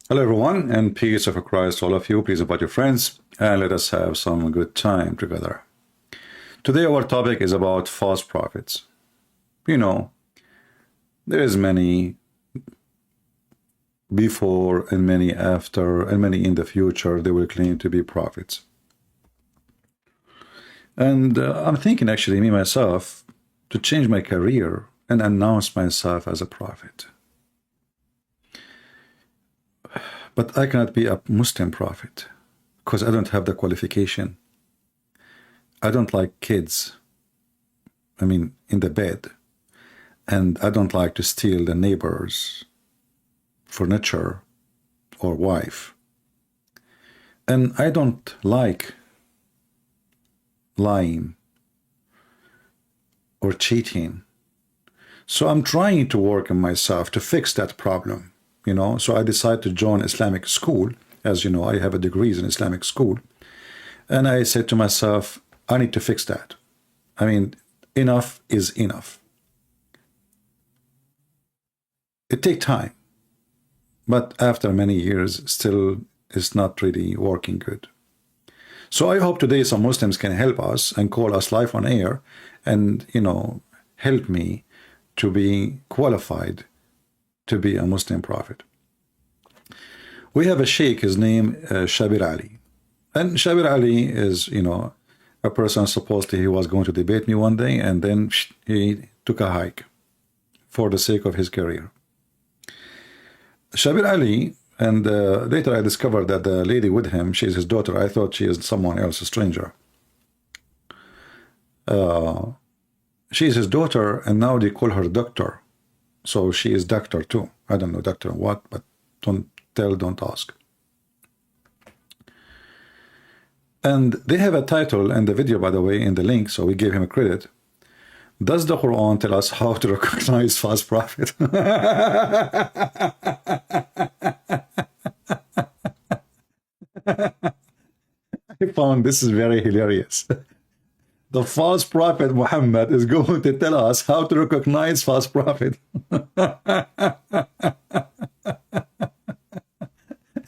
Hello, everyone, and peace of Christ to all of you. Please invite your friends, and let us have some good time together. Today, our topic is about false prophets. You know, there is many before and many after and many in the future. They will claim to be prophets. And I'm thinking, actually, me, myself, to change my career and announce myself as a prophet. But I cannot be a Muslim prophet because I don't have the qualification. I don't like kids, in the bed. And I don't like to steal the neighbor's furniture or wife. And I don't like lying or cheating. So I'm trying to work on myself to fix that problem. So I decided to join Islamic school. As you know, I have a degree in Islamic school. And I said to myself, I need to fix that. Enough is enough. It takes time. But after many years, still it's not really working good. So I hope today some Muslims can help us and call us live on air and, help me to be qualified to be a Muslim prophet. We have a sheikh, his name Shabir Ali. And Shabir Ali is, a person supposedly he was going to debate me one day, and then he took a hike for the sake of his career. Shabir Ali, and later I discovered that the lady with him, she's his daughter. I thought she is someone else, a stranger. She's his daughter, and now they call her doctor. So she is doctor too. I don't know doctor what, but don't tell, don't ask. And they have a title in the video, by the way, in the link, so we gave him a credit. Does the Quran tell us how to recognize false prophet? I found this is very hilarious. The false prophet Muhammad is going to tell us how to recognize false prophet.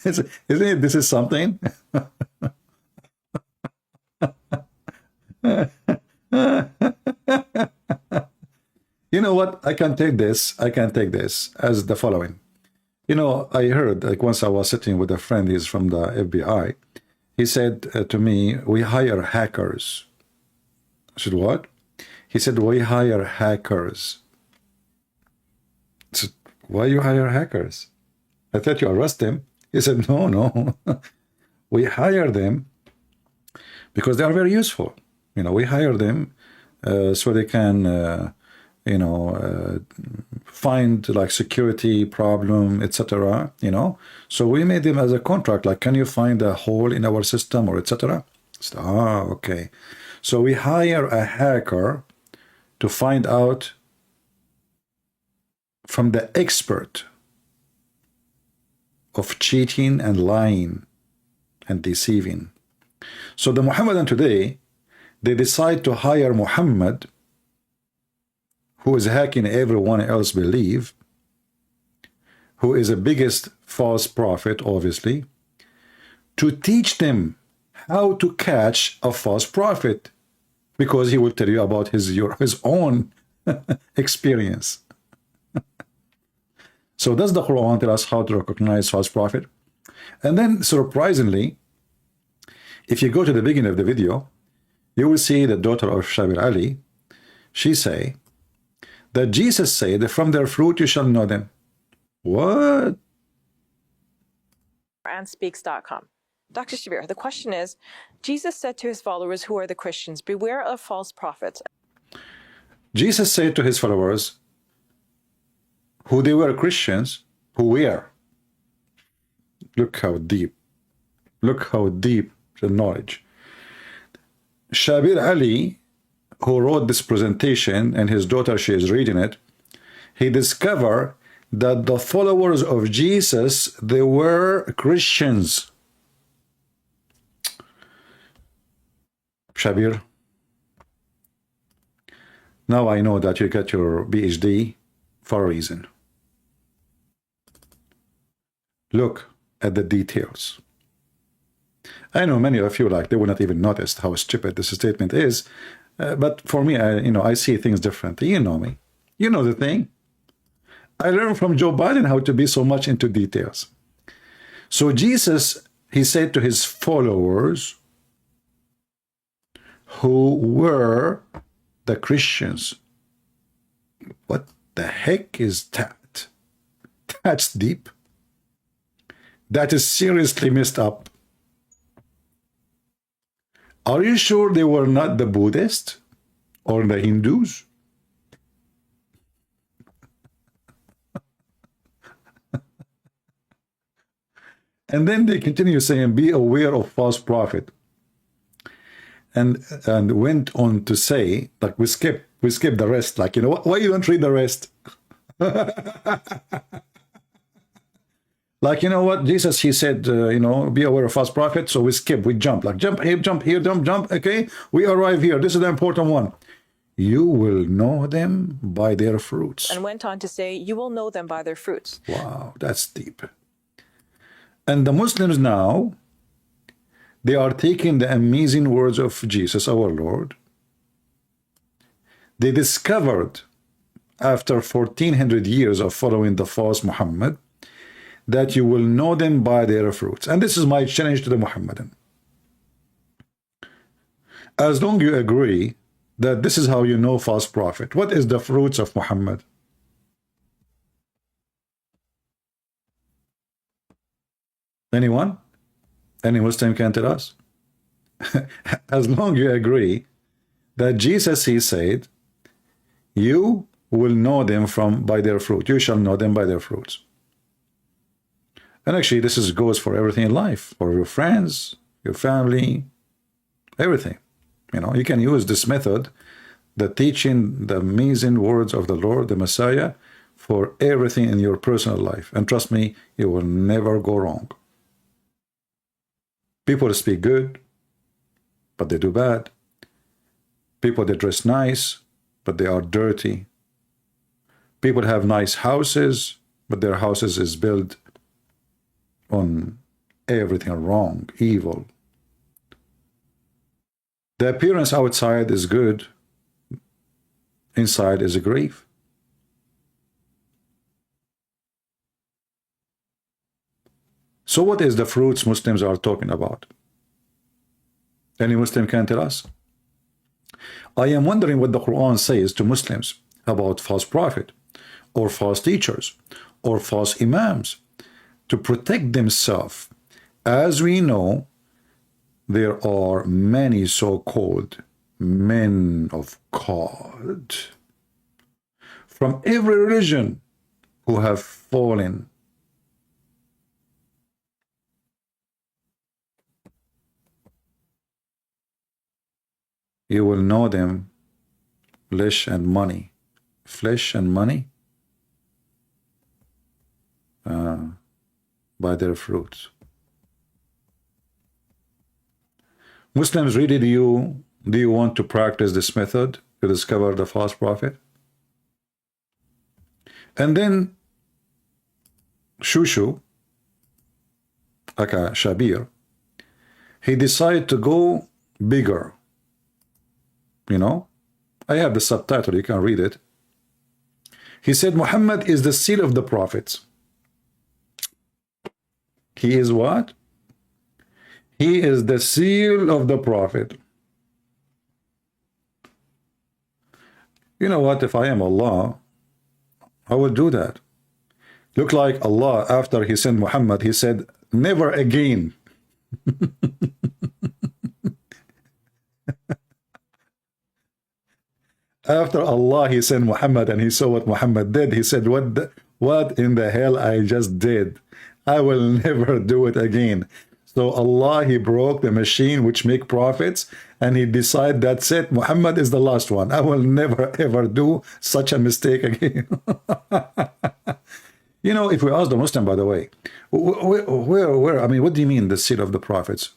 Isn't it, this is something? You know what? I can take this as the following. I heard, like, once I was sitting with a friend, he's from the FBI. He said to me, we hire hackers. I said, what? He said, we hire hackers. I said, why you hire hackers? I thought you arrest them. He said, no. We hire them because they are very useful. We hire them so they can, find like security problem, etc. So we made them as a contract. Like, can you find a hole in our system or etc.? Okay. So we hire a hacker to find out from the expert of cheating and lying and deceiving. So the Muhammadan today, they decide to hire Muhammad, who is hacking everyone else believe, who is the biggest false prophet, obviously, to teach them how to catch a false prophet, because he will tell you about his own experience. So does the Quran tell us how to recognize false prophet? And then, surprisingly, if you go to the beginning of the video, you will see the daughter of Shabir Ali. She say that Jesus said that from their fruit you shall know them. What? And Dr. Shabir, the question is, Jesus said to his followers, who are the Christians, beware of false prophets. Jesus said to his followers, who they were Christians, who were. Look how deep the knowledge. Shabir Ali, who wrote this presentation, and his daughter, she is reading it, he discovered that the followers of Jesus, they were Christians. Shabir, now I know that you got your PhD for a reason. Look, at the details. I know many of you, like, they will not even notice how stupid this statement is, but for me, I see things differently. You know me. You know the thing. I learned from Joe Biden how to be so much into details. So Jesus, he said to his followers, who were the Christians. What the heck is that? That's deep. That is seriously messed up. Are you sure they were not the Buddhists or the Hindus? And then they continue saying, be aware of false prophet. And went on to say, like, we skip the rest. Like, why you don't read the rest? Like, what? Jesus, he said, be aware of false prophet. So we skip, we jump. Like, jump here, jump here, jump. Okay, we arrive here. This is the important one. You will know them by their fruits. And went on to say, you will know them by their fruits. Wow, that's deep. And the Muslims now, they are taking the amazing words of Jesus, our Lord. They discovered, after 1400 years of following the false Muhammad, that you will know them by their fruits. And this is my challenge to the Muhammadan. As long as you agree that this is how you know false prophet, what is the fruits of Muhammad? Anyone? Any Muslim can tell us? As long as you agree that Jesus, he said, you will know them by their fruit. You shall know them by their fruits. And actually, this goes for everything in life, for your friends, your family, everything. You can use this method, the teaching, the amazing words of the Lord, the Messiah, for everything in your personal life. And trust me, you will never go wrong. People speak good, but they do bad. People, they dress nice, but they are dirty. People have nice houses, but their houses is built on everything wrong, evil. The appearance outside is good. Inside is a grave. So what is the fruits Muslims are talking about? Any Muslim can tell us? I am wondering what the Quran says to Muslims about false prophet, or false teachers, or false imams, to protect themselves. As we know, there are many so-called men of God from every religion who have fallen. You will know them, flesh and money. Flesh and money? By their fruits. Muslims, really, do you want to practice this method to discover the false prophet? And then Shushu, aka Shabir, he decided to go bigger. I have the subtitle, you can read it. He said, Muhammad is the seal of the prophets. He is what? He is the seal of the prophet. You know what? If I am Allah, I would do that. Look like Allah, after he sent Muhammad, he said, never again. After Allah, he sent Muhammad and he saw what Muhammad did. He said, what in the hell I just did? I will never do it again. So Allah, he broke the machine which make prophets, and he decided, that's it, Muhammad is the last one. I will never ever do such a mistake again. If we ask the Muslim, by the way, where, I mean, what do you mean the seal of the prophets?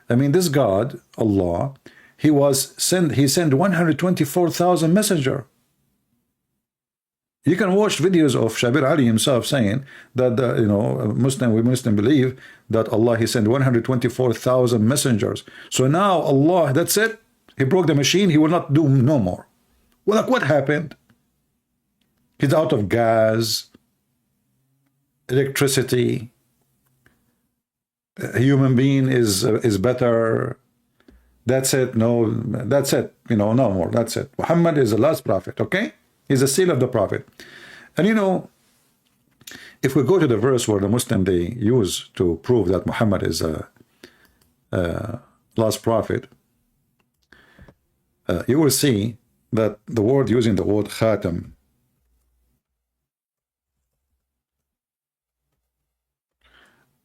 I mean, this God, Allah, he sent 124,000 messenger. You can watch videos of Shabir Ali himself saying that we Muslim believe that Allah, he sent 124,000 messengers. So now Allah, that's it. He broke the machine. He will not do no more. Well, like, what happened? He's out of gas, electricity. A human being is better. That's it. No, that's it. No more. That's it. Muhammad is the last prophet. Okay, he's the seal of the prophet. And if we go to the verse where the Muslim they use to prove that Muhammad is a last prophet, you will see that the word using the word khatam,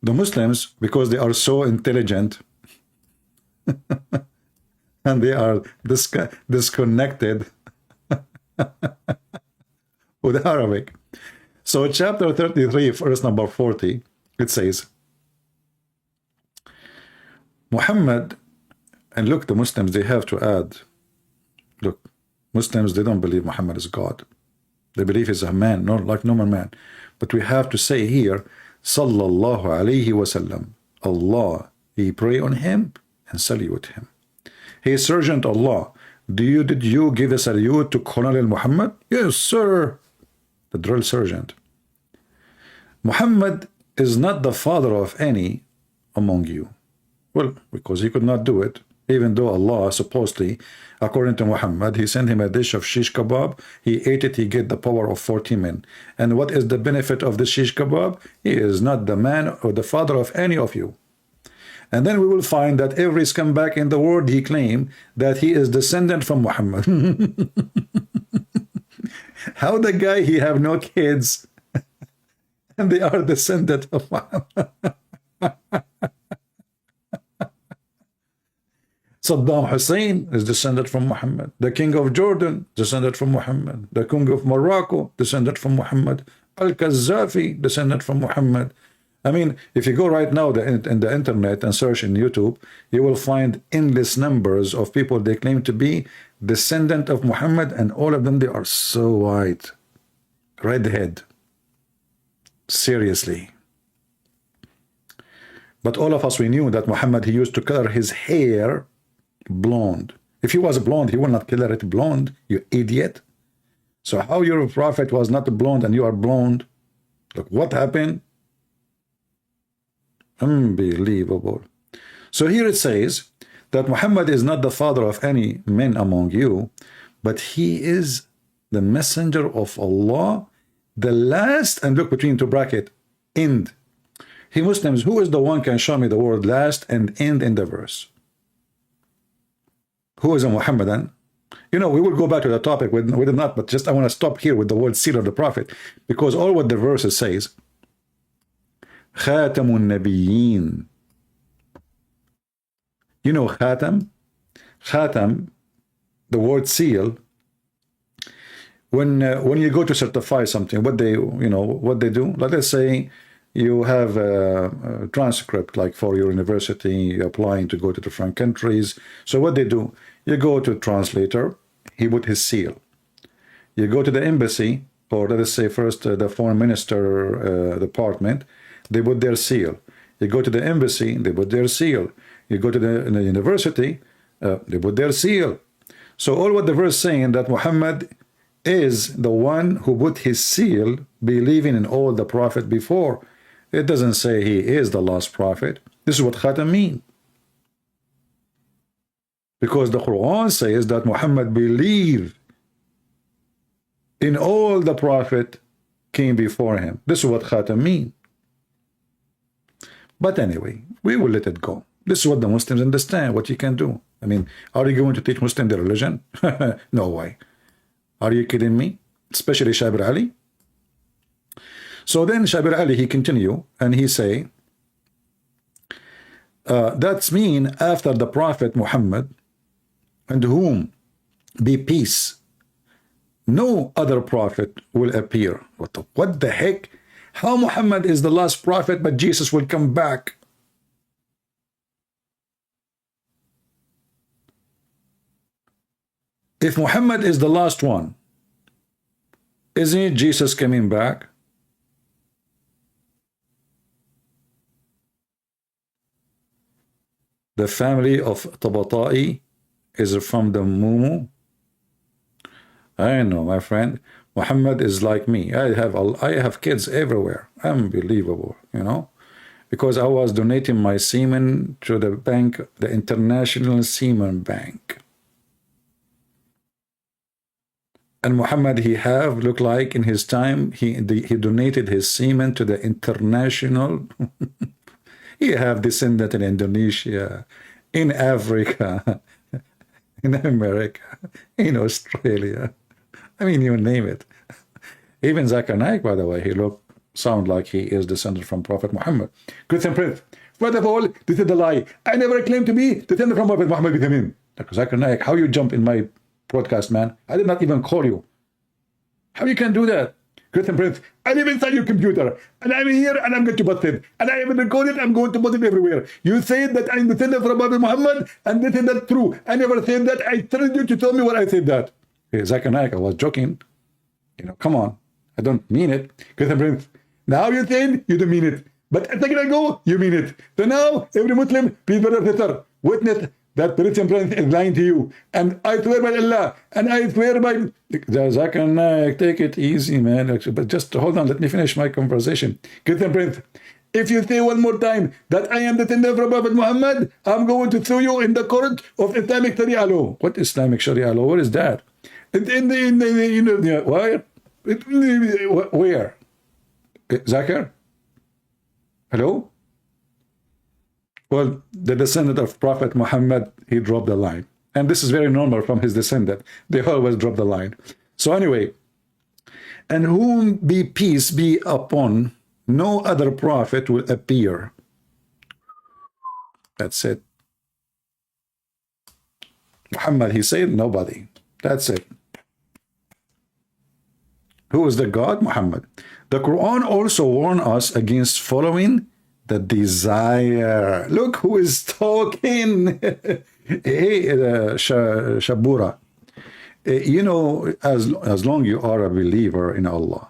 the Muslims, because they are so intelligent and they are disconnected with Arabic. So chapter 33, verse number 40, it says, Muhammad, and look, the Muslims, they have to add, look, Muslims, they don't believe Muhammad is God. They believe he's a man, not like normal man. But we have to say here, Sallallahu alayhi wasallam, Allah, he pray on him and salute him. He is Sergeant Allah. Did you give a salute to Colonel Muhammad? Yes, sir. The drill sergeant. Muhammad is not the father of any among you. Well, because he could not do it, even though Allah supposedly, according to Muhammad, he sent him a dish of shish kebab. He ate it, he get the power of 40 men. And what is the benefit of the shish kebab? He is not the man or the father of any of you. And then we will find that every scumbag in the world, he claimed that he is descendant from Muhammad. How the guy, he have no kids, and they are descendant of Muhammad. Saddam Hussein is descended from Muhammad. The king of Jordan, descended from Muhammad. The king of Morocco, descended from Muhammad. Al-Qaddafi, descended from Muhammad. I mean, if you go right now in the internet and search in YouTube, you will find endless numbers of people they claim to be descendant of Muhammad, and all of them, they are so white. Redhead. Seriously. But all of us, we knew that Muhammad, he used to color his hair blonde. If he was blonde, he would not color it blonde, you idiot. So how your prophet was not blonde and you are blonde? Look, what happened? Unbelievable. So here it says that Muhammad is not the father of any men among you, but he is the messenger of Allah, the last, and look between two brackets, end. Hey Muslims, who is the one can show me the word last and end in the verse? Who is a Muhammadan? We will go back to the topic with it not, but just I want to stop here with the word seal of the prophet, because all what the verse says, Khatamun Nabiyyin. Khatam? Khatam, the word seal, when you go to certify something, what they do, like let's say you have a transcript, like for your university, you're applying to go to different countries. So what they do, you go to translator, he put his seal. You go to the embassy, or let us say first the foreign minister department, they put their seal. You go to the embassy, they put their seal. You go to the university, they put their seal. So all what the verse saying that Muhammad is the one who put his seal, believing in all the prophet before. It doesn't say he is the last prophet. This is what Khatam mean. Because the Quran says that Muhammad believed in all the prophet came before him. This is what Khatam mean. But anyway, we will let it go. This is what the Muslims understand, what you can do. I mean, are you going to teach Muslim their religion? No way. Are you kidding me? Especially Shabir Ali. So then Shabir Ali, he continue and he say, that's mean after the Prophet Muhammad, and whom be peace, no other prophet will appear. What the heck? How Muhammad is the last prophet, but Jesus will come back? If Muhammad is the last one, Isn't it Jesus coming back? The family of Tabata'i is from the Mumu. I know, my friend. Muhammad is like me. I have kids everywhere. Unbelievable, you know, because I was donating my semen to the bank, the International Semen Bank. And Muhammad, looked like in his time, he donated his semen to the international. He have descended in Indonesia, in Africa, in America, in Australia. I mean, you name it. Even Zakir Naik, by the way, sound like he is descended from Prophet Muhammad. Christian Prince, first of all, this is the lie. I never claimed to be descended from Prophet Muhammad with him. Zakir Naik, how you jump in my broadcast, man? I did not even call you. How you can do that? Christian Prince, I live inside your computer, and I'm here, and I'm going to bust it, and I even recorded, I'm going to put it everywhere. You said that I'm descended from Prophet Muhammad, and this is not true. I never said that. I told you to tell me what I said that. Hey, Zakir Naik, I was joking. You know, come on. I don't mean it. Christian Prince, now you're saying you don't mean it. But a second ago, you mean it. So now, every Muslim, please, brother, sister, witness that Christian Prince is lying to you. And I swear by Allah, and I swear by... Zakir Naik, take it easy, man. But just hold on, let me finish my conversation. Christian Prince, if you say one more time that I am the descendant from Prophet Muhammad, I'm going to sue you in the court of Islamic Sharia law. What Islamic Sharia law? What is that? Where? Where? Zakir? Hello? Well, the descendant of Prophet Muhammad, he dropped the line. And this is very normal from his descendant. They always drop the line. So anyway, and whom be peace be upon, no other prophet will appear. That's it. Muhammad, he said nobody. That's it. Who is the God? Muhammad. The Quran also warns us against following the desire. Look who is talking. Hey, Shabura. You know, as long you are a believer in Allah,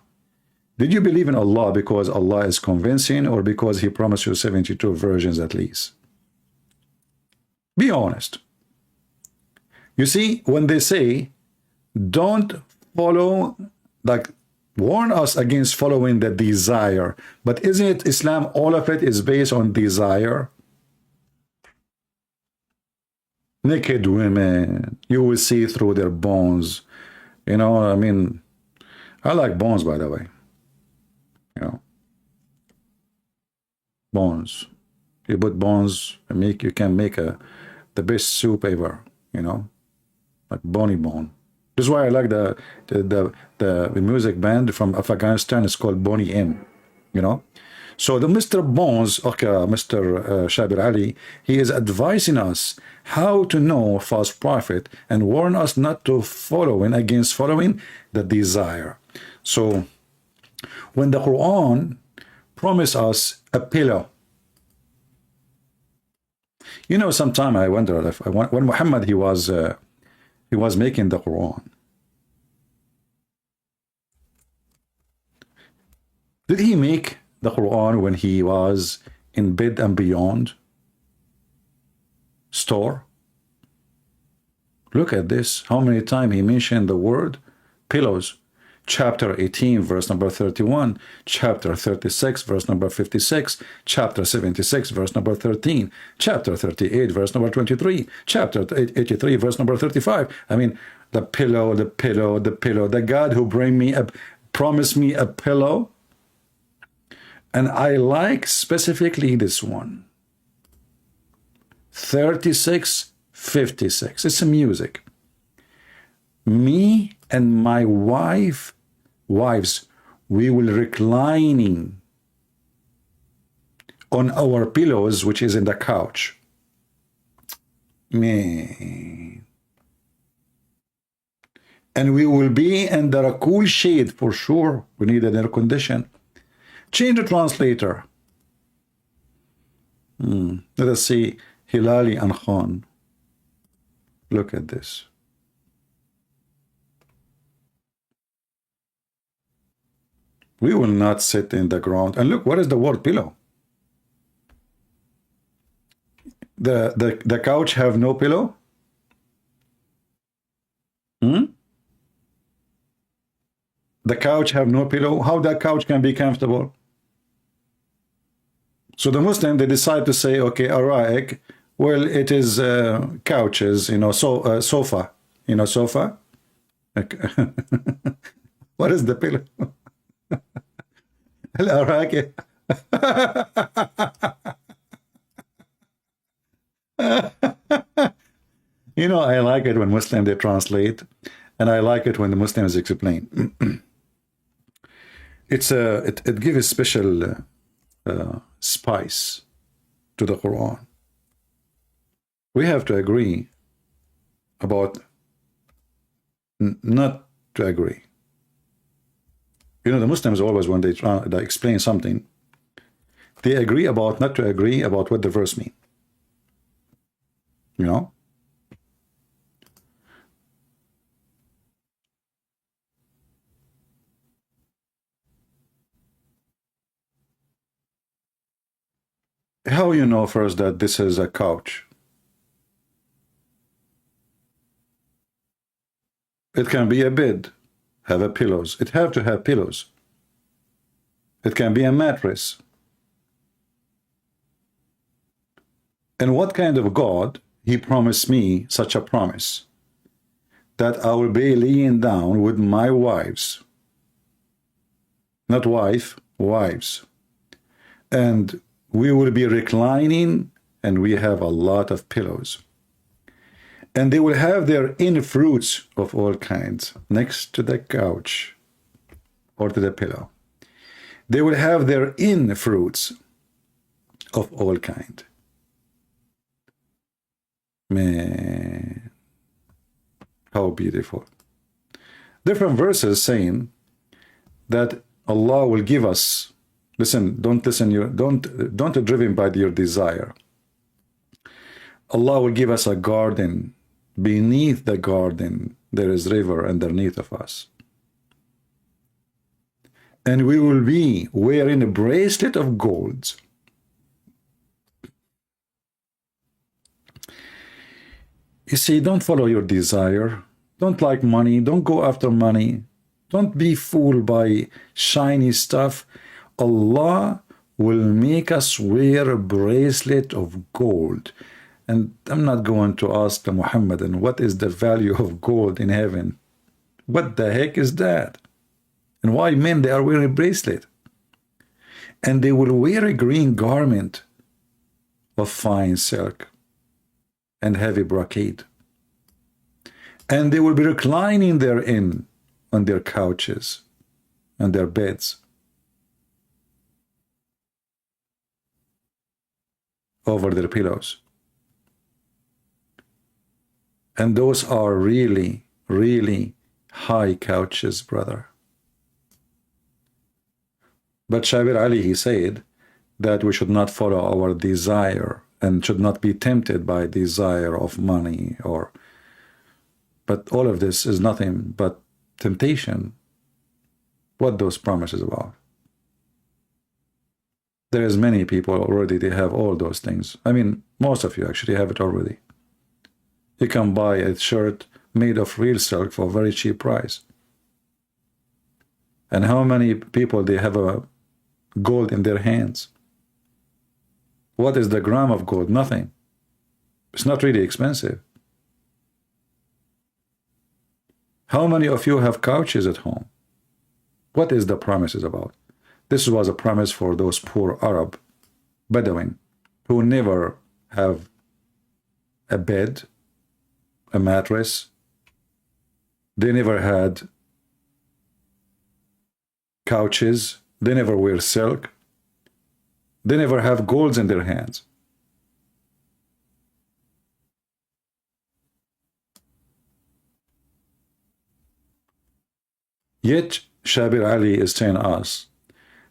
did you believe in Allah because Allah is convincing or because he promised you 72 versions at least? Be honest. You see, when they say, don't follow, like, warn us against following the desire. But isn't it Islam, all of it is based on desire? Naked women, you will see through their bones. You know, I mean, I like bones, by the way. You know, bones. You put bones, you can make the best soup ever, you know, like bony bone. This is why I like the music band from Afghanistan. It's called Boney M, you know. So the Mr. Bones, okay, Mr. Shabir Ali, he is advising us how to know false prophet and warn us not to against following the desire. So when the Quran promised us a pillow, you know, sometime I wonder if when Muhammad he was making the Quran, did he make the Quran when he was in Bed and Beyond store? Look at this, how many times he mentioned the word pillows. Chapter 18, verse number 31, chapter 36, verse number 56, chapter 76, verse number 13, chapter 38, verse number 23, chapter 83, verse number 35. I mean, the pillow, the pillow, the pillow, the God who promised me a pillow. And I like specifically this one, 36:56. It's a music. Me and my wives, we will reclining on our pillows, which is in the couch. Man. And we will be under a cool shade for sure. We need an air condition. Change the translator. Let us see Hilali and Khan. Look at this. We will not sit in the ground. And look, what is the word pillow? The couch have no pillow? The couch have no pillow? How that couch can be comfortable? So the Muslim, they decide to say, okay, araik, well, it is couches, you know, so sofa, you know, sofa. Okay. What is the pillow? Al-araik. You know, I like it when Muslims, they translate, and I like it when the Muslims explain. It gives a special spice to the Quran. We have to agree about not to agree. You know, the Muslims always, when they explain something, they agree about not to agree about what the verse means. You know? How you know first that this is a couch? It can be a bed, have a pillows. It have to have pillows. It can be a mattress. And what kind of God, he promised me such a promise, that I will be laying down with my wives, not wife, wives, and we will be reclining, and we have a lot of pillows. And they will have their in fruits of all kinds next to the couch or to the pillow. They will have their in fruits of all kind. Man, how beautiful. Different verses saying that Allah will give us, listen, don't driven by your desire. Allah will give us a garden. Beneath the garden there is river underneath of us. And we will be wearing a bracelet of gold. You see, don't follow your desire. Don't like money. Don't go after money. Don't be fooled by shiny stuff. Allah will make us wear a bracelet of gold. And I'm not going to ask the Muhammadan, what is the value of gold in heaven? What the heck is that? And why men, they are wearing a bracelet? And they will wear a green garment of fine silk and heavy brocade. And they will be reclining therein on their couches and their beds. Over their pillows. And those are really, really high couches, brother. But Shabir Ali, he said that we should not follow our desire and should not be tempted by desire of money or, but all of this is nothing but temptation. What those promises about? There is many people already, they have all those things. I mean, most of you actually have it already. You can buy a shirt made of real silk for a very cheap price. And how many people, they have a gold in their hands? What is the gram of gold? Nothing. It's not really expensive. How many of you have couches at home? What is the promises about? This was a promise for those poor Arab Bedouin who never have a bed, a mattress. They never had couches. They never wear silk. They never have golds in their hands. Yet Shabir Ali is telling us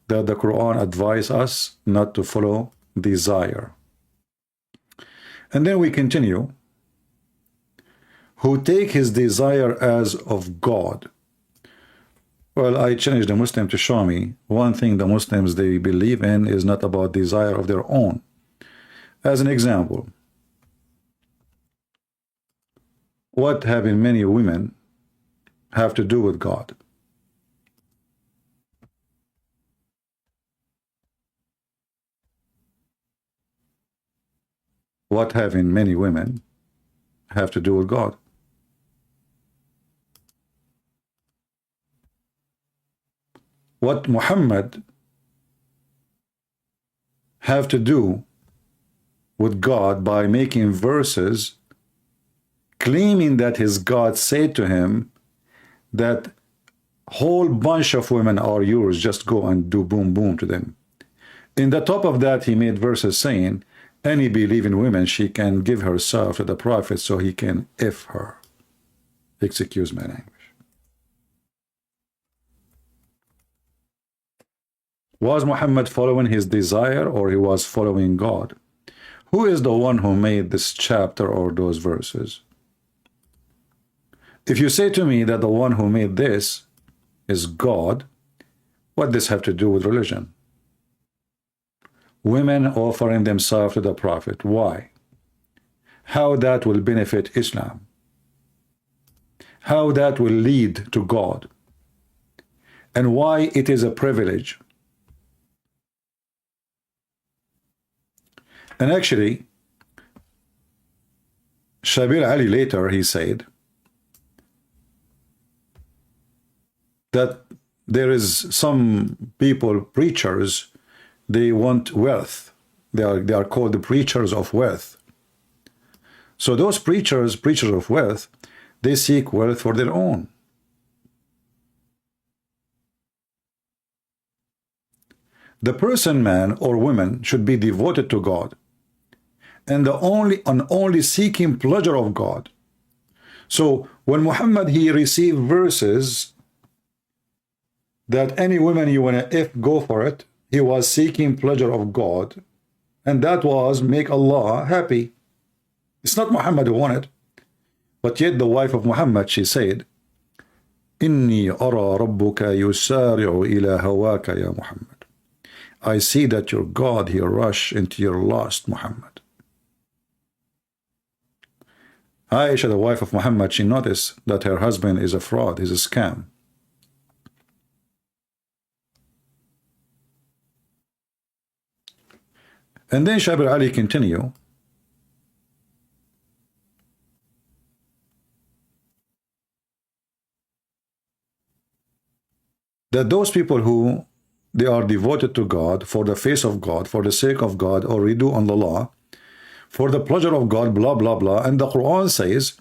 that the Quran advises us not to follow desire. And then we continue. Who take his desire as of God. Well, I challenge the Muslim to show me one thing the Muslims they believe in is not about desire of their own. As an example, what having many women have to do with God? What having many women have to do with God? What Muhammad have to do with God by making verses claiming that his God said to him that whole bunch of women are yours, just go and do boom boom to them. In the top of that, he made verses saying any believing woman, she can give herself to the prophet so he can F her. Excuse my language. Was Muhammad following his desire or he was following God? Who is the one who made this chapter or those verses? If you say to me that the one who made this is God, what does this have to do with religion? Women offering themselves to the prophet. Why? How that will benefit Islam? How that will lead to God? And why it is a privilege? And actually, Shabir Ali later, he said that there is some people, preachers, they want wealth. They are called the preachers of wealth. So those preachers of wealth, they seek wealth for their own. The person, man or woman, should be devoted to God and only seeking pleasure of God. So when Muhammad, he received verses that any woman you want to go for it, he was seeking pleasure of God, and that was make Allah happy. It's not Muhammad who wanted, but yet the wife of Muhammad, she said, Inni ara rabbuka yusari'u ila hawaka ya Muhammad. I see that your God, he rush into your lust, Muhammad. Aisha, the wife of Muhammad, she noticed that her husband is a fraud, he's a scam. And then Shabir Ali continue that those people who they are devoted to God for the face of God, for the sake of God, or redo on the law, for the pleasure of God, blah, blah, blah. And the Quran says,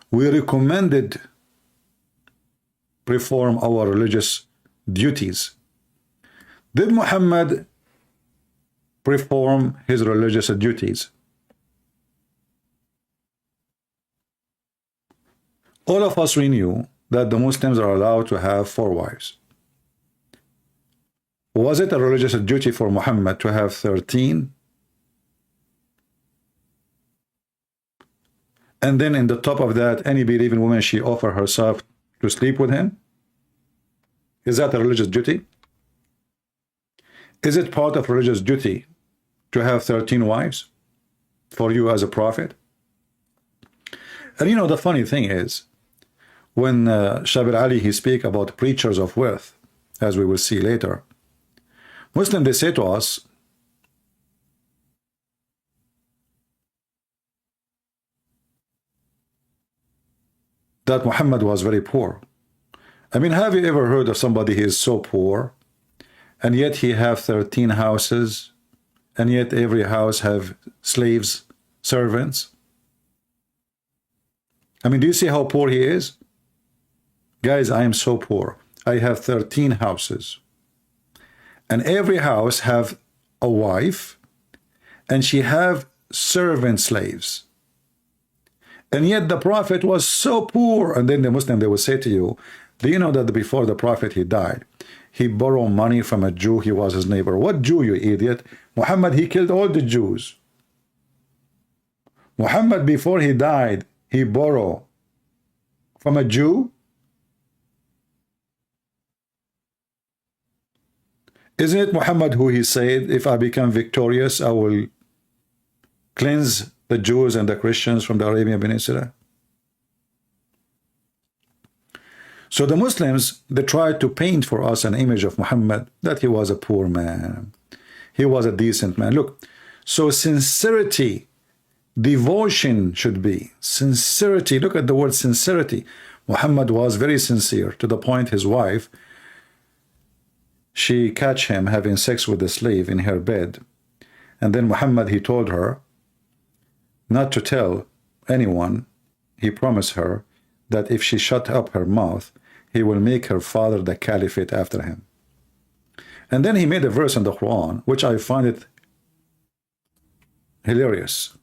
we recommended perform our religious duties. Did Muhammad perform his religious duties? All of us, we knew that the Muslims are allowed to have 4 wives. Was it a religious duty for Muhammad to have 13? And then in the top of that, any believing woman, she offer herself to sleep with him? Is that a religious duty? Is it part of religious duty to have 13 wives for you as a prophet? And you know, the funny thing is, when Shabir Ali, he speak about preachers of wealth, as we will see later, Muslims, they say to us, that Muhammad was very poor. I mean, have you ever heard of somebody who is so poor, and yet he have 13 houses, and yet every house have slaves, servants? I mean, do you see how poor he is? Guys, I am so poor. I have 13 houses, and every house have a wife, and she have servant slaves. And yet the prophet was so poor. And then the Muslim, they will say to you, do you know that before the prophet, he died, he borrowed money from a Jew, he was his neighbor. What Jew, you idiot? Muhammad, he killed all the Jews. Muhammad, before he died, he borrowed from a Jew. Isn't it Muhammad who he said, if I become victorious, I will cleanse the Jews and the Christians from the Arabian Peninsula? So the Muslims, they tried to paint for us an image of Muhammad, that he was a poor man. He was a decent man. Look, so sincerity, devotion should be. Sincerity, look at the word sincerity. Muhammad was very sincere, to the point his wife, she catch him having sex with a slave in her bed. And then Muhammad, he told her not to tell anyone. He promised her that if she shut up her mouth, he will make her father the caliphate after him. And then he made a verse in the Quran, which I find it hilarious.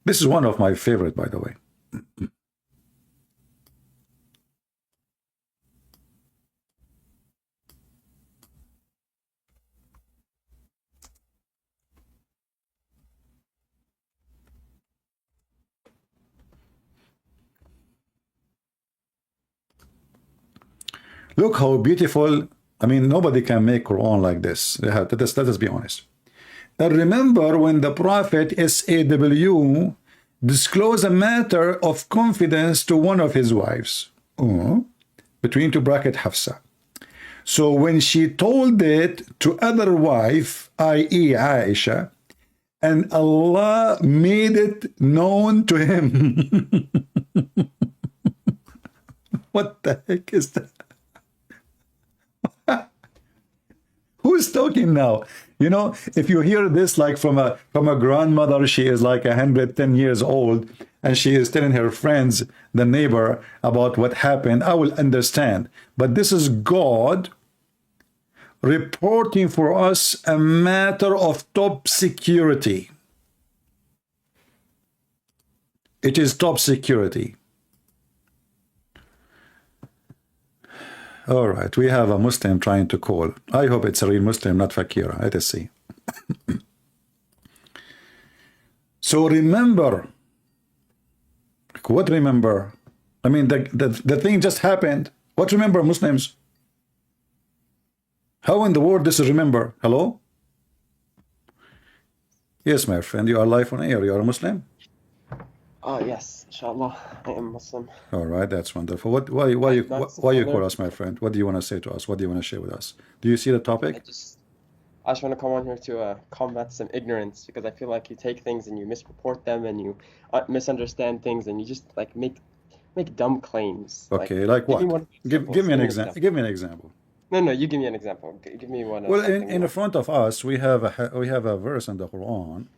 This is one of my favorite, by the way. Look how beautiful. I mean, nobody can make Quran like this. Let us be honest. And remember when the Prophet SAW disclosed a matter of confidence to one of his wives, between two bracket Hafsa. So when she told it to other wife, i.e. Aisha, and Allah made it known to him. What the heck is that? Who's talking now? You know, if you hear this like from a grandmother, she is like 110 years old, and she is telling her friends, the neighbor, about what happened, I will understand. But this is God reporting for us a matter of top security. It is top security. All right, we have a Muslim trying to call. I hope it's a real Muslim, not Fakira. Let us see. So remember, what remember? I mean, the thing just happened. What remember, Muslims? How in the world this is remember? Hello? Yes, my friend, you are live on air. You are a Muslim? Yes, inshallah, I am Muslim. All right, that's wonderful. Why you call us, my friend? What do you want to say to us? What do you want to share with us? Do you see the topic? I just want to come on here to combat some ignorance, because I feel like you take things and you mispurport them and you misunderstand things and you just like make dumb claims. Okay, like what? Give me an example. Give me an example. No, you give me an example. Give me one. Well, in front of us, we have a verse in the Quran,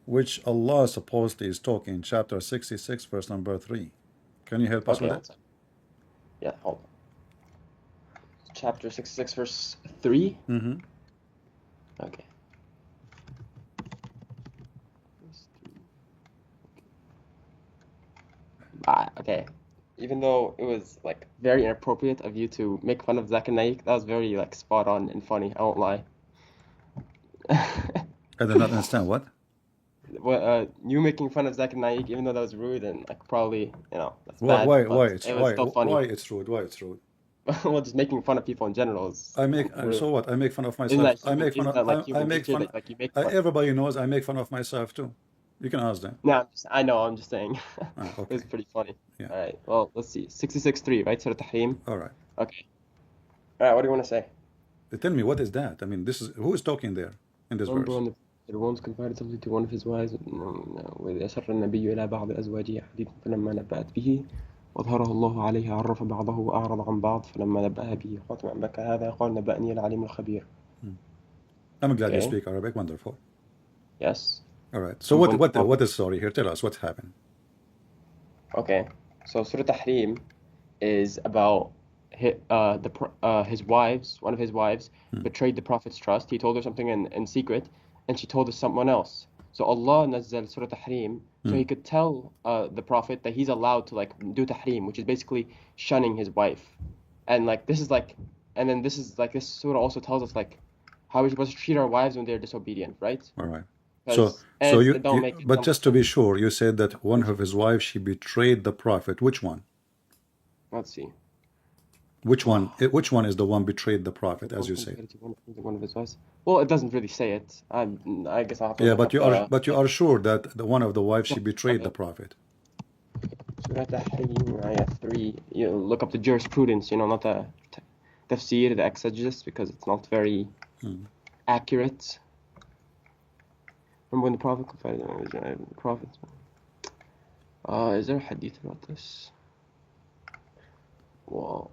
which Allah supposedly is talking, chapter 66, verse number 3. Can you help us with it? Yeah, hold on. Chapter 66, verse 3? Mm-hmm. Okay. Okay. Even though it was like very inappropriate of you to make fun of Zakir Naik, that was very like spot on and funny. I won't lie. I did not understand what. Well, you making fun of Zakir Naik, even though that was rude and like probably that's bad. Why it's rude? Why it's rude? Well, just making fun of people in general is. So what? I make fun of myself. Everybody knows I make fun of myself too. You can ask them. No, I know. I'm just saying. Okay. It was pretty funny. Yeah. All right. Well, let's see. 66:3, right? Surah Tahrim. All right. Okay. All right. What do you want to say? Tell me, what is that? I mean, who is talking there in this verse? The ones confided something to one of his wives. وإذ أسر النبي إلى بعض أزواجه حديثا فلما نبأت به وأظهره الله عليه عرف بعضه وأعرض عن بعض فلما نبأها به قالت من بكى هذا قال نبأني العليم الخبير. I'm glad you speak Arabic. Wonderful. Yes. All right. So what is the story here? Tell us what's happened. Okay. So Surah Tahrim is about his wives. One of his wives betrayed the Prophet's trust. He told her something in secret, and she told someone else. So Allah nazzal Surah Tahrim, so he could tell the Prophet that he's allowed to like do Tahrim, which is basically shunning his wife. And like this surah also tells us like how we're supposed to treat our wives when they're disobedient, right? All right. because so and it don't make it but just to something. be sure, you said that one of his wives, she betrayed the prophet. Which one? Let's see. Which one? Which one is the one betrayed the prophet, as you said? One of his wives. Well, it doesn't really say it. I guess I'll have to Yeah, look up the. but you are sure that the one of the wives, she betrayed the prophet. Surah Tahrim, ayah 3. You look up the jurisprudence, not the tafsir, the exegesis, because it's not very accurate. Remember when the prophet confided in the prophet? Is there a hadith about this? Well,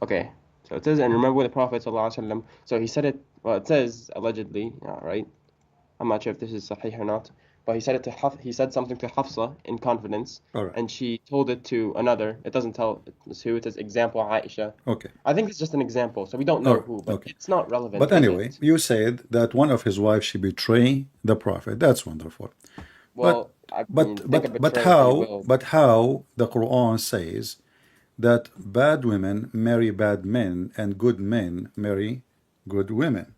okay. So it says, and remember when the prophet ﷺ, so he said it, well, it says allegedly, right? I'm not sure if this is sahih or not, but he said it to he said something to Hafsa in confidence, All right. and she told it to another. It doesn't tell us who. It says example Aisha. Okay. I think it's just an example, so we don't know All right. who, but Okay. it's not relevant. But is anyway, it? you said that one of his wives, she betrayed the prophet. That's wonderful. Well, I mean, think of betrayal, if you will. But how the Quran says that bad women marry bad men and good men marry good women.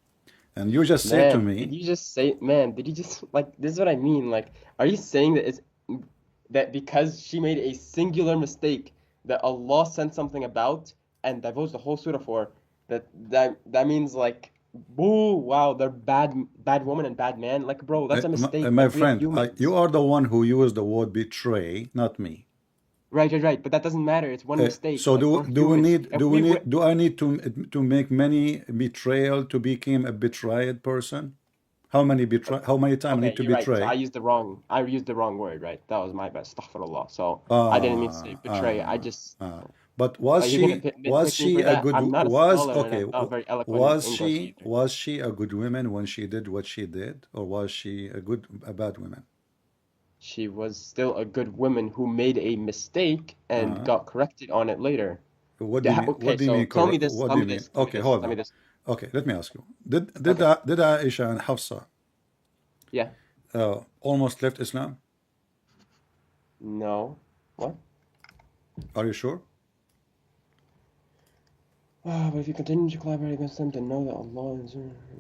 And you just say to me, did you just say, did you just, like, this is what I mean, like, are you saying that it's, that because she made a singular mistake that Allah sent something about and divulged the whole surah for, that means, like, boo, wow, they're bad woman and bad man, like, bro, that's a mistake. my Like, we are friend, humans. you are the one who used the word betray, not me. Right, but that doesn't matter. It's one mistake. So Like, do I need to make many betrayal to become a betrayed person? How many times I need to you're right. So betray? I used the wrong word, right? That was my bad. Astaghfirullah. So I didn't mean to say betray. I just. But was You're gonna she nitpick me for a that? good I'm not a was scholar and okay I'm not very eloquent in English either. was she a good woman when she did what she did, or was she a bad woman? She was still a good woman who made a mistake and got corrected on it later. What do you mean? Okay, What do you so mean? tell me this. What Tell do me you mean? this. Tell me Okay, this. hold Tell me on. this. Okay, let me ask you. Did Okay. did Aisha and Hafsa Yeah. almost left Islam? No. What? Are you sure? But if you continue to collaborate against them, then know that Allah and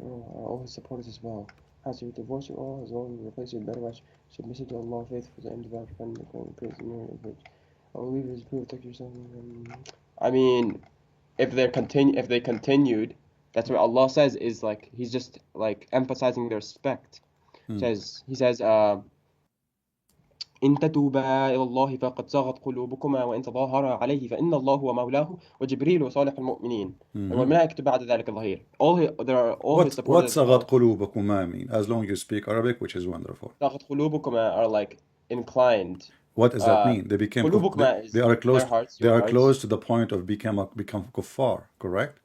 are always supporters as well. As you divorce you all, as well as replace you with better wives, submissive to Allah, faithful and devout, friend, praise and merit, which I believe is proof. Protect yourself. I mean, if they continued, that's what Allah says is like He's just like emphasizing their respect. He says, إن تتوبا إلى الله فقد صغت قلوبكما وإن تظاهرا عليه فإن الله هو مولاه وجبريل وصالح المؤمنين والملائكة بعد ذلك ظهير. There are all his What supporters. صغت قلوبكما mean? As long as you speak Arabic, which is wonderful. صغت قلوبكما are like inclined. What does that mean? They became they are close. Their hearts, they are close to the point of become kuffar. Correct?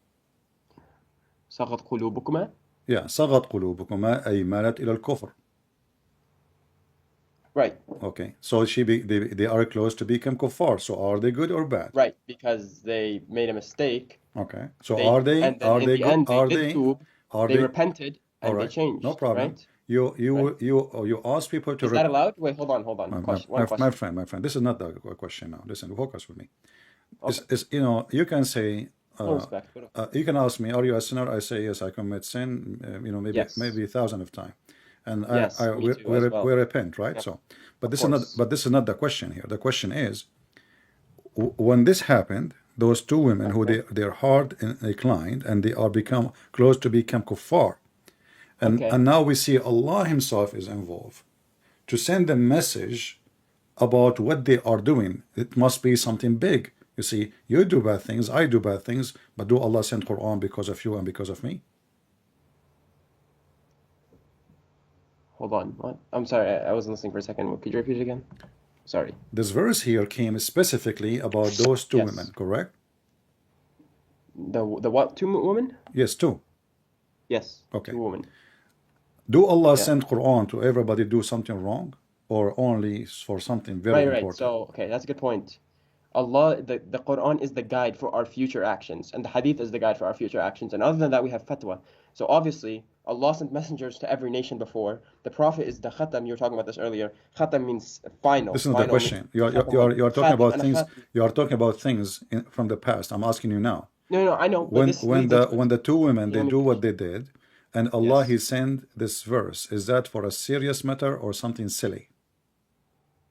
صغت قلوبكما. Yeah, صغت قلوبكما أي مالت إلى الكفر. Right. Okay, so they are close to become kuffar. So are they good or bad? Right, because they made a mistake. Okay, so are they good? They repented and they changed. No problem. Right? You ask people to. Is that allowed? Wait, hold on. My friend, this is not the question now. Listen, focus with me. Okay. You can say. You can ask me, are you a sinner? I say yes, I commit sin. Maybe 1,000 of times. And we repent, right? Yeah. So, but this is not the question here. The question is, when this happened, those two women who their heart inclined and they are become close to become kuffar, and now we see Allah Himself is involved to send a message about what they are doing. It must be something big. You see, you do bad things, I do bad things, but do Allah send Quran because of you and because of me? Hold on. What? I'm sorry. I wasn't listening for a second. Could you repeat it again? Sorry. This verse here came specifically about those two women, correct? The what? Two women? Yes, two. Yes. Okay. Two women. Do Allah send Quran to everybody do something wrong, or only for something very important? Right. So, okay, that's a good point. Allah, the Quran is the guide for our future actions, and the Hadith is the guide for our future actions. And other than that, we have fatwa. So obviously, Allah sent messengers to every nation before. The Prophet is the khatam. You were talking about this earlier. Khatam means final. This is not the question. You are talking about things. You are talking about things from the past. I'm asking you now. No, I know. When the two women they do what they did, and Allah, Yes. He sent this verse. Is that for a serious matter or something silly?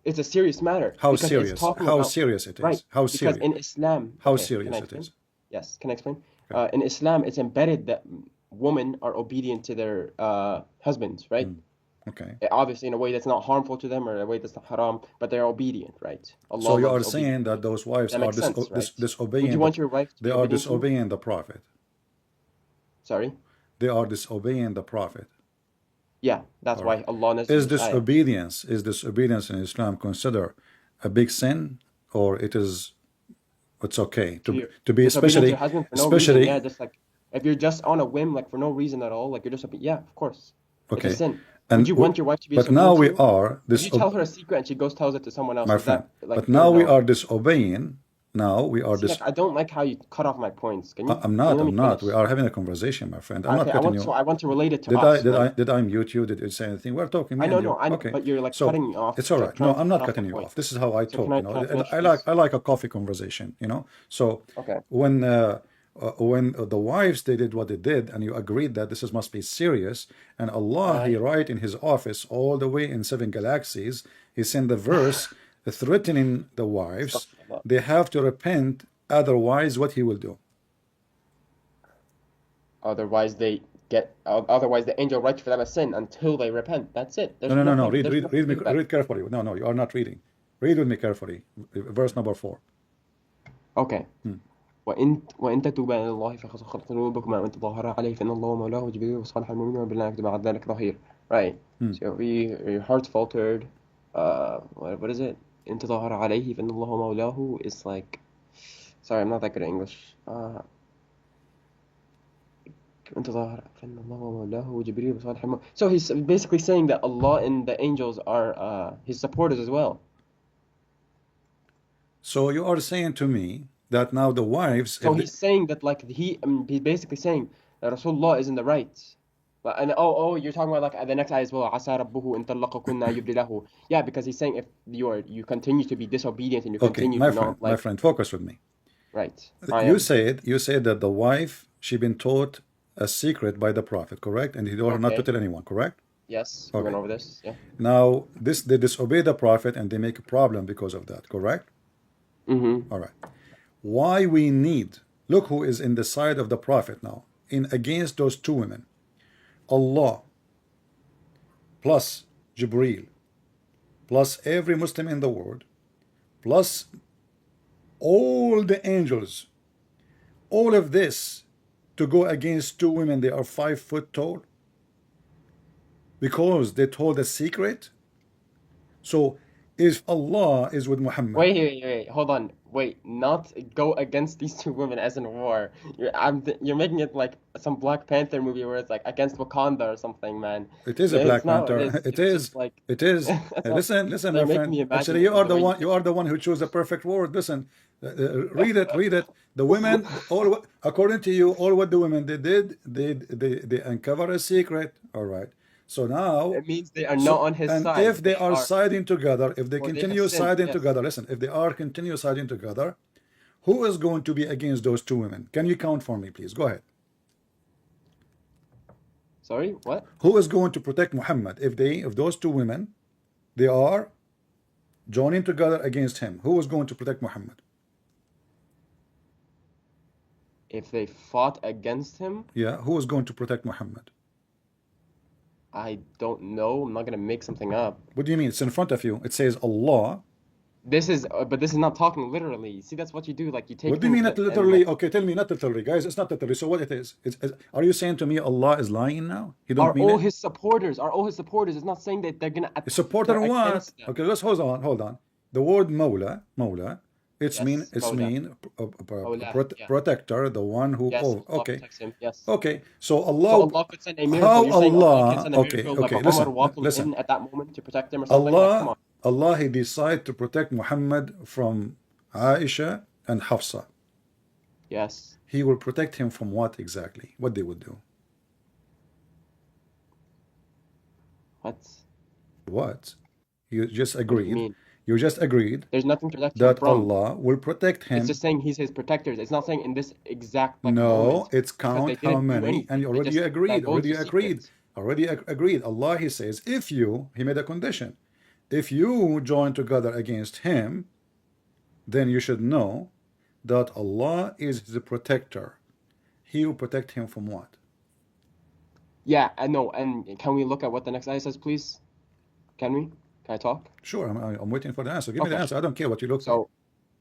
It's a serious matter How because it's serious? talking How about, serious it right, is? How because serious? in Islam, How okay, can I serious it explain? is? Yes, can I explain? Okay. In Islam, it's embedded that women are obedient to their husbands, right? Okay. Obviously, in a way that's not harmful to them or a way that's not haram, but they're obedient, right? Allah So you are loves obedient saying that women. those wives That are makes sense, right? Would disobeying you want your wife to they be are obedient to you? disobeying the Prophet. Sorry? They are disobeying the Prophet. Yeah, that's All why right. Allah Is nazzaled this ayah. disobedience in Islam considered a big sin, or it's okay To your to be disobedient to your husband for no reason, especially yeah, just like if you're just on a whim, like for no reason at all, like you're just yeah, of course, it's a okay. sin. Would And you want your wife to be but now disobedient to we you? are If you tell her a secret and she goes tells it to someone else, my is friend. that like But good now or we no? are disobeying. Now we are See, like I don't like how you cut off my points. Can you I'm can you not. let me I'm not. finish? We are having a conversation, my friend. I'm not Okay, cutting you. I want to relate it to us, right? Did I mute you? Did you say anything? We're talking, me I and know, you. no, I know, Okay. but you're like So cutting me off, it's all like right. No, trying to I'm cut not off the cutting you point. off. This is how I So talk. can I finish, I please? like a coffee conversation. So Okay. when the wives they did what they did, and you agreed that this must be serious, and Allah He write in His office all the way in 7 galaxies, He sent the verse threatening the wives. Astaghfirullah. They have to repent, otherwise what He will do. Otherwise the angel writes for them a sin until they repent. That's it. There's No. nothing. There's nothing Read me, big about it. read carefully. No, you are not reading. Read with me carefully. Verse number 4. Okay. وإن تتوبا إلى الله فقد صغت قلوبكما وإن تظاهرا عليه فإن الله مولاه وجبريل وصالح المؤمنين وبالله بعد ذلك ظهير. Right. So if your heart's faltered, what is it? إن تظاهر عليه فإن الله مولاه is like, sorry, I'm not that good at English. إن تظاهر فإن الله مولاه وجبريل وصالح المؤمنين. So he's basically saying that Allah and the angels are his supporters as well. So you are saying to me that now the wives. So he's saying that like he's basically saying that Rasulullah is in the right. And you're talking about like the next ayah as well. عسى ربه إن طلقكن يبدله. Yeah, because he's saying if you continue to be disobedient and you Okay, continue my to friend, not like. my friend, focus with me. Right. You said that the wife she been taught a secret by the Prophet, correct? And he told her not to tell anyone, correct? Yes, we went over this. Yeah. Now they disobey the Prophet and they make a problem because of that, correct? All right. Why we need, look who is in the side of the Prophet now, in against those two women. Allah plus Jibreel plus every Muslim in the world plus all the angels, all of this to go against two women. They are 5 foot tall because they told a secret. So if Allah is with Muhammad, Wait, hold on. Wait, not go against these two women as in war. You're making it like some Black Panther movie where it's like against Wakanda or something, man. it is a Black Panther. It is like Listen, they're my making friend. me imagine Actually, it you are the the way one. You are the one who chose the perfect word. Listen, read it. The women, all according to you, all what the women they did, they uncover a secret. All right. So now, it means they are not on his and side. if they are siding together, if they or they have continue sinned, siding yes. together, listen, if they are continue siding together, who is going to be against those two women? Can you count for me, please? Go ahead. Sorry, what? Who is going to protect Muhammad if those two women, they are joining together against him? Who is going to protect Muhammad? If they fought against him? Yeah, who is going to protect Muhammad? I don't know. I'm not gonna make something up. What do you mean? It's in front of you. It says Allah. But this is not talking literally. See, that's what you do. Like you take. What do you mean things not literally? Okay, tell me not literally, guys. It's not literally. So what it is? Are you saying to me Allah is lying now? You don't mean it? His supporters? Are all his supporters? It's not saying that they're gonna. Supporter they're what? against them. Okay, let's hold on. The word Mawla, it's Yes, mean Mawla, yeah. protector, the one who. Yes, Oh, Allah okay. protects him. Yes. Okay, so So Allah. Allah could send a miracle. How You're saying Allah can Allah? send a Okay, miracle okay. like Umar walking Listen. in at that moment to protect him or something. Like, come on. Allah, He decided to protect Muhammad from Aisha and Hafsa. Yes. He will protect him from what exactly? What they would do? What? What? You just What do you agreed. mean? You just agreed There's nothing to protect him that from. Allah will protect him. It's just saying he's his protectors. It's not saying in this exact like No, moment, it's because they count how didn't do many, and anything. you They already just agreed, divulged the secrets. agreed. Allah, he says, if you, he made a condition, if you join together against him, then you should know that Allah is the protector. He will protect him from what? Yeah, I know. And can we look at what the next ayah says, please? Can we? Can I talk? Sure, I'm waiting for the answer. Give me the Okay. answer. I don't care what you look for. So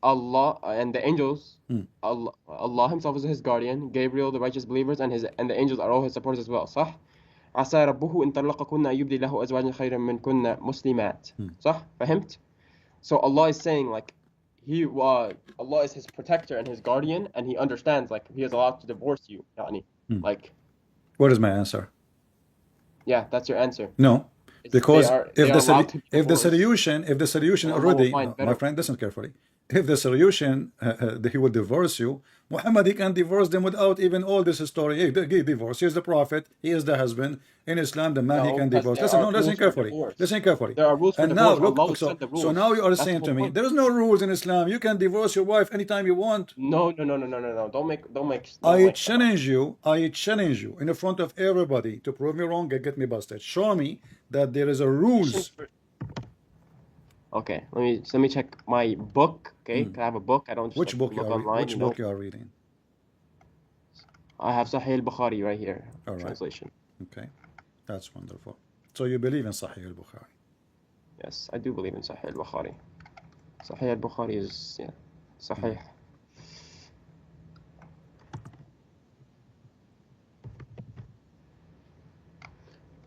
Allah and the angels, Allah himself is his guardian, Gabriel, the righteous believers, and the angels are all his supporters as well. صح؟ عسى ربه إن طلقكن أن يبدي له أزواجا خيرا منكن مسلمات. صح؟ فهمت? So Allah is saying like Allah is his protector and his guardian, and he understands like he is allowed to divorce you. يعني. Like, What is my answer? yeah, that's your answer. No, because if the divorce. solution Allah already, will find my better. friend, listen carefully. If the solution that he will divorce you, Muhammad, he can divorce them without even all this story. He divorce. He is the prophet. He is the husband. In Islam, the man, he No, can because divorce. there Listen, are no, listen rules for carefully. divorce. Listen carefully. There are rules for And now divorce. look, Allah so, set the so rules. now you are That's saying the to me, point. there is no rules in Islam. You can divorce your wife anytime you want. No. Don't make. I challenge you in front of everybody to prove me wrong and get me busted. Show me that there is a rules. Okay, let me check my book. Okay, can I have a book? I don't just Which book look online. Which book you are reading? I have Sahih al-Bukhari right here. All right. Translation. Okay, that's wonderful. So you believe in Sahih al-Bukhari? Yes, I do believe in Sahih al-Bukhari. Sahih al-Bukhari is Sahih.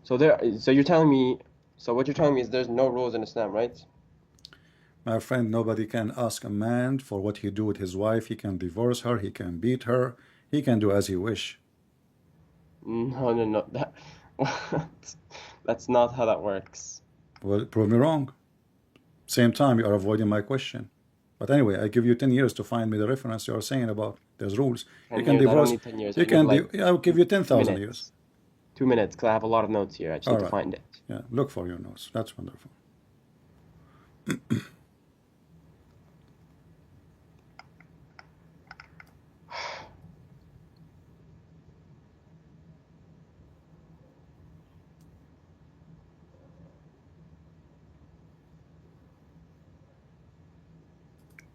So you're telling me. So what you're telling me is there's no rules in Islam, right? My friend, nobody can ask a man for what he do with his wife. He can divorce her. He can beat her. He can do as he wish. No. That's not how that works. Well, prove me wrong. Same time, you are avoiding my question. But anyway, I give you 10 years to find me the reference you are saying about there's rules. You can divorce. I don't need 10 years. You can. I will give you 10,000 years. 2 minutes, because I have a lot of notes here. I just need to find it. Yeah, look for your notes. That's wonderful.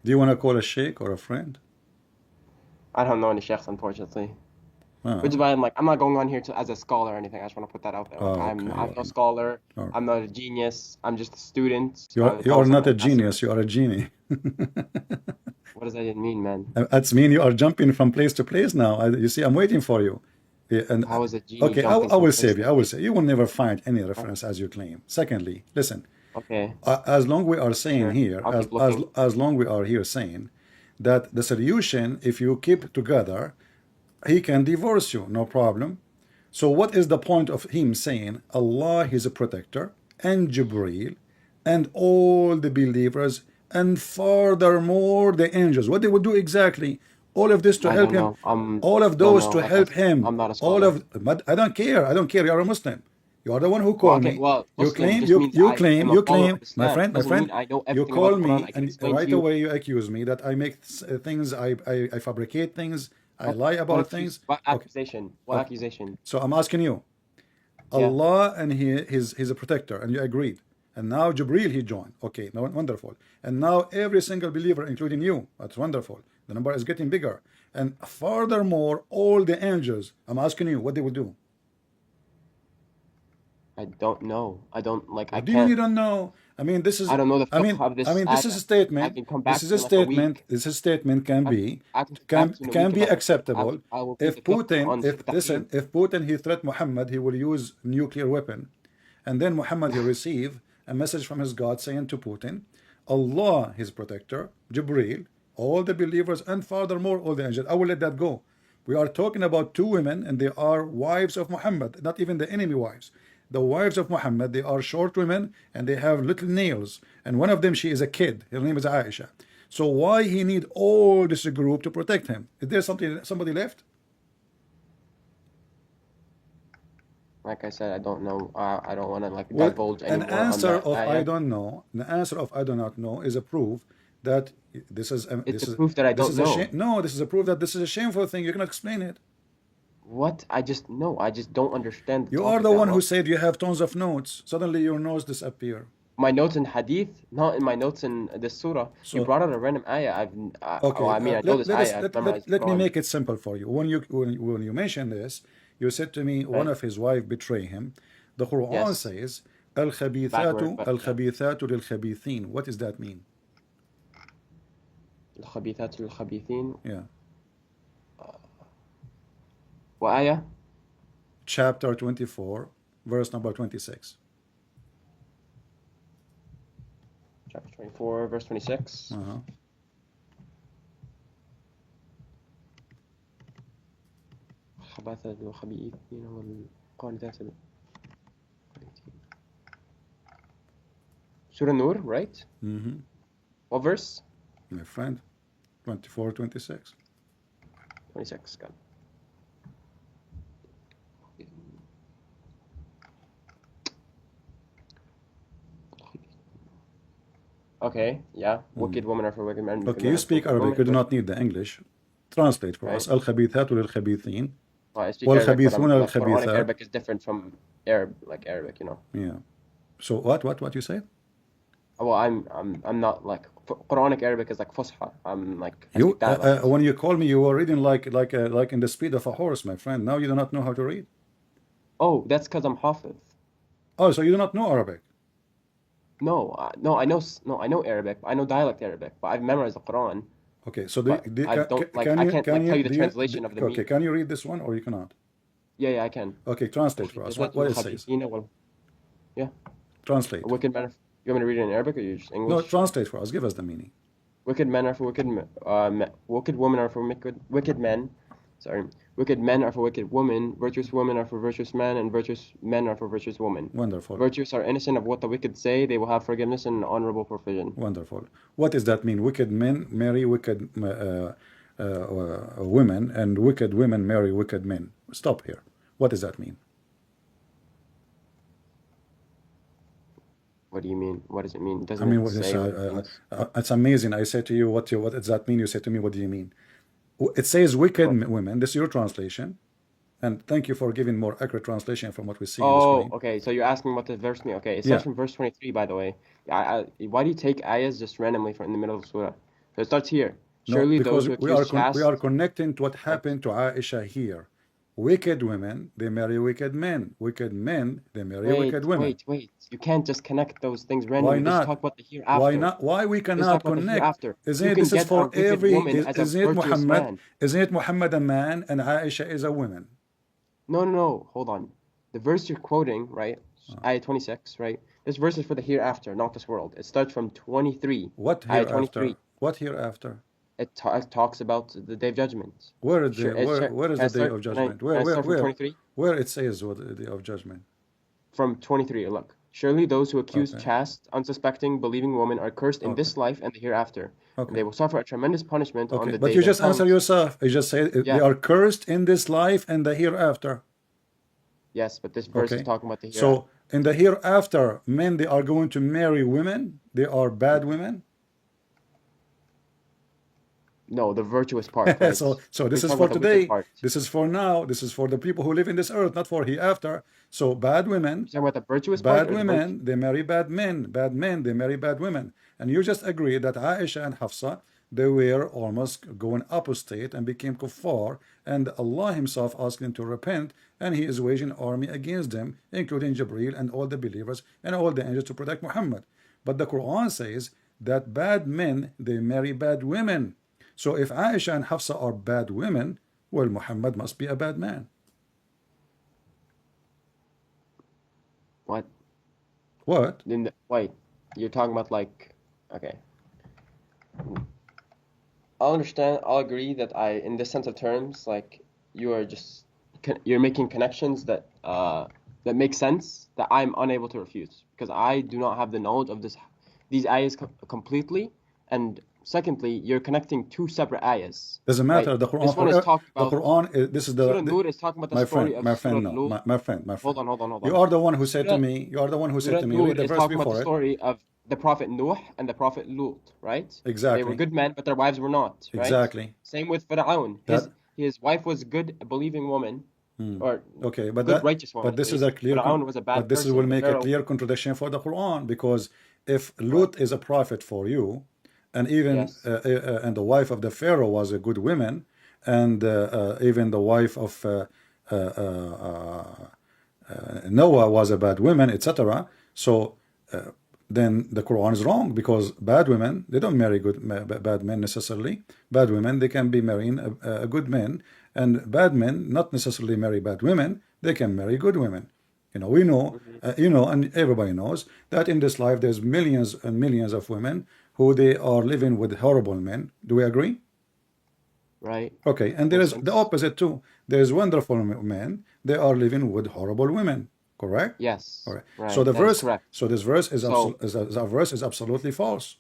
Do you want to call a sheikh or a friend? I don't know any sheikhs, unfortunately. Ah. Which is why I'm not going on here as a scholar or anything. I just want to put that out there. Like, I'm no scholar. I'm not a genius. I'm just a student. You are not a genius. You are a genie. What does that mean, man? That's mean you are jumping from place to place now. You see, I'm waiting for you. And how is a genie? Okay, I will save you. I will say you will never find any reference as you claim. Secondly, listen. Okay. As long we are saying here, as long we are here saying that the solution, if you keep together, he can divorce you, no problem. So what is the point of him saying Allah is a protector and Jibreel and all the believers and furthermore the angels? What they will do exactly? All of this to help him. All of those to help him. I'm not a scholar. But I don't care. I don't care. You are a Muslim. You are the one who called me. Well, you claim, my friend, you call me and right away you accuse me that I make things, I fabricate things, I lie about things. What accusation? What accusation? So I'm asking you, Allah and he's a protector, and you agreed. And now Jibreel he joined. Okay, wonderful. And now every single believer, including you, that's wonderful. The number is getting bigger. And furthermore, all the angels, I'm asking you what they will do. I don't know. I don't like. I do can't. You don't know. I mean, this is. I don't know the. This is a statement. This is a statement. This is a statement can be acceptable if Putin. If Putin he threat Muhammad, he will use nuclear weapon, and then Muhammad he receive a message from his God saying to Putin, Allah his protector, Jibreel, all the believers, and furthermore all the angels. I will let that go. We are talking about two women, and they are wives of Muhammad, not even the enemy wives. The wives of Muhammad, they are short women and they have little nails, and one of them, she is a kid. Her name is Aisha. So why he need all this group to protect him? Is there somebody left? Like I said, I don't know. I don't want to like Well, divulge an anymore on answer that of I ayah. don't know, the answer of I do not know is a proof that this is It's a proof that I this don't is a shame. know. No, this is a proof that this is a shameful thing. You cannot explain it. What? I just no. I just don't understand the You are topic the that one who well. said you have tons of notes. Suddenly your notes disappear. My notes in hadith, not in my notes in this surah. You So brought out a random ayah. Well, okay, I mean, I know this let us ayah. I've memorized the let me Quran. make it simple for you. When you mention this, you said to me one Right? of his wife betray him. The Quran Yes. says Bad word, but yeah. الخبيثات للخبيثين. What does that mean? الخبيثات للخبيثين. Yeah. What ayah? Chapter 24, verse number 26. Chapter 24, verse 26. Uh-huh. الخباثة والخبيثين والقانتات. Surah Nur, right? Mm-hmm. What verse? My friend, 24, 26. 26. Got it. Okay, yeah. Wicked women are for wicked men. Okay, you speak Arabic. You do not need the English. Translate for us. الخبيثات للخبيثين Well, I speak Arabic, but والخبيثون like Quranic للخبيثات. Arabic is different from Arabic, you know. Yeah. So what you say? Well, I'm not like Quranic Arabic is like Fusha. I'm like I You speak that when you call me, you were reading like in the speed of a horse, my friend. Now you do not know how to read. Oh, that's because I'm Hafiz. Oh, so you do not know Arabic? No, I know Arabic. I know dialect Arabic, but I've memorized the Quran. Okay, so But I don't like I can't like tell you the translation of the okay, can you read this one or you cannot? Yeah, I can. Okay, translate for us. What it says. Yeah. Translate. A wicked man. You want me to read it in Arabic or you just English? No, translate for us. Give us the meaning. Wicked men are for wicked wicked women are for wicked men. Sorry. Wicked men are for wicked women. Virtuous women are for virtuous men, and virtuous men are for virtuous women. Wonderful. Virtuous are innocent of what the wicked say. They will have forgiveness and honorable provision. Wonderful. What does that mean? Wicked men marry wicked women, and wicked women marry wicked men. Stop here. What does that mean? What do you mean? What does it mean? Doesn't I mean, it say what it means? it's amazing. I say to you, what does that mean? You say to me, what do you mean? It says wicked women. This is your translation. And thank you for giving more accurate translation from what we see in the screen. Okay. So you're asking what the verse means. Okay, it starts from verse 23, by the way. Why do you take ayahs just randomly from in the middle of the surah? So it starts here. Surely No, because those who we are connecting to what happened to Aisha here. Wicked women, they marry wicked men. Wicked men, they marry wicked women. Wait. You can't just connect those things randomly. Why not? Just talk about the hereafter. Why not? Why we cannot connect? Isn't it, this is for every? Isn't it Muhammad? Man. Isn't it Muhammad a man and Aisha is a woman? No. Hold on. The verse you're quoting, right? Ayah 26, right? This verse is for the hereafter, not this world. It starts from 23. What Ayah hereafter? 23. What hereafter? It talks about the day of judgment. Where is the day of judgment? Where it says what the day of judgment? From 23, look. Surely those who accuse chaste, unsuspecting, believing women are cursed in this life and the hereafter. Okay. And they will suffer a tremendous punishment on the day. But you just answer yourself. You just say they are cursed in this life and the hereafter. Yes, but this verse is talking about the hereafter. So in the hereafter, men, they are going to marry women. They are bad women. No, the virtuous part. Right? so this is for today. This is for now. This is for the people who live in this earth, not for hereafter. So bad women, about the virtuous bad women, they marry bad men. Bad men, they marry bad women. And you just agreed that Aisha and Hafsa, they were almost going apostate and became kuffar, and Allah himself asked them to repent, and he is waging an army against them, including Jibreel and all the believers and all the angels to protect Muhammad. But the Quran says that bad men, they marry bad women. So if Aisha and Hafsa are bad women, well, Muhammad must be a bad man. What? Wait, you're talking about like, okay. I'll understand, I'll agree that in this sense of terms, like, you're making connections that make sense, that I'm unable to refute, because I do not have the knowledge of these ayahs completely, and secondly, you're connecting two separate ayahs. Doesn't Right? matter. The Quran, This one is talking the about Quran. This is Surah Nur is talking about the my story friend, of my Surah friend. No, Lut. my friend, my friend. Hold on. You are the one who said to Surah, me. You are the one who said Surah to me. Nur Read the is verse talking about before the it. story of the Prophet Nuh and the Prophet Lut, right? Exactly. They were good men, but their wives were not, right? Exactly. Same with Fir'aun. His wife was good, a believing woman, or okay, but good, righteous woman. But this is a clear. Fir'aun was a bad but this person. will make a clear contradiction for the Quran, because if Lut is a prophet for you, and even Yes. And the wife of the Pharaoh was a good woman, and even the wife of Noah was a bad woman, etc. So then the Quran is wrong, because bad women, they don't marry bad men necessarily. Bad women, they can be marrying a good men, and bad men not necessarily marry bad women. They can marry good women. You know, we know, you know, and everybody knows that in this life there's millions and millions of women who they are living with horrible men. Do we agree? Right. Okay, and there is the opposite too. There is wonderful men. They are living with horrible women. Correct? Yes. All right. Right. So the That verse. is correct. So this verse is So- that verse is absolutely false.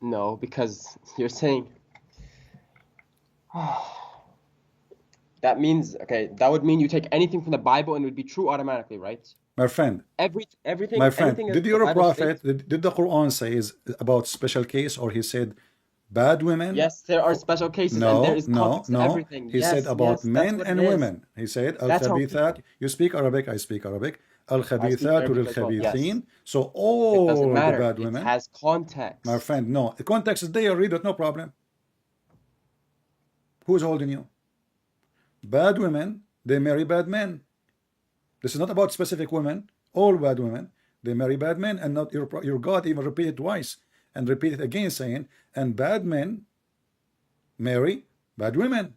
No, because you're saying that means, okay, that would mean you take anything from the Bible and it would be true automatically, right? My friend, Everything. my friend, anything did the your Bible prophet, states- did the Quran say is about special case, or he said bad women? Yes, there are special cases, No, and there is context no, to no. everything. He Yes, said about yes, men that's what and it is. women. He said That's how ALLthat. You speak Arabic, I speak Arabic. ALLkhabithat Arabic as well, yes. lilkhabithin. So It all doesn't the matter. bad It women. has context. My friend, no. The context is there. Read it, no problem. Who's holding you? Bad women, they marry bad men. This is not about specific women. All bad women, they marry bad men, and not your God even repeat it twice and repeat it again, saying, and bad men marry bad women,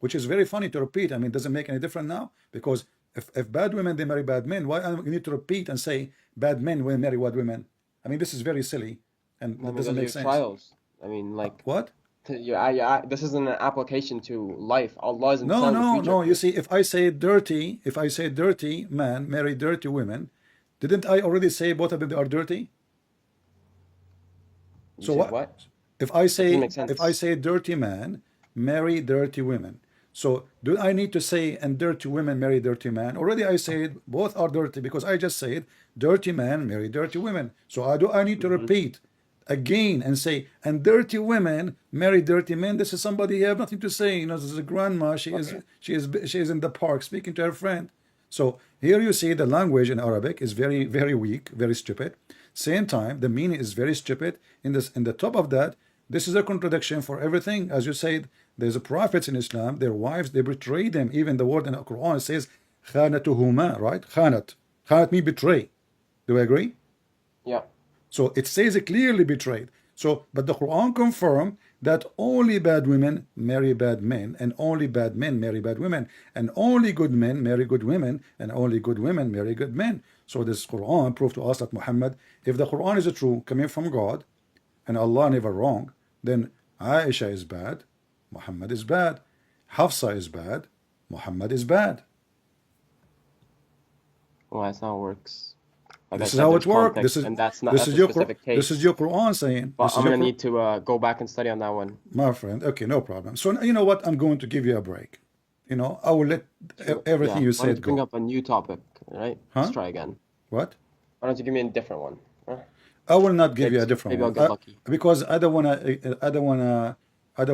which is very funny to repeat. I mean, it doesn't make any difference now, because if bad women they marry bad men, why you need to repeat and say bad men will marry bad women? I mean, this is very silly, and it doesn't make sense. Trials. I mean, like What? this isn't an application to life. Allah isn't No, telling the no, future. no. You see, if I say dirty man marry dirty women, didn't I already say both of them are dirty? You So said what? what? If I make sense. say dirty man marry dirty women, so do I need to say and dirty women marry dirty man? Already I said both are dirty, because I just said dirty man marry dirty women. So I need to repeat again and say and dirty women marry dirty men? This is somebody you have nothing to say. You know, this is a grandma. She is in the park speaking to her friend. So here you see the language in Arabic is very, very weak, very stupid. Same time, the meaning is very stupid. In the top of that, this is a contradiction for everything. As you said, there's a prophets in Islam, their wives, they betray them. Even the word in the Quran says khanatuhuma, right? Khanat means betray. Do we agree? Yeah. So it says it clearly betrayed. So, but the Quran confirmed that only bad women marry bad men, and only bad men marry bad women, and only good men marry good women, and only good women marry good men. So this Quran proved to us that Muhammad, if the Quran is true, coming from God, and Allah never wrong, then Aisha is bad, Muhammad is bad. Hafsa is bad, Muhammad is bad. Well, that's not how it works. Like This I is said, how there's it works. context, This is and that's not this that's is a your specific case. this is your Quran saying. But This is I'm your gonna need to go back and study on that one. My friend, okay, no problem. So you know what? I'm going to give you a break. You know, I will let everything you Why don't said you bring go. up a new topic, right? Huh? Let's try again. What? Why don't you give me a different one? Huh? I will not give you a Maybe- different maybe I'll one. get lucky. Because I don't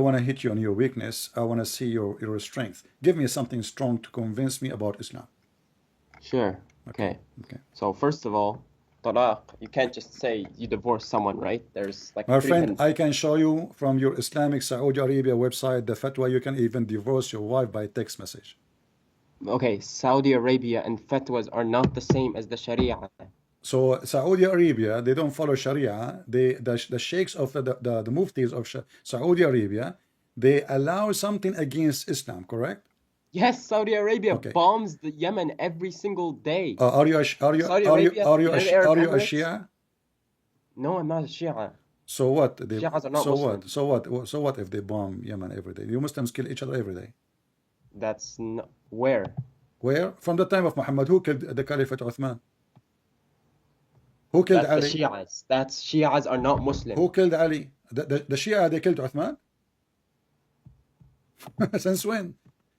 wanna hit you on your weakness. I wanna see your strength. Give me something strong to convince me about Islam. Sure. Okay. Okay. So first of all, talaq, you can't just say you divorce someone, right? There's like My three friend, hints. I can show you from your Islamic Saudi Arabia website the fatwa. You can even divorce your wife by text message. Okay, Saudi Arabia and fatwas are not the same as the Sharia. So Saudi Arabia, they don't follow Sharia. The sheikhs of the muftis of Saudi Arabia, they allow something against Islam, correct? Yes, Saudi Arabia Okay. bombs the Yemen every single day. Are you a Saudi Arabia, United Arab are you a Emirates? Shia? No, I'm not a Shia. So what? Shias are not so Muslim. what? So what if they bomb Yemen every day? You Muslims kill each other every day. That's not where. Where? From the time of Muhammad, who killed the Caliphate Uthman? Who killed That's Ali? the Shias. That's Shias are not Muslim. Who killed Ali? The Shia, they killed Uthman? Since when?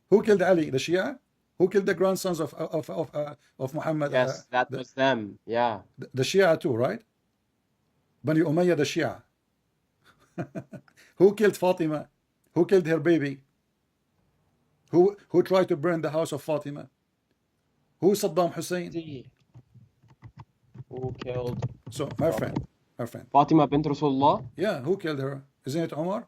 Who killed Ali? The Shia? Who killed the grandsons of Muhammad? Yes, that was them. Yeah. The Shia too, right? Bani Umayyah, the Shia. Who killed Fatima? Who killed her baby? Who tried to burn the house of Fatima? Who Saddam Hussein? Who killed So, my friend, Fatima bint Rasulullah? yeah, who killed her? Isn't it Omar?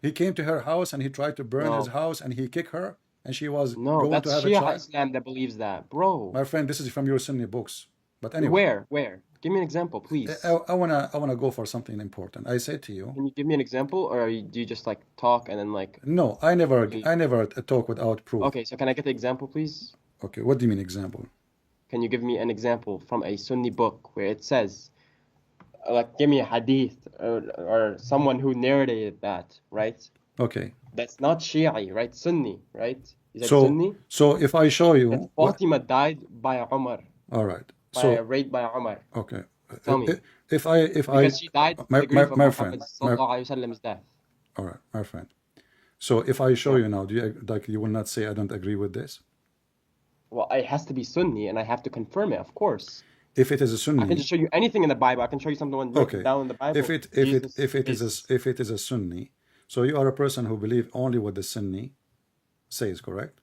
He came to her house and he tried to burn his house and he kicked her and she was No, going that's to have a Shia child. Islam that believes that, bro. My friend, this is from your Sunni books. But anyway, Where? Give me an example, please. I wanna go for something important. I said to you. Can you give me an example, or do you just like talk and then like? No, I never talk without proof. Okay, so can I get the example, please? Okay, what do you mean example? Can you give me an example from a Sunni book where it says, like, give me a hadith or someone who narrated that, right? Okay. That's not Shi'i, right? Sunni, right? Is that So, Sunni? so if I show you, That Fatima died by Umar, all right. raped by Umar. Okay. Tell me. Because she died my of friend, Muhammad's death. all right, my friend. So if I show you now, do you will not say I don't agree with this? Well, it has to be Sunni, and I have to confirm it, of course. If it is a Sunni, I can just show you anything in the Bible. I can show you something written down in the Bible. If it is a Sunni, so you are a person who believe only what the Sunni says, correct?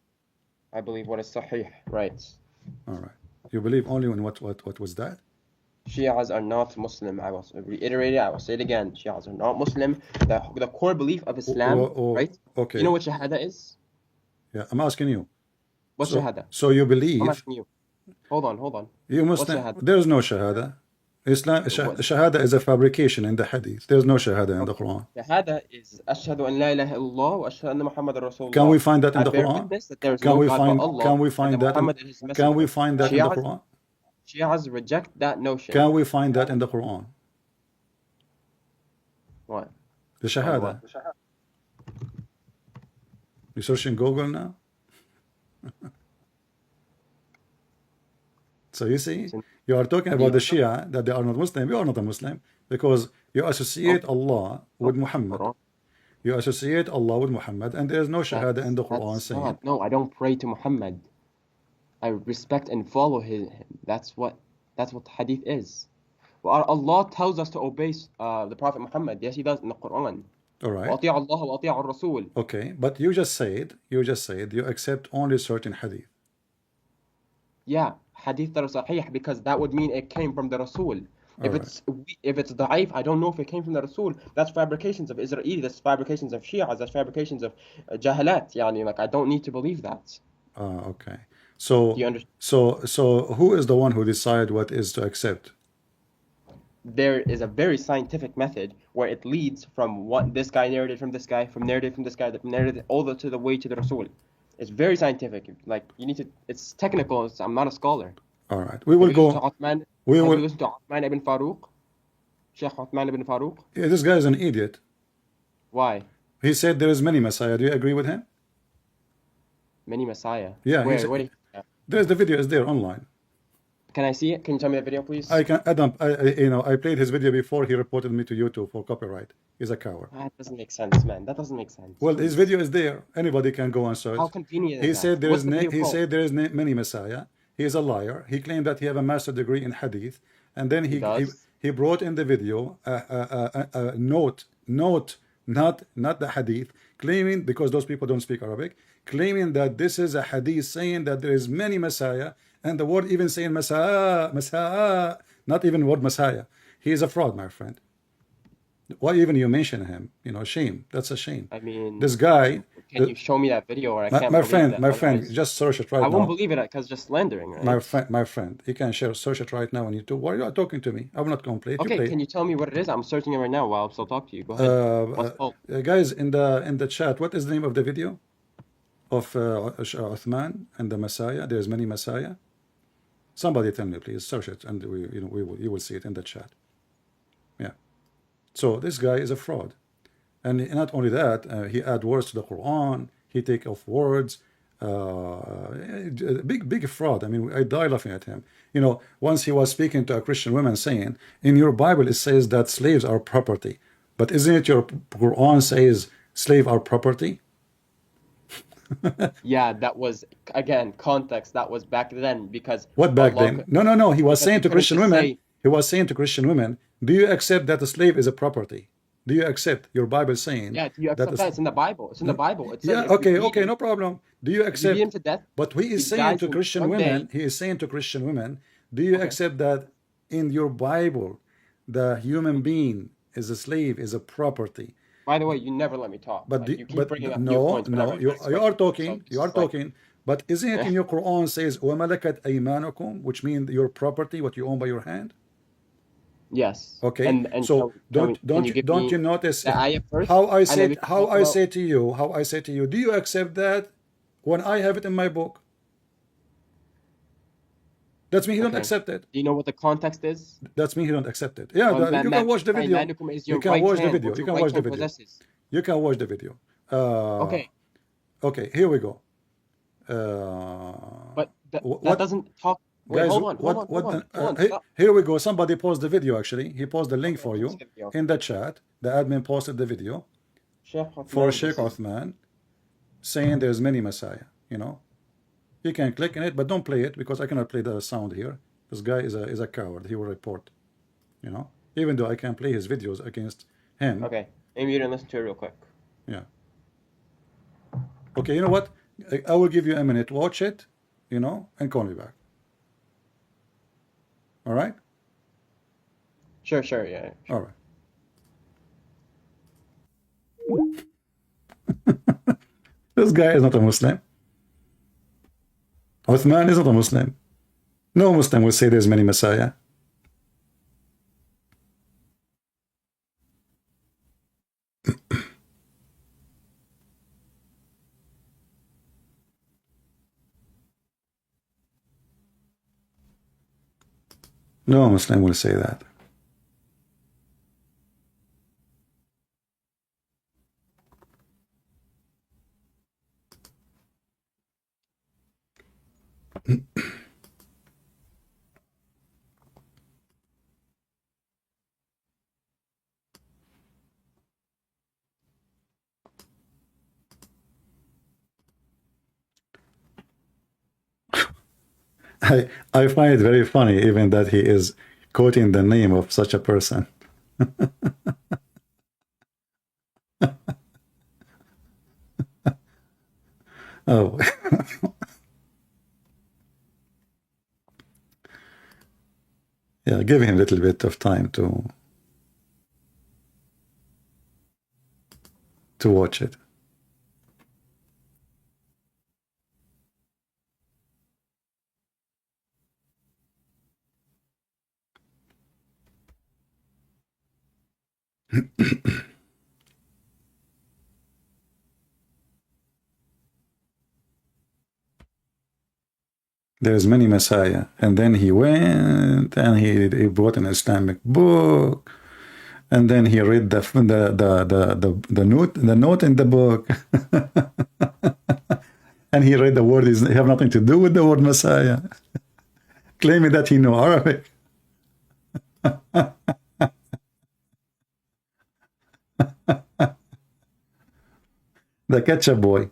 I believe what is Sahih, right? All right. You believe only in what was that? Shias are not Muslim. I will reiterate it. I will say it again. Shias are not Muslim. The core belief of Islam, right? Okay. You know what Shahada is? Yeah, I'm asking you. What's Shahada? So you believe? I'm asking you. Hold on. You Muslim? There's no Shahada. Islam Shahada is a fabrication in the Hadith. There's no Shahada in the Quran. Shahada is Ashhadu an la ilaha illallah wa ashhadu anna Muhammadar Rasulullah. Can we find that in the Quran? Can we find that in the Quran? Shias reject that notion. Can we find that in the Quran? What? The Shahada. You search in Google now? So you see, you are talking about the Shia, that they are not Muslim. You are not a Muslim because you associate Allah with Muhammad. You associate Allah with Muhammad, and there is no Shahada in the Quran saying. No, I don't pray to Muhammad. I respect and follow him. That's what the hadith is. Well, Allah tells us to obey the Prophet Muhammad. Yes, He does in the Quran. All right. وَأَطِيعُ اللَّهَ وَأَطِيعُ الرَّسُولَ. Okay, but you just said you accept only certain hadith. Yeah, hadith that are sahih, because that would mean it came from the Rasul. If it's da'if, I don't know if it came from the Rasul. That's fabrications of Israeli. That's fabrications of Shias. That's fabrications of Jahalat. Yani, like, I don't need to believe that. Okay. So, do you understand? So who is the one who decides what is to accept? There is a very scientific method where it leads from what this guy narrated from this guy, from narrated from this guy, that narrated all the way to the Rasul. It's very scientific. Like, you need to. It's technical. I'm not a scholar. All right, we will go. Uthman, we will listen to Uthman ibn Farouk. Sheikh Uthman ibn Farouk. Yeah, this guy is an idiot. Why? He said there is many Messiah. Do you agree with him? Many Messiah. Yeah. Where? There's the video is there online. Can I see it? Can you tell me the video, please? I can. Adam, I played his video before. He reported me to YouTube for copyright. He's a coward. That doesn't make sense, man. That doesn't make sense. Well, his video is there. Anybody can go and search. How convenient he is said that? He said there is many Messiah. He is a liar. He claimed that he have a master degree in Hadith, and then he brought in the video a note, not the Hadith, claiming, because those people don't speak Arabic, claiming that this is a Hadith saying that there is many Messiah, and the word even saying Messiah, not even word Messiah. He is a fraud, my friend. Why even you mention him? Shame. That's a shame. I mean, this guy. Can you show me that video, or I can't my believe that? My friend, just search it right now. I won't believe it because just slandering, right? My friend, you can search it right now on YouTube. Why are you talking to me? I will not complain. Okay, can you tell me what it is? I'm searching it right now while I'm still talking to you. Go ahead. What's called? Guys, in the chat, what is the name of the video of Uthman and the Messiah? There's many Messiah. Somebody tell me, please. Search it, and you will see it in the chat. Yeah. So this guy is a fraud. And not only that, he add words to the Quran. He take off words. big fraud. I mean, I die laughing at him. You know, once he was speaking to a Christian woman saying, in your Bible it says that slaves are property, but isn't it your Quran says slave are property? Yeah, that was again context. That was back then because What back Allah, then? No. He was because saying he to couldn't Christian just women, say, do you accept that a slave is a property? Do you accept your Bible saying yeah, do you that accept that? It's in the Bible. It's in the Bible. It says yeah, if you okay, beat okay, him, no problem. Do you if you beat him accept? to death, But he he is saying dies to in Christian one day. women, do you Okay. accept that in your Bible, the human being is a slave, is a property? By the way, you never let me talk. But Like you keep bringing up new no, points whenever no, I'm trying to you explain are something. So talking, this is like, But isn't it in your Quran says وَمَلَكَتْ أَيْمَانُكُمْ, which means your property, what you own by your hand? yes. Okay, And so can you give don't me you notice the ayah first, how I and then we said can talk about. how I say to you, do you accept that when I have it in my book? That's me he don't Okay. accept it. Do you know what the context is? That's me he don't accept it. Yeah, you can watch the مَلَكَتْ video. أَيْمَانُكُمْ is You your can right watch the hand, video. what You your can right watch the hand video. possesses. You can watch the video. Okay, Okay, here we go. Uh, but that what doesn't talk. Wait, guys? hold on, Hey, stop. here we go. Somebody paused the video. Actually, he paused the link Okay, for let me you see the video. in the chat. The admin posted the video Sheikh for Uthman, Sheikh this is Uthman saying there's many Messiah. You know, you can click on it, but don't play it because I cannot play the sound here. This guy is a coward. He will report. You know, even though I can play his videos against him. okay. Maybe you didn't listen to it real quick. Yeah. Okay. You know what? I will give you a minute. Watch it. You know, and call me back. All right. Sure, yeah, sure. All right. This guy is not a Muslim. Uthman is not a Muslim. No Muslim will say there's many Messiah. No Muslim will say that. I find it very funny even that he is quoting the name of such a person. Oh. Yeah, give him a little bit of time to watch it. There's many Messiah, and then he went and he brought an Islamic book, and then he read the note in the book, and he read the word is have nothing to do with the word Messiah, claiming that he knew Arabic. The ketchup boy.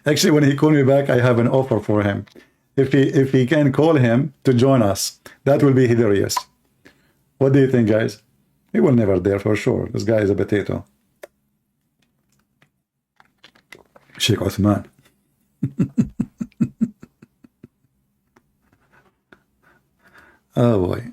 Actually, when he called me back, I have an offer for him. If he can call him to join us, that will be hilarious. What do you think, guys? He will never dare for sure. This guy is a potato. Sheikh Uthman. Oh boy.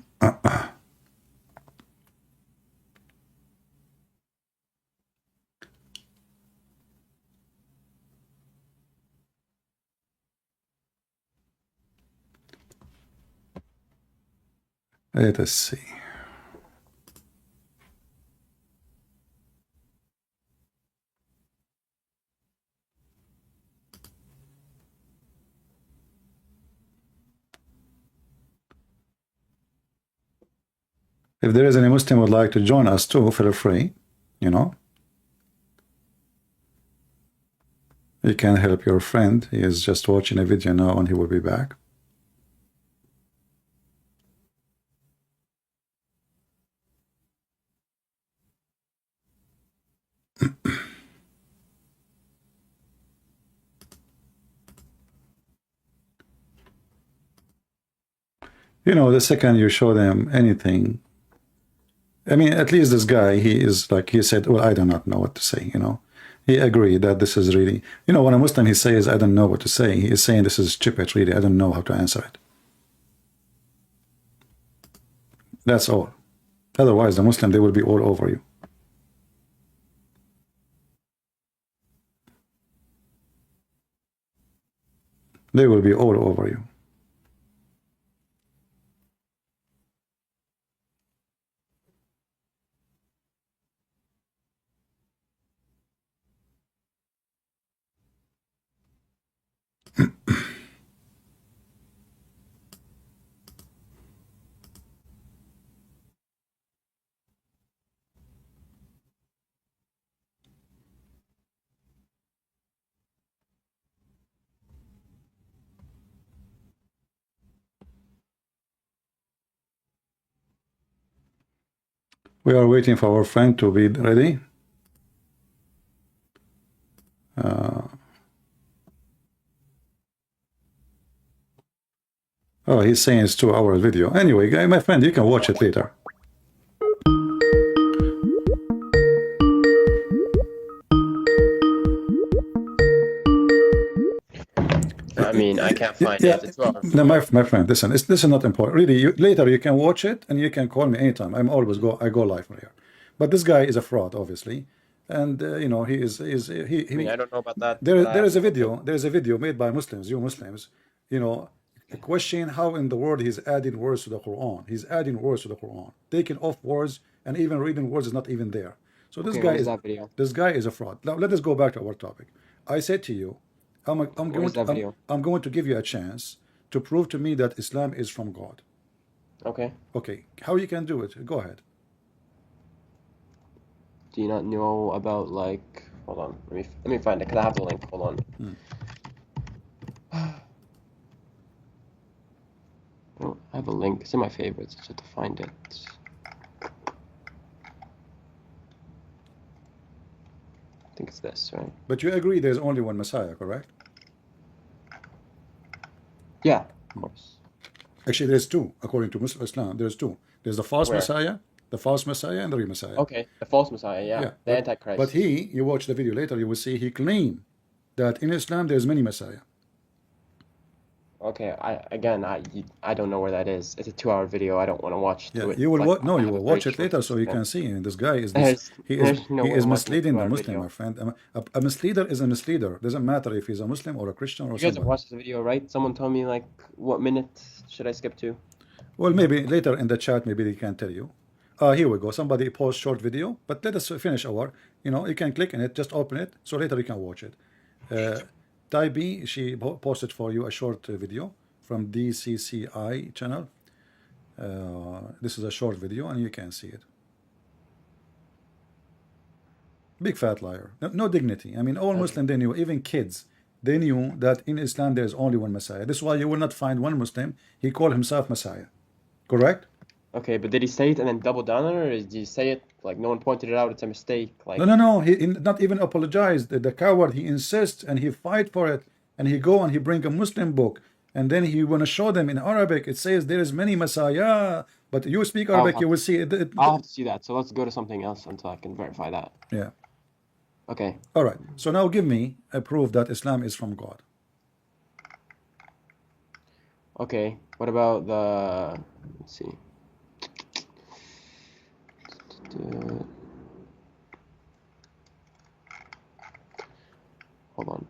Let us see. If there is any Muslim would like to join us too, feel free, you know. You can help your friend. He is just watching a video now and he will be back. You know, the second you show them anything, I mean, at least this guy, he is like, he said, well, I do not know what to say, you know. He agreed that this is really, you know, when a Muslim, he says, I don't know what to say. He is saying this is stupid, really. I don't know how to answer it. That's all. Otherwise, the Muslim, they will be all over you. They will be all over you. We are waiting for our friend to be ready. Oh, he's saying it's 2 hour video. Anyway, guy, my friend, you can watch it later. I mean, I can't find Yeah, it. It's 2 hour no, video. my friend, listen, this is not important. Really, later you can watch it and you can call me anytime. I go live from here. But this guy is a fraud, obviously, and you know he is I mean, I don't know about that. there is a video made by Muslims, you Muslims, you know, questioning how in the world he's adding words to the Quran. He's adding words to the Quran, taking off words, and even reading words is not even there. So this Okay, guy what is is that video? this guy is a fraud. Now let us go back to our topic. I said to you, I'm going to give you a chance to prove to me that Islam is from God. Okay. Okay, how you can do it? Go ahead. Do you not know about like? Hold on. Let me find it. Cause I have the link. Hold on. Oh, I have a link. It's in my favorites. I just have to find it. I think it's this, right? But you agree there's only one Messiah, correct? Yeah, of course. Actually, there's two. According to Muslim Islam, there's two. There's the false Where? Messiah, and the real Messiah. Okay, the false Messiah. Yeah, the but Antichrist. you watch the video later, you will see he claimed that in Islam there's many Messiah. Okay, I don't know where that is. It's a 2 hour video. I don't want to watch Yeah, through it. you will Like, no, I you have a will very watch it short later so you attention can span. see. And this guy is There's no he way is I'm watching a misleading the 2 hour Muslim, video. my friend. A misleader is a misleader. Doesn't matter if he's a Muslim or a Christian or You guys have somebody. watched the video, right? Someone tell me like what minute should I skip to? Well, maybe later in the chat, maybe they can tell you. Here we go. Somebody post short video, but let us finish our. You know, you can click on it, just open it, so later you can watch it. Taibi, she posted for you a short video from DCCI channel. This is a short video, and you can see it. Big fat liar. No dignity. I mean, all Muslims, they knew, even kids, they knew that in Islam there is only one Messiah. This is why you will not find one Muslim. He called himself Messiah. Correct? Okay, but did he say it and then double down on it, or did he say it like no one pointed it out? It's a mistake. Like No. He not even apologized. The coward, he insists and he fight for it, and he go and he bring a Muslim book, and then he want to show them in Arabic. It says there is many Messiah, but you speak Arabic, you will see it. I'll have to see that. So let's go to something else until I can verify that. Yeah. Okay. All right. So now give me a proof that Islam is from God. Okay. What about the? Let's see. Hold on.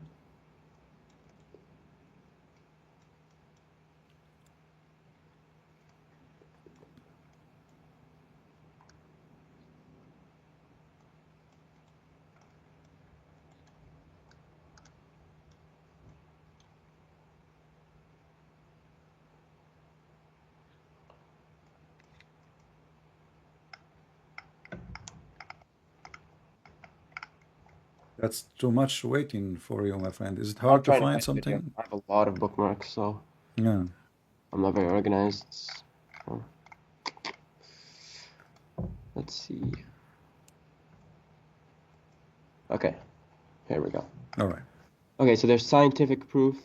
That's too much waiting for you, my friend. Is it I'll hard to try to find find a video. something? I have a lot of bookmarks, so Yeah. I'm not very organized. So, let's see. Okay, here we go. All right. Okay, so there's scientific proof,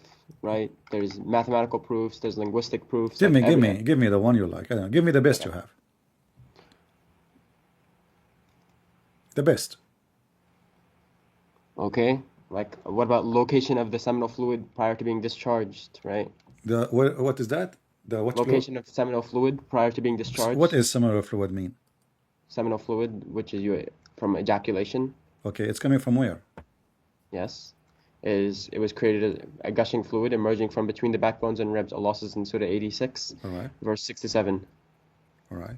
right? There's mathematical proofs. There's linguistic proofs. Give Like me the one you like. I don't know. Give me the best you have. The best. Okay, like what about location of the seminal fluid prior to being discharged, right? What is that? The what? Location of seminal fluid prior to being discharged. What is seminal fluid mean? Seminal fluid, which is from ejaculation. Okay, it's coming from where? Yes, it was created as a gushing fluid emerging from between the backbones and ribs. Allah says in Surah 86, All right. verse 6 to 7. All right.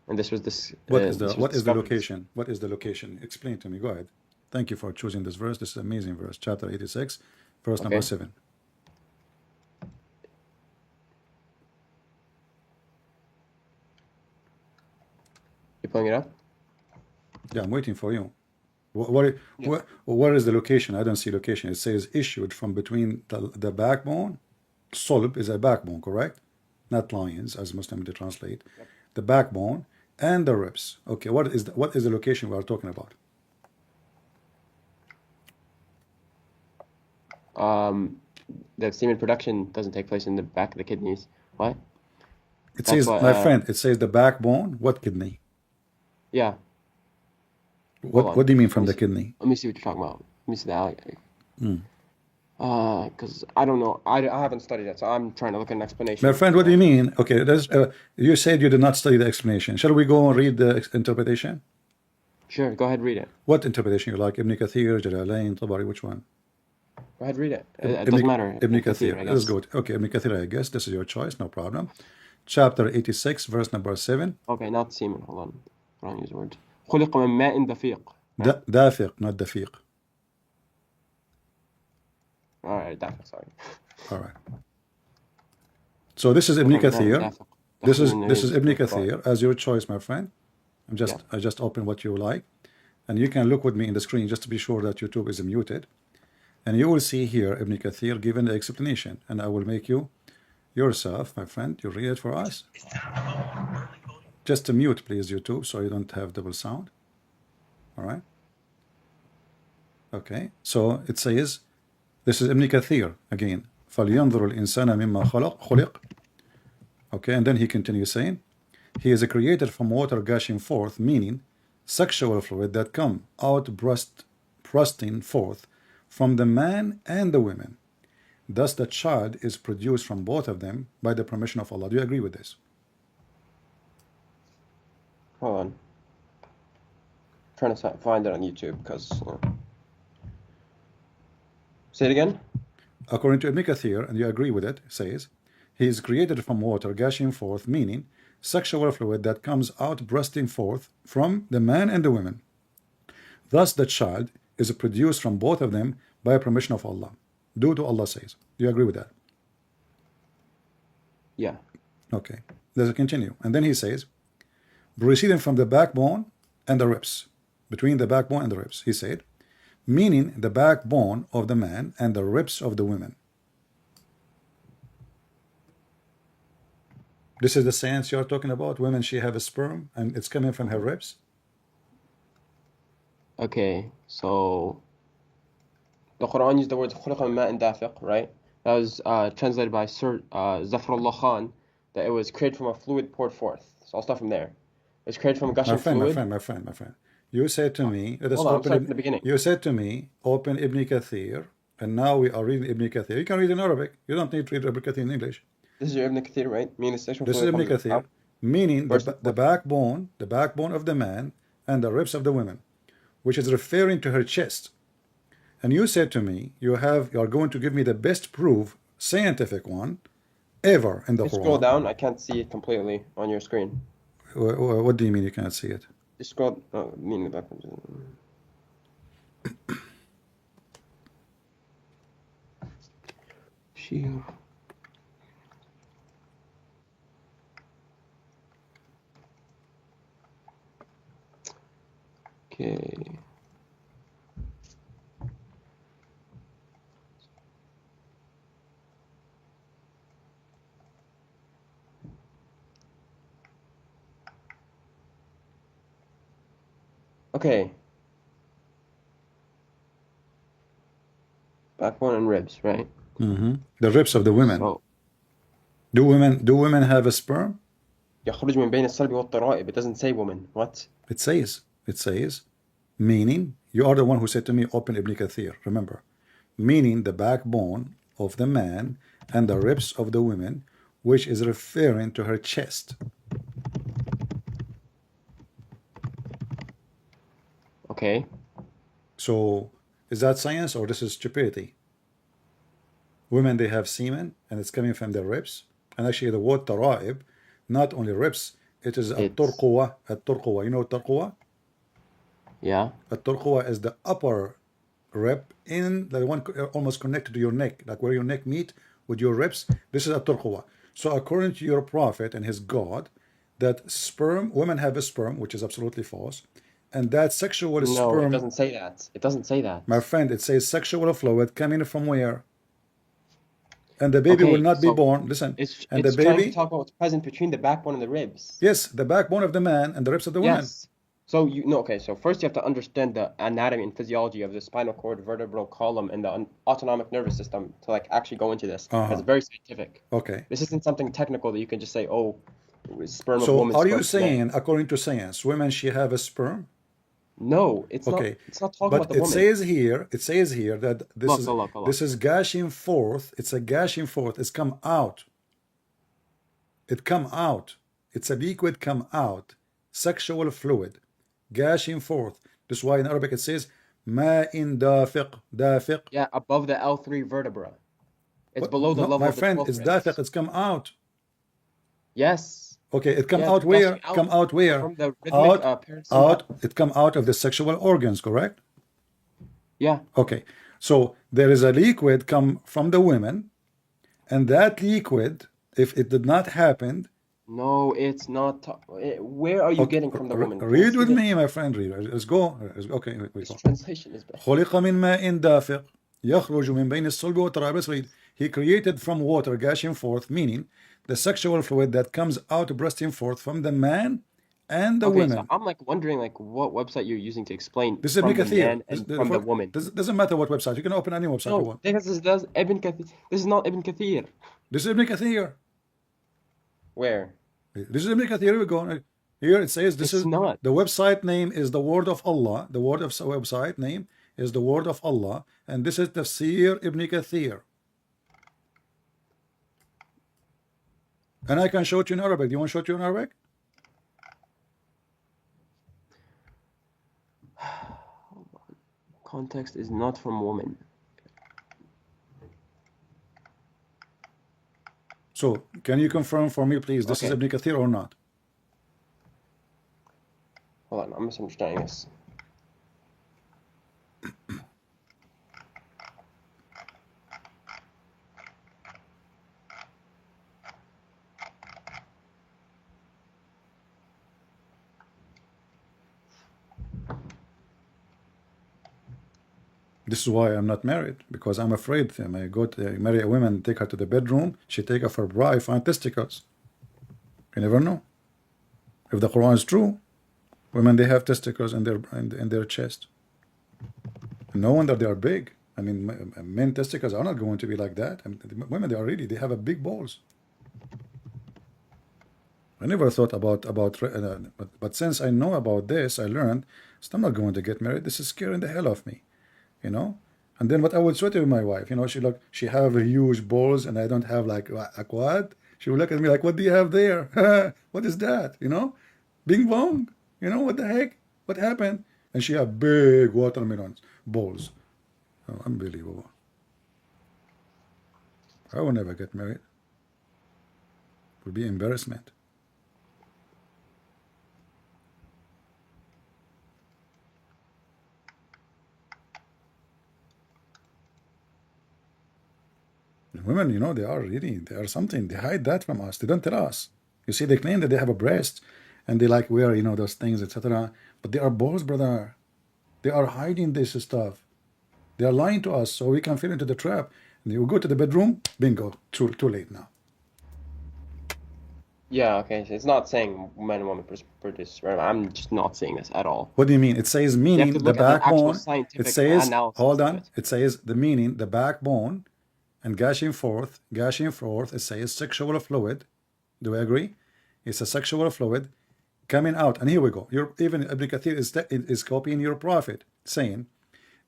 And this was this. What is the discovered. location? What is the location? Explain to me. Go ahead. Thank you for choosing this verse. This is an amazing verse. Chapter 86, verse number 7. You pulling it up? Yeah, I'm waiting for you. Where is the location? I don't see location. It says issued from between the backbone. Solb is a backbone, correct? Not lions, as Muslim they translate. Yep. The backbone and the ribs. Okay, what is the location we are talking about? The semen production doesn't take place in the back of the kidneys. What? It says, my friend, it says the backbone. What kidney? Yeah. What do you mean from the kidney? Let me see what you're talking about. Let me see the because I don't know. I haven't studied it, so I'm trying to look at an explanation. My friend, what do you mean? Okay, you said you did not study the explanation. Shall we go and read the interpretation? Sure, go ahead, read it. What interpretation you like? Ibn Kathir, Jalalain, Tabari, which one? Go ahead, read it. It doesn't matter. Ibn Kathir. I guess. Let's go. Okay, Ibn Kathir, I guess. This is your choice, no problem. Chapter 86, verse number 7. Okay, not semen. Hold on. Wrong use word. خلق من ماء دفيق. دافق, not dafiq. All right, dafiq, sorry. All right. So this is Ibn Kathir. This is Ibn Kathir as your choice, my friend. I just open what you like, and you can look with me in the screen just to be sure that YouTube is muted, and you will see here Ibn Kathir given the explanation, and I will make you yourself, my friend. You read it for us. Just to mute, please, YouTube, so you don't have double sound. All right. Okay. So it says, this is Ibn Kathir again. فَلْيَنْظُرُ الْإِنسَانَ مِمَّا خُلِقْ. Okay, and then he continues saying, he is created from water gushing forth, meaning sexual fluid that come out bursting forth from the man and the women. Thus the child is produced from both of them by the permission of Allah. Do you agree with this? Hold on. I'm trying to find it on YouTube because. Say it again. According to Ibn Kathir, and you agree with it, says, he is created from water gushing forth, meaning sexual fluid that comes out bursting forth from the man and the women. Thus the child is produced from both of them by permission of Allah. Due to Allah says. Do you agree with that? Yeah. Okay. Let's continue. And then he says, proceeding from the backbone and the ribs. Between the backbone and the ribs, he said, meaning the backbone of the man and the ribs of the women. This is the science you're talking about? Women, she have a sperm and it's coming from her ribs? Okay, so the Quran used the words خُلِقَ مِن مَاءٍ دَافِقٍ, right? That was translated by Sir Zafrullah Khan, that it was created from a fluid poured forth. So I'll start from there. It's created from a gushing fluid. My friend. You said to me, Hold on, I'm starting from the beginning. You said to me, open Ibn Kathir, and now we are reading Ibn Kathir. You can read in Arabic. You don't need to read Ibn Kathir in English. This is your Ibn Kathir, right? Meaning sexual this is fluid Ibn Kathir, meaning the backbone of the man and the ribs of the women, which is referring to her chest. And you said to me, you are going to give me the best proof, scientific one, ever in the Quran. Scroll down. I can't see it completely on your screen. What do you mean you can't see it? Just scroll. Meaning the back. Shield. Okay. Okay. Backbone and ribs, right? The ribs of the women. So Do women have a sperm? يخرج من بين الصلب والترائب. It doesn't say woman. What? It says, meaning, you are the one who said to me, open Ibn Kathir, remember, meaning the backbone of the man and the ribs of the women, which is referring to her chest. Okay. So, is that science or this is stupidity? Women, they have semen, and it's coming from their ribs. And actually, the word tara'ib, not only ribs, it is a turquwa. You know turquwa? Yeah. A turquwa is the upper rib in the one almost connected to your neck, like where your neck meet with your ribs. This is a turquwa. So according to your prophet and his God, that sperm, women have a sperm, which is absolutely false, and that sexual No, sperm. it doesn't say that. It doesn't say that. My friend, it says sexual fluid coming from where? And the baby Okay, will not be so born. Listen, it's and the trying to baby, talk about what's present between the backbone and the ribs. yes, the backbone of the man and the ribs of the woman. Yes. So okay, so first you have to understand the anatomy and physiology of the spinal cord, vertebral column, and the autonomic nervous system to like actually go into this. It's very scientific. Okay. This isn't something technical that you can just say, oh, sperm of So woman. are sperm you of man. saying, according to science, women she have a sperm? No, it's Okay. not. It's not talking about But the it woman. says here that Look. this is gushing forth. It's a gushing forth. It's come out. It come out. It's a liquid come out. Sexual fluid. Gushing forth. This is why in Arabic it says ma'in dafiq. Yeah, above the L3 vertebra. It's What? below the No, level my of the friend, 12th it's ribs. dafiq. It's come out. Yes. Okay, it come Yeah, out it's where? gushing out Come out where? from the rhythmic Out. It come out of the sexual organs, correct? Yeah. Okay, so there is a liquid come from the women, and that liquid, if it did not happen, No, it's not. Where are you getting from the woman? read with me, my friend. Read. Let's go. Okay, This go. translation is bad. خلق من ماء دافق يخرج من بين الصلب والترائب. Read. He created from water gushing forth, meaning the sexual fluid that comes out bursting forth from the man and the women. So I'm like wondering like what website you're using to explain This is from Ibn the Kathir. man and from the woman. Doesn't matter what website. You can open any website you No, want. this is Ibn Kathir. This is not Ibn Kathir. This is Ibn Kathir. Where? This is Ibn Kathir. Here we go. Here it says this It's is not. the website name is the word of Allah. The word of website name is the word of Allah, and this is Tafsir Ibn Kathir. And I can show it you in Arabic. Do you want to show it you in Arabic? Context is not from woman. So can you confirm for me, please, this is Ibn Kathir or not? Hold on, I'm misunderstanding this. This is why I'm not married, because I'm afraid. I go to marry a woman, take her to the bedroom, she take off her bra, I find testicles. You never know. If the Quran is true, women they have testicles in their chest. No wonder they are big. I mean, men testicles are not going to be like that. I mean, women they have a big balls. I never thought about but since I know about this, I learned. So I'm not going to get married. This is scaring the hell of me. You know, and then what I would say to my wife, you know, she have a huge balls and I don't have like a quad. She would look at me like, what do you have there? What is that? You know, bing bong. You know, what the heck? What happened? And she have big watermelons balls. Oh, unbelievable. I will never get married. It would be embarrassment. Women, you know, they are something. They hide that from us. They don't tell us. You see, they claim that they have a breast and they like wear, you know, those things, etc. But they are balls, brother. They are hiding this stuff. They are lying to us so we can fall into the trap. And you go to the bedroom, bingo, too late now. Yeah, okay. So it's not saying men and women produce sperm. I'm just not saying this at all. What do you mean? It says You have to meaning the look at the actual backbone. It scientific says, analysis hold of on. it. It says the meaning, the backbone, and gushing forth. Gushing forth. It says sexual fluid. Do we agree? It's a sexual fluid coming out. And here we go. Your even Ibn Kathir is copying your prophet, saying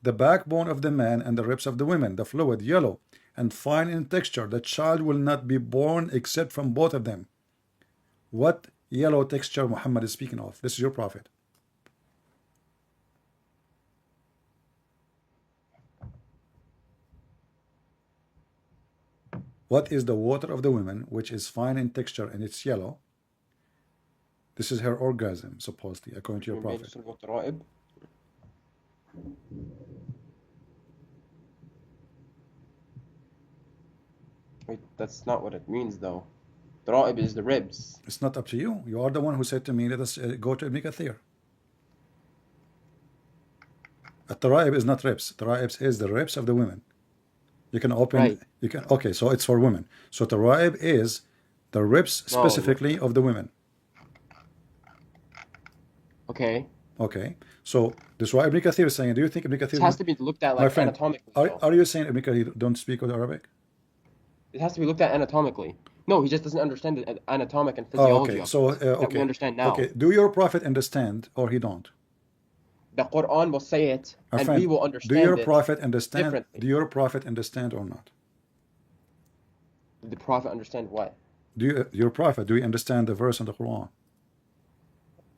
the backbone of the man and the ribs of the women, the fluid yellow and fine in texture. The child will not be born except from both of them. What yellow texture Muhammad is speaking of? This is your prophet. What is the water of the women, which is fine in texture and it's yellow? This is her orgasm, supposedly, according to your prophet. Wait, that's not what it means though. Tara'ib is the ribs. It's not up to you. You are the one who said to me, let us go to Ibn Kathir. A tara'ib is not ribs. Tara'ib is the ribs of the women. You can open, Right. you can, okay, so it's for women. So tara'ib is the ribs No. specifically of the women. Okay. Okay, so this is why Ibn Kathir is saying, do you think Ibn Kathir... This has to be looked at My like friend, anatomically. though. are you saying Ibn Kathir don't speak with Arabic? It has to be looked at anatomically. No, he just doesn't understand the anatomic and Oh, physiology okay, of so, it that we okay. understand now. Okay, do your prophet understand or he don't? The Quran will say it, My and friend, we will do understand your it prophet understand? differently. Do your prophet understand or not? Did the Prophet understand what? Your prophet, do you understand the verse in the Quran?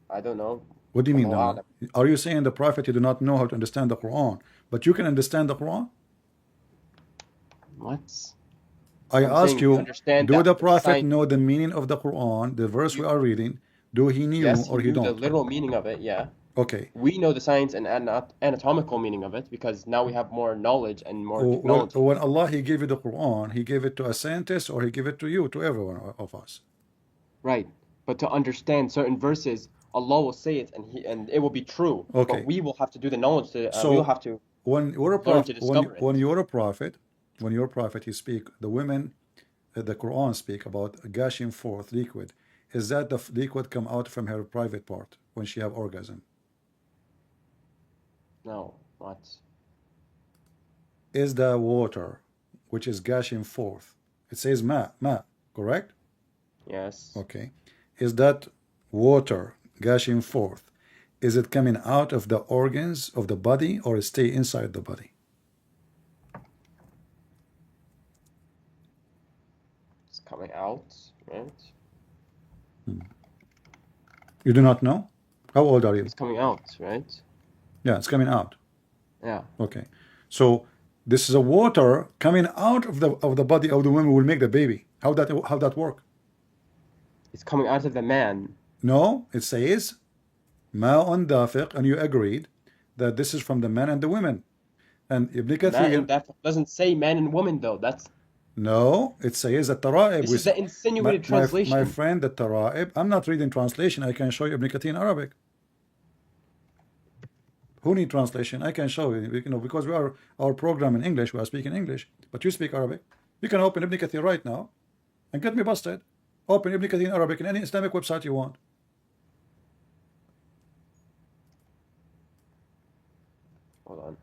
I don't know. What do you mean Allahu no? a'lam. Are you saying the prophet you do not know how to understand the Quran, but you can understand the Quran? What? I I'm ask saying we you, understand do that the prophet science. know the meaning of the Quran, the verse we You, are reading? Do he knew yes, he or he knew the don't? literal meaning of it. Yeah. Okay. We know the science and anatomical meaning of it because now we have more knowledge and more technology. When Allah he gave you the Quran, he gave it to a scientist or he gave it to you, to everyone of us. Right. But to understand certain verses, Allah will say it and it will be true. Okay. But we will have to do the knowledge to we will So have to when you're a learn prophet, to discover it. when you're a prophet, you speak, the women, the Quran speak about gushing forth liquid. Is that the liquid come out from her private part when she have orgasm? No, what? Is the water which is gushing forth? It says ma, correct? Yes. Okay. Is that water gushing forth? Is it coming out of the organs of the body or stay inside the body? It's coming out, right? You do not know? How old are you? It's coming out, right? Yeah, it's coming out. Yeah. Okay. So this is a water coming out of the body of the woman will make the baby. How that work? It's coming out of the man. No, it says ma'un dafiq, and you agreed that this is from the men and the women. And Ibn Man and Kathir, that doesn't say man and woman though. That's no, it says that tara'ib. this is the insinuated My translation. friend, the tara'ib. I'm not reading translation. I can show you Ibn Kathir in Arabic. Who need translation? I can show you. You know, because we are our program in English. We are speaking English, but you speak Arabic. You can open Ibn Kathir right now and get me busted. Open Ibn Kathir in Arabic in any Islamic website you want. Hold on.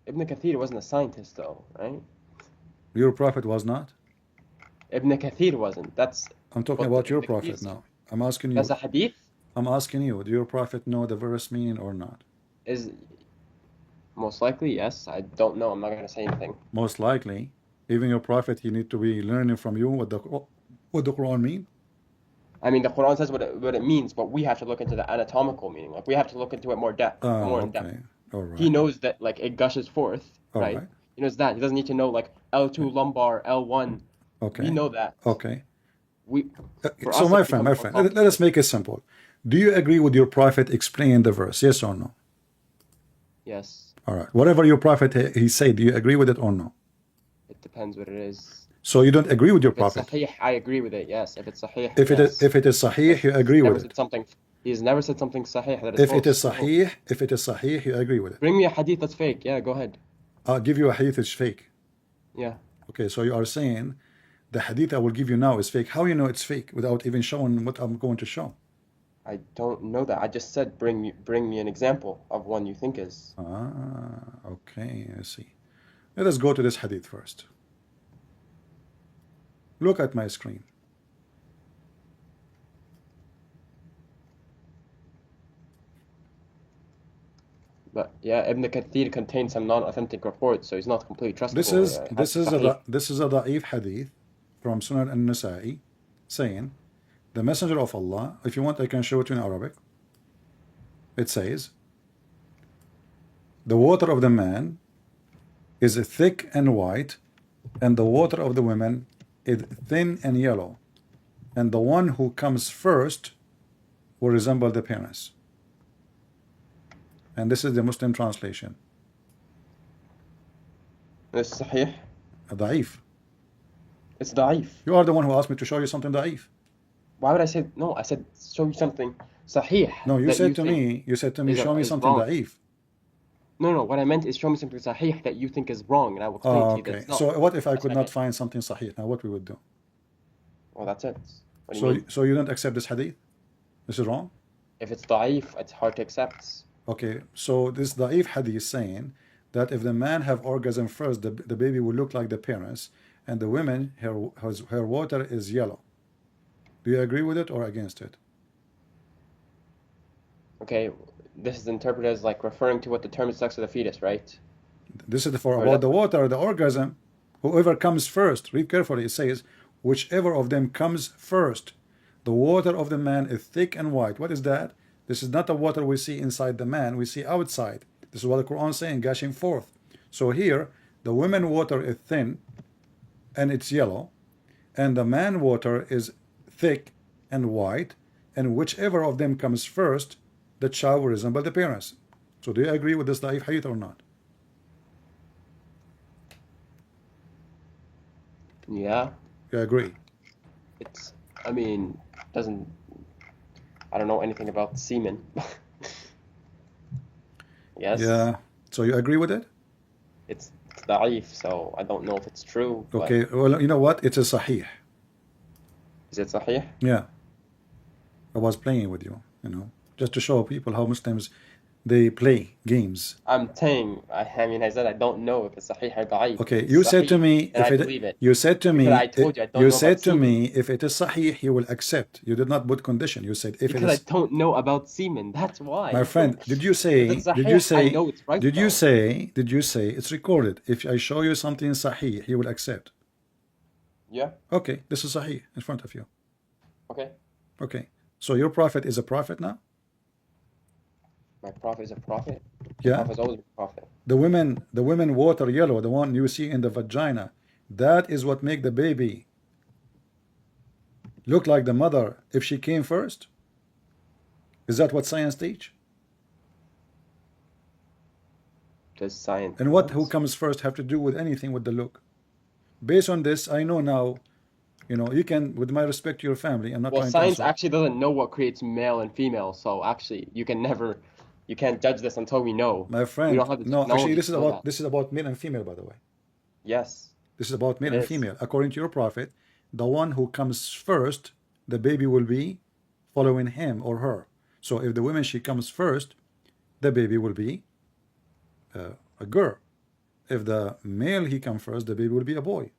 Ibn Kathir wasn't a scientist though, right? Your prophet was not. Ibn Kathir wasn't. That's I'm talking what about your Ibn Kathir prophet said. now. I'm asking you. That's a hadith. I'm asking you. Do your prophet know the verse meaning or not? Is most likely yes. I don't know. I'm not gonna say anything. Most likely, even your prophet, he need to be learning from you what the Quran mean. I mean, the Quran says what it means, but we have to look into the anatomical meaning. Like we have to look into it more in depth. Okay. All right. He knows that like it gushes forth, All right? right. He knows that. He doesn't need to know like L2 lumbar, L1. Okay. We know that. Okay. For So us, my it friend, becomes more let us make it simple. Do you agree with your prophet explaining the verse? Yes or no? Yes. All right. Whatever your prophet he said, do you agree with it or no? It depends what it is. So you don't agree with your If it's prophet. sahih, I agree with it. Yes. If it's sahih, If yes. it is sahih, you agree Never with said it. something. He's never said something sahih that is If false. it is sahih, you agree with it. Bring me a hadith that's fake. Yeah, go ahead. I'll give you a hadith that's fake. Yeah. Okay, so you are saying the hadith I will give you now is fake. How you know it's fake without even showing what I'm going to show? I don't know that. I just said bring me an example of one you think is. Okay, I see. Let us go to this hadith first. Look at my screen. But yeah, Ibn Kathir contains some non-authentic reports, so he's not completely trustable. This is a da'if hadith from Sunan al-Nasa'i saying the Messenger of Allah, if you want I can show it in Arabic. It says the water of the man is thick and white, and the water of the women is thin and yellow, and the one who comes first will resemble the parents. And this is the Muslim translation. It's sahih. Da'if. It's da'if. You are the one who asked me to show you something da'if. Why would I say no? I said show you something sahih. No, you that said to think me, show me is something wrong. da'if. No. What I meant is show me something sahih that you think is wrong, and I will explain to you that Okay. it's not. So what if I could not sahih. find something sahih? Now what we would do? Well, that's it. What do you mean? So you don't accept this hadith? This is wrong? If it's da'if, it's hard to accept. Okay, so this da'if hadith is saying that if the man have orgasm first, the baby will look like the parents, and the women, her water is yellow. Do you agree with it or against it? Okay, this is interpreted as like referring to what determines sex of the fetus, right? This is about the water, the orgasm. Whoever comes first, read carefully, it says, whichever of them comes first. The water of the man is thick and white. What is that? This is not the water we see inside the man, we see outside. This is what the Quran is saying, gushing forth. So here, the women water is thin and it's yellow, and the man water is thick and white, and whichever of them comes first, the child will resemble the parents. So do you agree with this da'if hadith or not? Yeah. You agree? It's, I mean, doesn't, I don't know anything about semen. Yes. Yeah. So you agree with it? It's da'if, so I don't know if it's true. But Okay. Well, you know what? It's a sahih. is it sahih? Yeah. I was playing with you, just to show people how Muslims, they play games. I'm saying, I mean, I said I don't know if it's sahih or da'if. Okay, It's you said to sahih, me, and if I it, believe it. you said to me, Because I told you I don't you know said about to semen. me, if it is sahih, you will accept. You did not put condition. You said if it Because I is. don't know about semen. That's why. My friend, did you say? If it's Did you sahih, I say? know it's right, Did you though. say? Did you say it's recorded? If I show you something sahih, he will accept. Yeah. Okay, this is sahih in front of you. Okay. Okay, so your prophet is a prophet now. My prophet is a prophet. Yeah. Prophet is always a prophet. The women water yellow, the one you see in the vagina, that is what make the baby look like the mother if she came first. Is that what science teach? Does science? And who comes first have to do with anything with the look? Based on this, I know now, you can, with my respect to your family, I'm not Well, trying science to actually doesn't know what creates male and female, so actually you can't judge this until we know. My We friend, don't have the no, actually technology this to is know about that. male and female, by the way. Yes. This is about male It and is. female. According to your prophet, the one who comes first, the baby will be following him or her. So if the woman, she comes first, the baby will be a girl. If the male, he comes first, the baby will be a boy.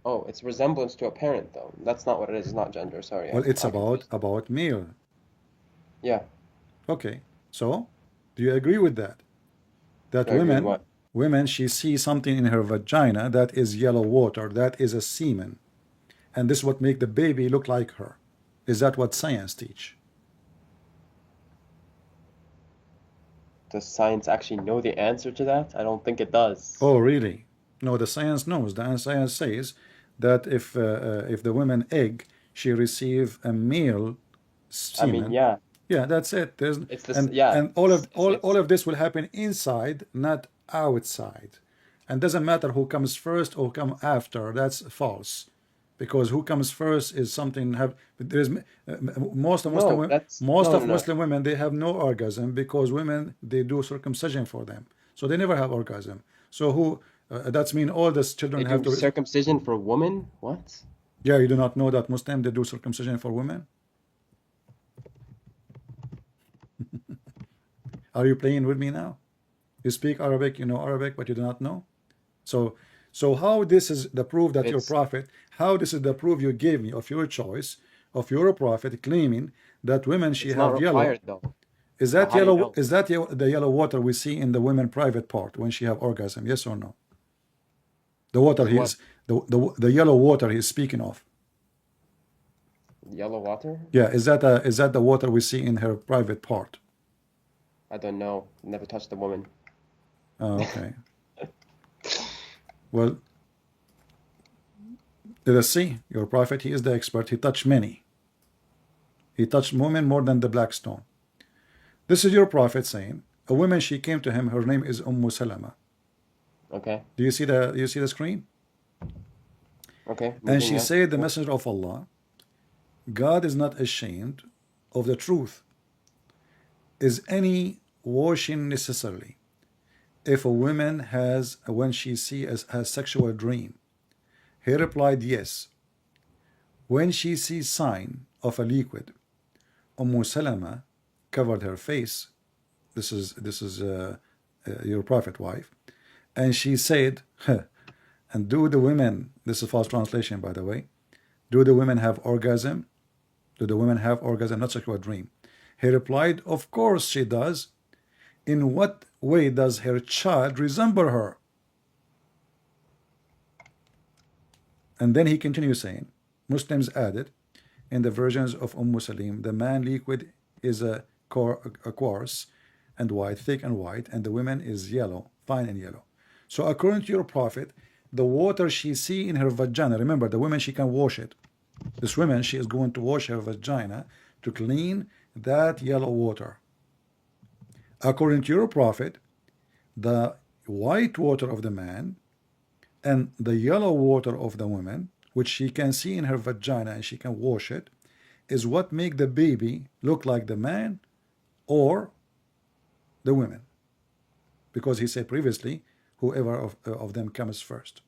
Oh, it's resemblance to a parent, though. That's not what it is. It's not gender. Sorry. Well, it's I'm confused. about male. Yeah. Okay. So, do you agree with that? That Do I agree with what? women, she sees something in her vagina that is yellow water, that is a semen, and this is what make the baby look like her. Is that what science teach? Does science actually know the answer to that? I don't think it does. Oh, really? No, the science knows. The science says that if the woman egg, she receive a male semen. I mean, yeah. Yeah, that's it. It's this. And Yeah. all of this will happen inside, not outside. And doesn't matter who comes first or come after. That's false, because who comes first is something have. There's most of Muslim No, that's most no, no, of no. Muslim women, they have no orgasm because women, they do circumcision for them, so they never have orgasm. So who that's mean all these children They have do to. circumcision for women? What? Yeah, you do not know that Muslim, they do circumcision for women? Are you playing with me now? You speak Arabic, you know Arabic, but you do not know. So how this is the proof that your It's prophet, how this is the proof you gave me of your choice, of your prophet claiming that women she it's not have yellow. required though. Is But that how do you yellow? know? Is that the yellow water we see in the women private part when she have orgasm? Yes or no? The water Is he what? is the yellow water he's speaking of. Yellow water? Yeah, is that the water we see in her private part? I don't know. Never touched a woman. Oh, okay. Well, let us see. Your prophet, he is the expert. He touched many. He touched women more than the black stone. This is your prophet saying, a woman, she came to him, her name is Salama. Okay. Do you see the screen? Okay. And Moving she on. said, the messenger of Allah, God is not ashamed of the truth. Is any washing necessarily if a woman has, when she sees a sexual dream? He replied, yes. When she sees sign of a liquid, Salama covered her face. This is your prophet wife, and she said, and do the women, this is false translation by the way, do the women have orgasm? Do the women have orgasm, not sexual dream? He replied, of course she does. In what way does her child resemble her? And then he continues saying, Muslims added, in the versions of Salim, the man liquid is a coarse and white, thick and white, and the women is yellow, fine and yellow. So according to your prophet, the water she see in her vagina, remember the woman, she can wash it. This woman, she is going to wash her vagina to clean that yellow water. According to your prophet, the white water of the man and the yellow water of the woman, which she can see in her vagina and she can wash it, is what make the baby look like the man or the women. Because he said previously, whoever of them comes first.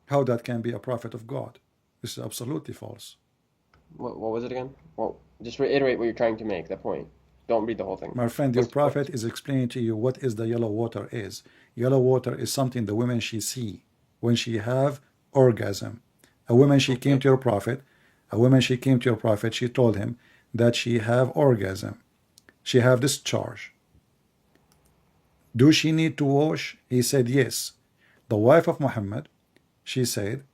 How that can be a prophet of God? This is absolutely false. What was it again? Well, just reiterate what you're trying to make, that point. Don't read the whole thing. My friend, your What's the point? prophet is explaining to you what is the yellow water is. Yellow water is something the women she see when she have orgasm. A woman, she came to your prophet. A woman, she came to your prophet. She told him that she have orgasm. She have discharge. Do she need to wash? He said yes. The wife of Muhammad, she said,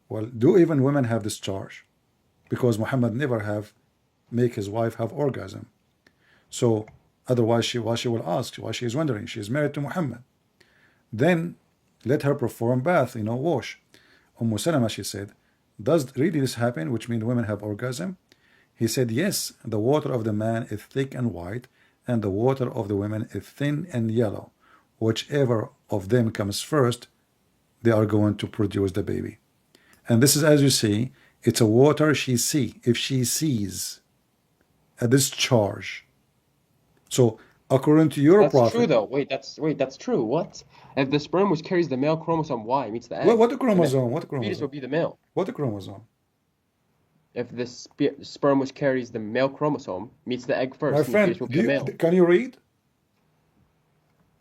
well, do even women have discharge? Because Muhammad never have make his wife have orgasm. So otherwise why she will ask, why she is wondering, she is married to Muhammad. Then let her perform bath, wash. Salama, she said, does really this happen, which means women have orgasm? He said, yes, the water of the man is thick and white, and the water of the women is thin and yellow. Whichever of them comes first, they are going to produce the baby. And this is, as you see, it's a water she see. If she sees a discharge. So according to your That's prophet, true though. Wait, that's true. What? If the sperm which carries the male chromosome Y meets the egg, what chromosome? then What the fetus chromosome? will be the male. What chromosome? If the sperm which carries the male chromosome meets the egg first, My then the friend, fetus will be a male. can you read?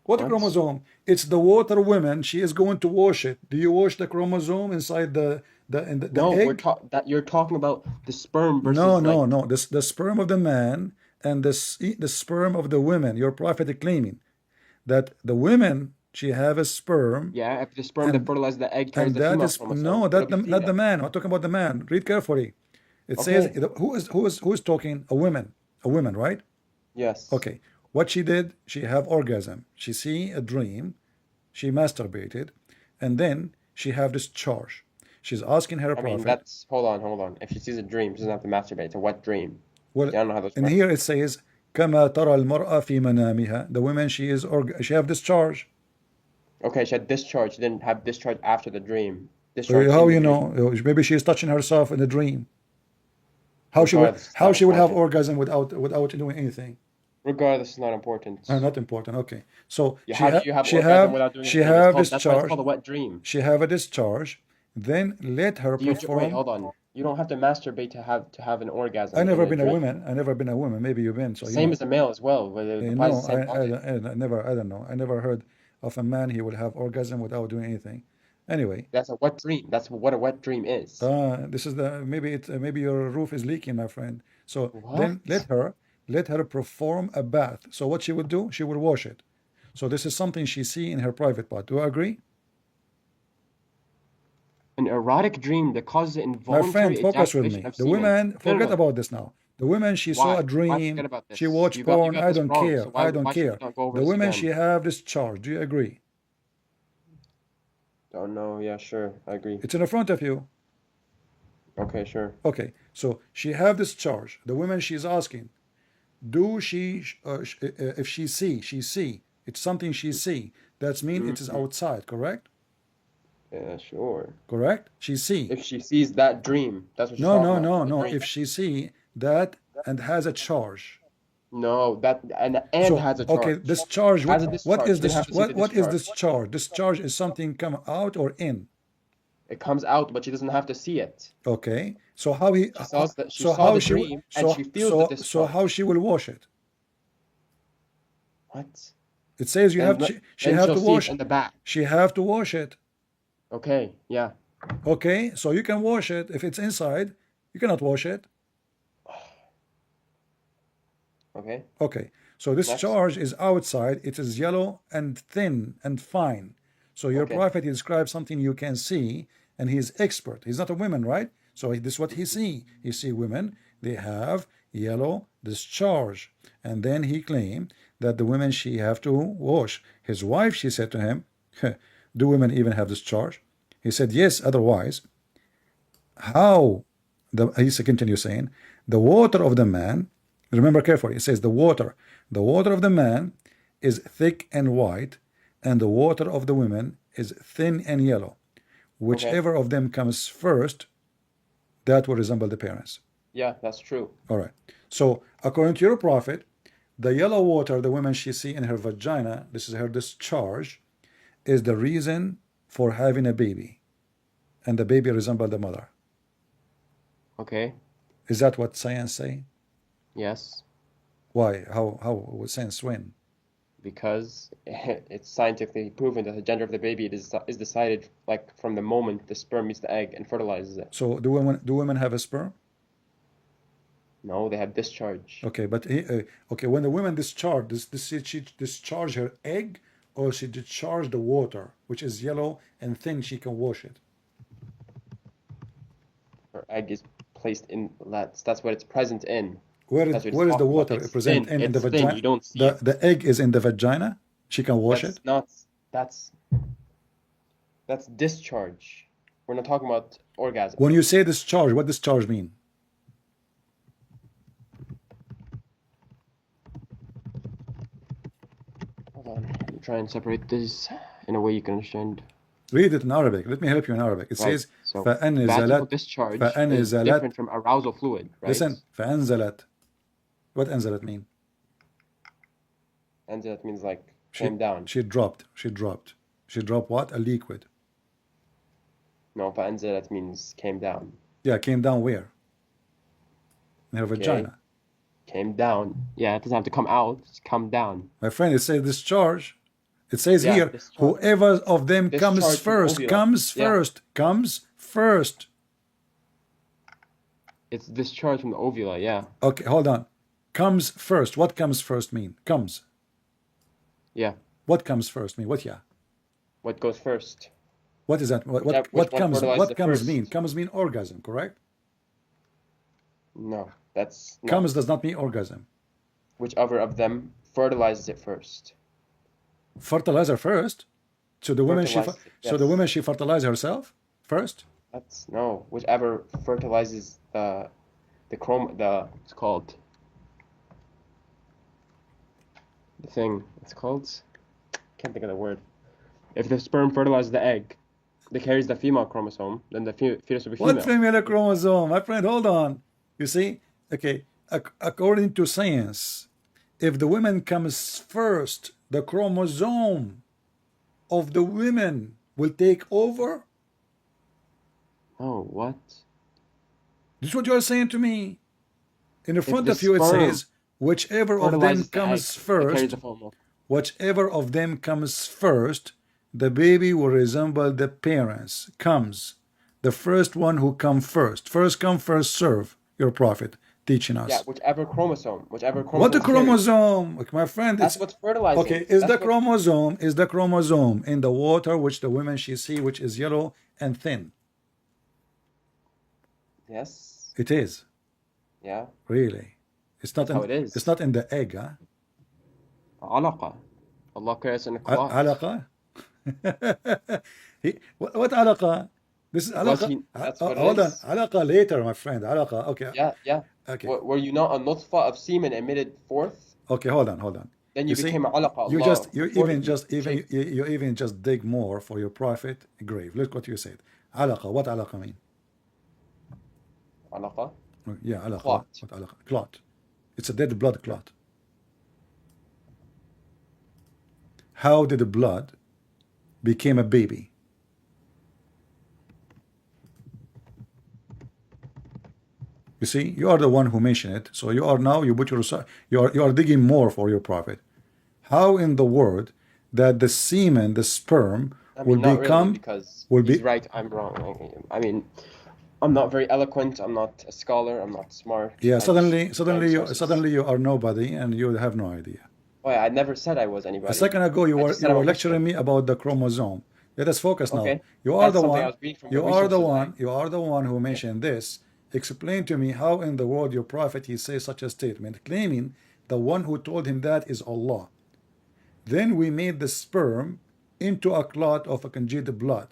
What What? chromosome? It's the water woman. She is going to wash it. Do you wash the chromosome inside the No, egg? you're talking about the sperm versus No. The sperm of the man and the sperm of the women. Your prophet is claiming that the women, she have a sperm. Yeah, if the sperm that fertilizes the egg carries And the that female is chromosome, no, it'll be not the female. man. I'm talking about the man. Read carefully. It says Okay. who is talking? A woman, right? Yes. Okay. What she did, she have orgasm. She see a dream, she masturbated, and then she have discharge. She's asking her I mean, prophet. hold on. If she sees a dream, she doesn't have to masturbate. It's a wet dream. Well, I don't know how those and work. here it says كما ترى المرأة في منامها. The woman she have discharge. Okay, she had discharge. She didn't have discharge after the dream. Discharge How in the you dream. know? Maybe she is touching herself in a dream. Regardless, it's How not she would have important. orgasm without doing anything? Regardless, it's not important. Not important. Okay. So How do you have orgasm without doing she anything? have That's why it's discharge. called a wet dream. She have a discharge. Then let her Wait, perform. hold on. You don't have to masturbate to have an orgasm. I never In a been a dream. woman. I never been a woman. Maybe you've been. So you Same know. as a male as well. But it applies No, the same logic. I never. I don't know. I never heard of a man he will have orgasm without doing anything. Anyway, That's a wet dream. That's what a wet dream is. this is the maybe your roof is leaking, my friend. So then What? let her perform a bath. So what she would do, she would wash it. So this is something she see in her private part. Do you agree? An erotic dream that causes My involuntary friend, focus with ejaculation me. of The semen. women, No, forget no. about this now. The women, she saw a Why dream. forget about She this? watched You porn. got I this don't wrong. care. So I don't why should we care. not go over The this women, again? she have discharge. Do you agree? Oh no, yeah, sure, I agree. It's in the front of you. Okay, sure. Okay, so she have discharge. The woman, she's asking, do she if she see it's something she see, that's mean it is outside, correct? Yeah, sure. Correct, she see. If she sees that dream, that's what she's No, talking no, about. no, The no. dream. If she see that and has a charge. No, that and So has a okay, charge. discharge. Has a What discharge. is You didn't this? have to see the What is discharge. discharge? Discharge is something come out or in. It comes out, but she doesn't have to see it. Okay, so how he She saws that she so saw how the she dream and she feels the discharge. how she will wash it? What? It says you have she have she'll to see wash. it in the back. She have to wash it. Okay, yeah. Okay, so you can wash it. If it's inside, you cannot wash it. Okay. Okay, so this Next. charge is outside. It is yellow and thin and fine. So your prophet, he describes something you can see, and he's expert. He's not a woman, right? So this is what he see. He see women, they have yellow discharge. And then he claimed that the women, she have to wash. His wife, she said to him, do women even have discharge? He said, yes, otherwise. How? He continues saying, the water of the man, remember carefully, it says the water of the man is thick and white, and the water of the women is thin and yellow. Whichever of them comes first, that will resemble the parents. Yeah, that's true. All right. So according to your prophet, the yellow water the woman she see in her vagina, this is her discharge, is the reason for having a baby, and the baby resemble the mother. Okay. Is that what science say? Yes. Why? How would science win? Because it's scientifically proven that the gender of the baby is decided like from the moment the sperm meets the egg and fertilizes it. So do women have a sperm? No, they have discharge. Okay, but okay, when the woman discharge, she discharge her egg, or she discharge the water, which is yellow and thin, she can wash it? Her egg is placed in that's what it's present in. Where is the water present in the vagina? You don't see it. The egg is in the vagina. She can wash it. That's discharge. We're not talking about orgasm. When you say discharge, what discharge mean? Hold on. Let me try and separate this in a way you can understand. Read it in Arabic. Let me help you in Arabic. It says So فأنزلت vaginal discharge is different from arousal fluid, right? Listen, فأنزلت. What أنزلت mean? Anzalat means like came down. She dropped. She dropped what? A liquid. No, فأنزلت means came down. Yeah, came down where? In her vagina. Came down. Yeah, it doesn't have to come out. It's come down. My friend, it says discharge. It says Yeah, here, discharge. whoever of them comes Discharge from first, ovula. comes Yeah. first, comes first. It's discharge from the ovula, yeah. Okay, hold on. Comes first. What comes first mean? Comes. Yeah. What comes first mean? What, yeah? What goes first? What is that? Which What one comes? fertilizes What it comes first? mean? Comes mean orgasm, correct? No, that's no. Comes does not mean orgasm. Whichever of them fertilizes it first. Fertilizer first. So the woman Fertilize it, so the yes. woman she fertilize herself first. That's no. Whichever fertilizes it's called the thing. It's called. Can't think of the word. If the sperm fertilizes the egg, that carries the female chromosome, then the fetus will be What female. female chromosome? My friend, hold on. You see? Okay, according to science, if the woman comes first, the chromosome of the women will take over. Oh, what? This is what you're saying to me. In the front the of you it sperm says, whichever of them fertilizes the egg, comes it carries first, the female. whichever of them comes first, the baby will resemble the parents. Comes. The first one who come first. First come, first serve. Your prophet teaching us. Yeah, whichever chromosome What the is carried. chromosome? My friend, That's it's what's fertilizing. okay. Is That's the chromosome in the water which the women she see, which is yellow and thin? Yes. It is. Yeah. Really. It's not That's how it is. It's not in the egg, huh? علاقة. Allah creates in a cloth. Alaqa? What alaqa? This is alaqa. That's what it Hold on. is. Alaqa later, my friend. Alaqa. Okay. Yeah. Okay. Were you not a nutfa of semen emitted forth? Okay. Hold on. Then you see, became a alaqa. you Allah just you even just even you even just dig more for your prophet grave. Look what you said. Alaqa. What alaqa mean? alaqa. Yeah, alaqa. Clot. What alaqa? Clot. It's a dead blood clot. How did the blood became a baby? You see, you are the one who mentioned it. So you are now, you put your, you are digging more for your prophet. How in the world that the semen, the sperm, will not become, really, because will he's be right, I'm wrong. I mean, I'm not very eloquent. I'm not a scholar. I'm not smart. yeah. I Suddenly just find sources. you are nobody, and you have no idea. Oh, yeah, I never said I was A anybody. second ago, you I were just said I'm a lecturing Muslim. me about the chromosome. Let us focus now. Okay. You are That's the something I one. was reading from You the are the resources one. You are the one who mentioned this. Explain to me how in the world your prophet he says such a statement, claiming the one who told him that is Allah. Then we made the sperm into a clot of a congealed blood.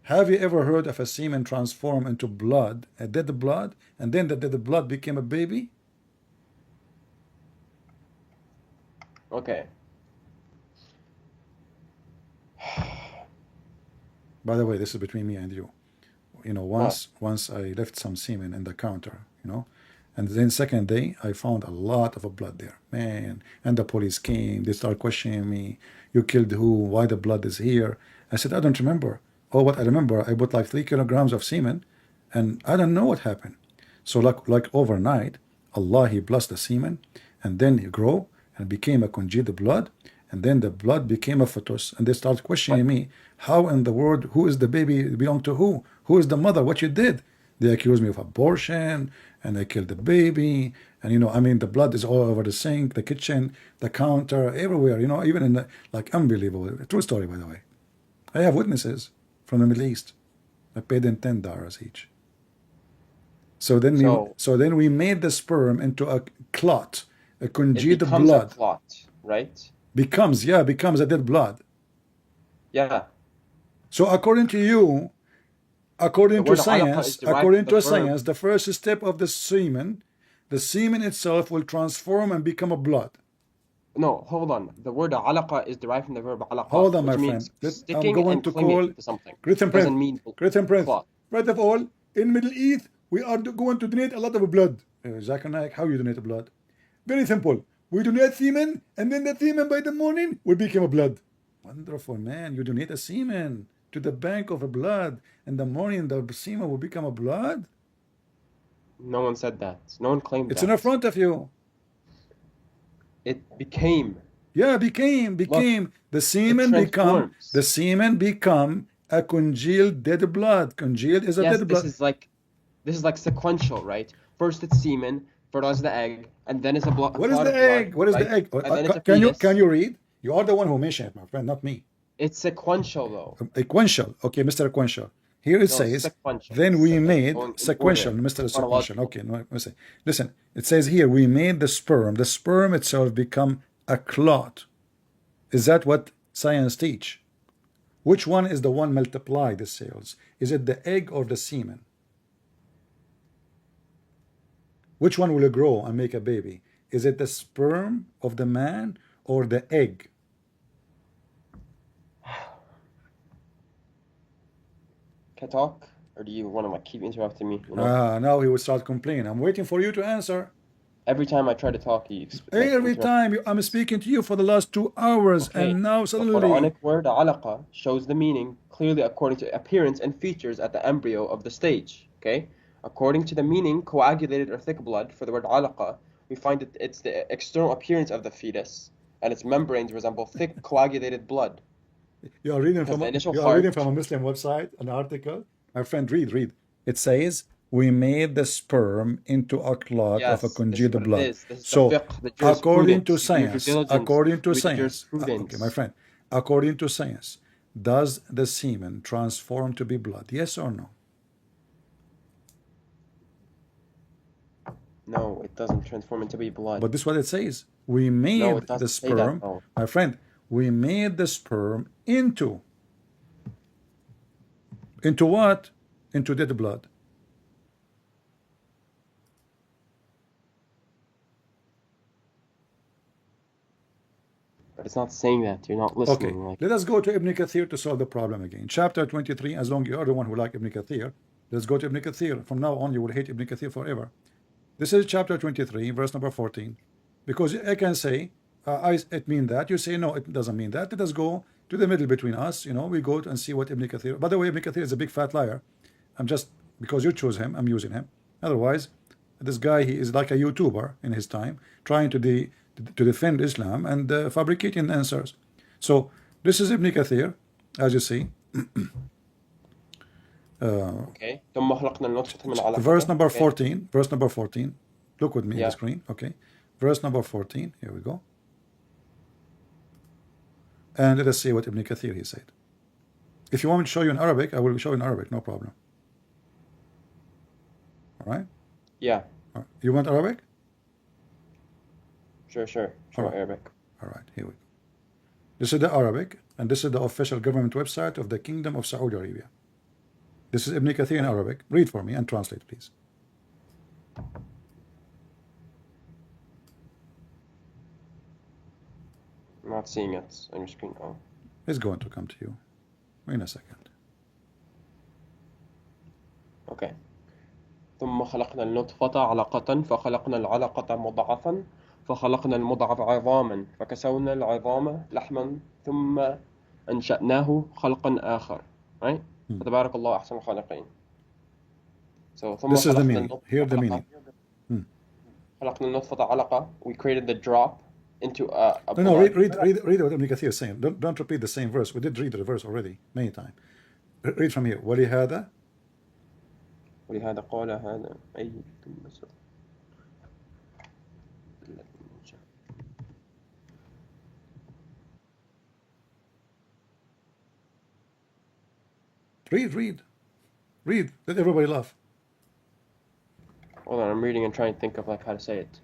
Have you ever heard of a semen transform into blood, a dead blood, and then the dead blood became a baby? Okay. By the way, this is between me and you. You know, once I left some semen in the counter, you know, and then second day I found a lot of blood there, man. And the police came, they started questioning me. You killed who? Why the blood is here? I said, I don't remember. Oh, what I remember, I put like 3 kilograms of semen, and I don't know what happened. So like overnight, Allah he blessed the semen, and then he grew and became a congealed blood, and then the blood became a fetus, and they start questioning me, how in the world, who is the baby belong to who? Who is the mother? What you did? They accuse me of abortion, and I killed the baby, and you know, I mean, the blood is all over the sink, the kitchen, the counter, everywhere, you know, even in the, like, unbelievable. True story, by the way. I have witnesses from the Middle East. I paid them $10 each. So then we made the sperm into a clot, a congealed blood. A clot, right? Becomes a dead blood. Yeah. So according to you, according to science, the first step of the semen itself will transform and become a blood. No, hold on. The word alaqa is derived from the verb alaqa. Hold on, my means friend. sticking I'm going and to clinging call to something. Great and Doesn't mean Prince. cloth. First of all, in Middle East, we are going to donate a lot of blood. Zakir Naik, how you donate blood? Very simple. We donate semen, and then the semen by the morning will become a blood. Wonderful, man. You donate a semen to the bank of a blood, and the morning the semen will become a blood? No one said that. No one claimed it's that. It's in front of you. It became. Yeah, became. Look, the semen become a congealed dead blood. Congealed is a dead blood. This is like sequential, right? First it's semen, fertilizes the egg, and then it's a blood. What is the egg? What is the egg? Can you read? You are the one who mentioned it, my friend, not me. It's sequential though. Sequential. Okay, Mr. Sequential. Here it says, sequential. Then we made sequential, Mr. Sequential. Okay, no, listen. It says here, we made the sperm. The sperm itself become a clot. Is that what science teach? Which one is the one multiply the cells? Is it the egg or the semen? Which one will grow and make a baby? Is it the sperm of the man or the egg? Can I talk? Or do you want to like keep interrupting me? You know? Now he will start complaining. I'm waiting for you to answer. Every time I try to talk, he Every time I'm speaking to you for the last 2 hours, Okay. and now The suddenly. Quranic word alaqa shows the meaning clearly according to appearance and features at the embryo of the stage. Okay? According to the meaning, coagulated or thick blood, for the word alaqa, we find that it's the external appearance of the fetus, and its membranes resemble thick coagulated blood. You are reading Because from the initial you are reading part- from a Muslim website, an article. My friend, read. It says we made the sperm into a clot Yes, of a this is congealed what it blood. is. This is the So, fiqh, the according to jurisprudence. You do your due science, diligence. okay, my friend, according to science, does the semen transform to be blood? Yes or no? No, it doesn't transform into be blood. But this is what it says. We made No, it the doesn't say that, sperm, no. my friend. We made the sperm into what? Into dead blood. But it's not saying that. You're not listening. Okay, Like, let us go to Ibn Kathir to solve the problem again. Chapter 23, as long as you're the one who like Ibn Kathir, let's go to Ibn Kathir. From now on, you will hate Ibn Kathir forever. This is chapter 23, verse number 14. Because I can say, it mean that. You say, no, it doesn't mean that. Let us go to the middle between us. You know, we go and see what Ibn Kathir. By the way, Ibn Kathir is a big fat liar. I'm just, because you choose him, I'm using him. Otherwise, this guy, he is like a YouTuber in his time, trying to defend Islam and fabricating answers. So this is Ibn Kathir, as you see. okay. ثم خلقنا النطفة من علقة. Verse number Okay. 14. Verse number 14. Look with me on Yeah. the screen. Okay. Verse number 14. Here we go. And let us see what Ibn Kathir he said. If you want me to show you in Arabic, I will show you in Arabic. No problem. All right. Yeah. All right. You want Arabic? Sure. Sure. Alright. Arabic. All right. Here we go. This is the Arabic, and this is the official government website of the Kingdom of Saudi Arabia. This is Ibn Kathir in Arabic. Read for me and translate, please. I'm not seeing it on your screen. Oh. It's going to come to you in a second. Okay. ثم خلقنا النطفة علقة فخلقنا العلقة مضغة فخلقنا المضغة عظاما فكسونا العظام لحما ثم أنشأناه خلقا آخر. Right? فتبارك الله أحسن الخالقين. So ثم This is the خلقنا meaning. النطفة Hear the علقة. meaning. خلقنا النطفة علقة. We created the drop into a No, blood. read what Ibn Kathir is saying. Don't repeat the same verse. We did read the verse already many times. Read from here. ولهذا ولهذا قال هذا أي ثم read. Let everybody laugh. Hold on, I'm reading and trying to think of like how to say it.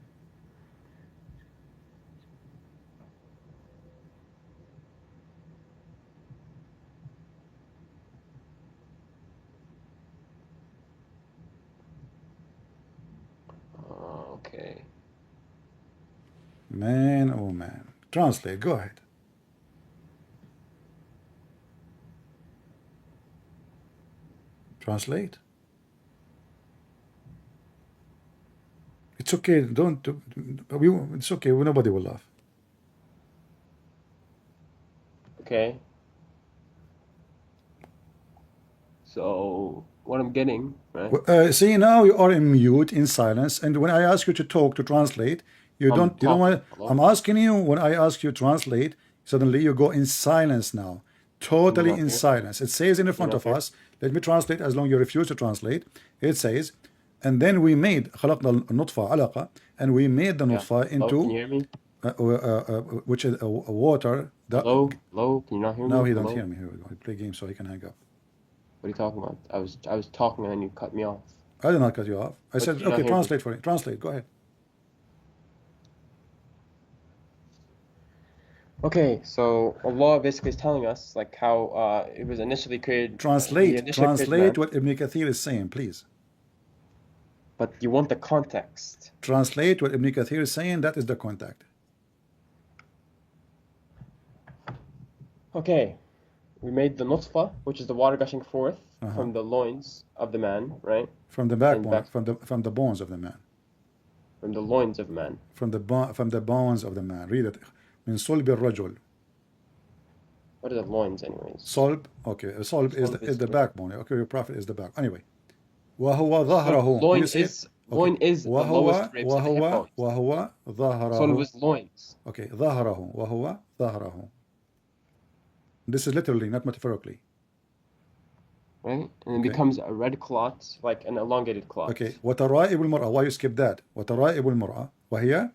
Okay. Man, oh man. Translate. Go ahead. Translate. It's okay. Don't. It's okay. Nobody will laugh. Okay. So what I'm getting, right? See, now you are in mute, in silence, and when I ask you to talk, to translate, you don't want. I'm asking you, when I ask you to translate, suddenly you go in silence now, totally in silence. It says in the front of us, let me translate. As long as you refuse to translate, it says, and then we made خلقنا النطفة علقة, and we made the nutfa Hello, into can you hear me? which is a water. Hello, can you not hear me? Now he don't Hello? hear me. Here we go. I play games so he can hang up. What are you talking about? I was talking and then you cut me off. I did not cut you off. I said, did you not okay, hear me? translate for me. Translate. Go ahead. Okay, so Allah basically is telling us like how it was initially created. He Translate initially created man. what Ibn Kathir is saying, please. But you want the context. Translate what Ibn Kathir is saying, that is the contact. Okay, we made the nutfa, which is the water gushing forth from the loins of the man, right? From the backbone, from the bones of the man. From the loins of man. From the bones of the man. Read it. من صلب الرجل. What are the loins, anyways? Solb, okay. Solb is the backbone. Okay, your prophet is the back. Anyway. وهو ظهره. Loin is the lowest ribs of the hip bones. وهو ظهره. Solb is loins. Okay, ظهره. وهو ظهره. This is literally, not metaphorically. Right? And it becomes a red clot, like an elongated clot. Okay. وترائب المرأة. Why you skip that? وترائب المرأة. وهي?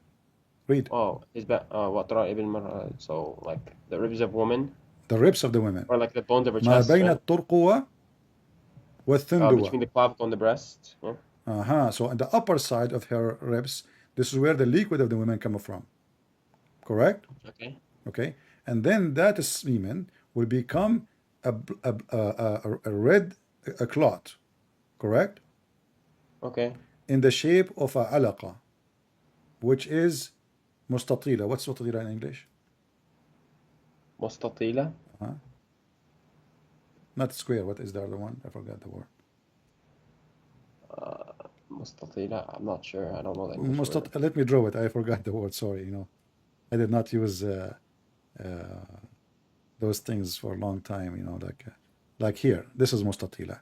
Read. Oh, is that وترائب المرأة? So like the ribs of women. The ribs of the women. Or like the bones of her ما chest. بين Right? الترقوة والثندوة. Between the clavicle and the breast. Yeah. So on the upper side of her ribs, this is where the liquid of the women come from. Correct? Okay. Okay. And then that semen will become a red clot. Correct? Okay. In the shape of a alaqa, which is mustatila. What's mustatila in English? Mustatila. Not square. What is the other one? I forgot the word. Mustatila. I'm not sure. I don't know the English word. Let me draw it. I forgot the word. Sorry. I did not use those things for a long time. Like here. This is mustatila.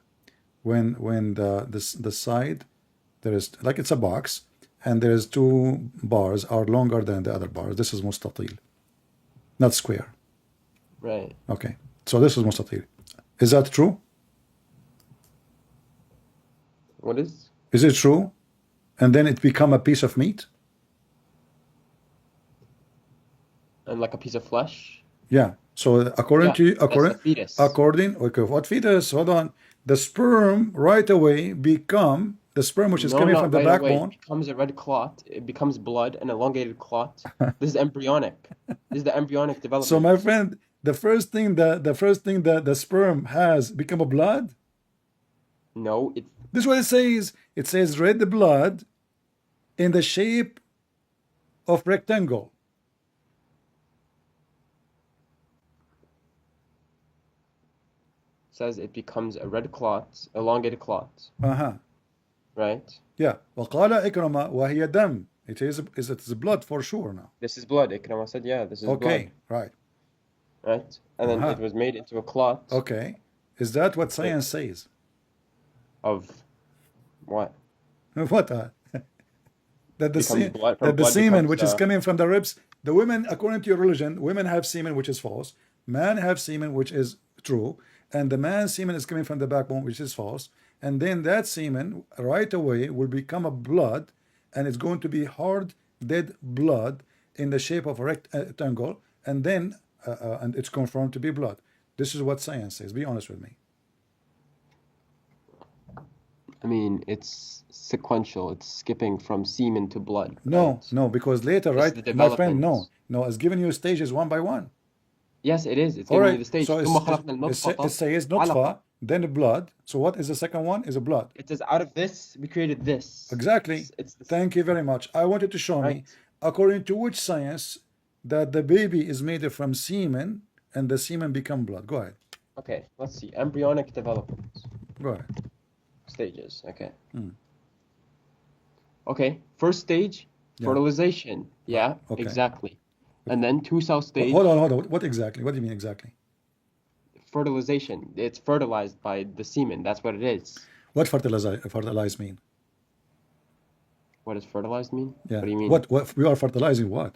When the side, there is, like, it's a box, and there is two bars are longer than the other bars. This is mustatil, not square. Right. Okay. So this is mustatil. Is that true? What is? Is it true? And then it become a piece of meat? And like a piece of flesh? Yeah. So according to fetus. Okay, what fetus? Hold on. The sperm right away become the sperm which is coming from the right backbone. Away. It becomes a red clot. It becomes blood, an elongated clot. This is embryonic. This is the embryonic development. So my friend, the first thing that the sperm has become a blood? No, this is what it says. It says red blood in the shape of rectangle. Says it becomes a red clot, elongated clot. Right? Yeah. وقال إكرمة وهي دم. It is blood for sure now. This is blood. Ikramah said, yeah, this is blood. Okay, right. Right? And then it was made into a clot. Okay. Is that what science says? Of what? What? That the semen which is coming from the ribs, the women, according to your religion, women have semen which is false, men have semen which is true, and the man's semen is coming from the backbone which is false, and then that semen right away will become a blood, and it's going to be hard dead blood in the shape of a rectangle, and then and it's confirmed to be blood. This is what science says. Be honest with me. I mean, it's sequential. It's skipping from semen to blood. No, right? no, because later, right, my friend, no, it's giving you stages one by one. Yes, it is. It's All giving right. you the stage. So it says nutfa, then blood. So what is the second one? Is a blood. It says out of this, we created this. Exactly. Thank you very much. I wanted to show me, according to which science, that the baby is made from semen, and the semen become blood. Go ahead. Okay, let's see. Embryonic development. Go ahead. Stages. Okay. Okay. First stage, fertilization. Yeah, okay. Exactly. And then two-cell stage. Hold on. What exactly? What do you mean exactly? Fertilization. It's fertilized by the semen. That's what it is. What fertilize mean? What does fertilized mean? Yeah. What do you mean? What we are fertilizing what?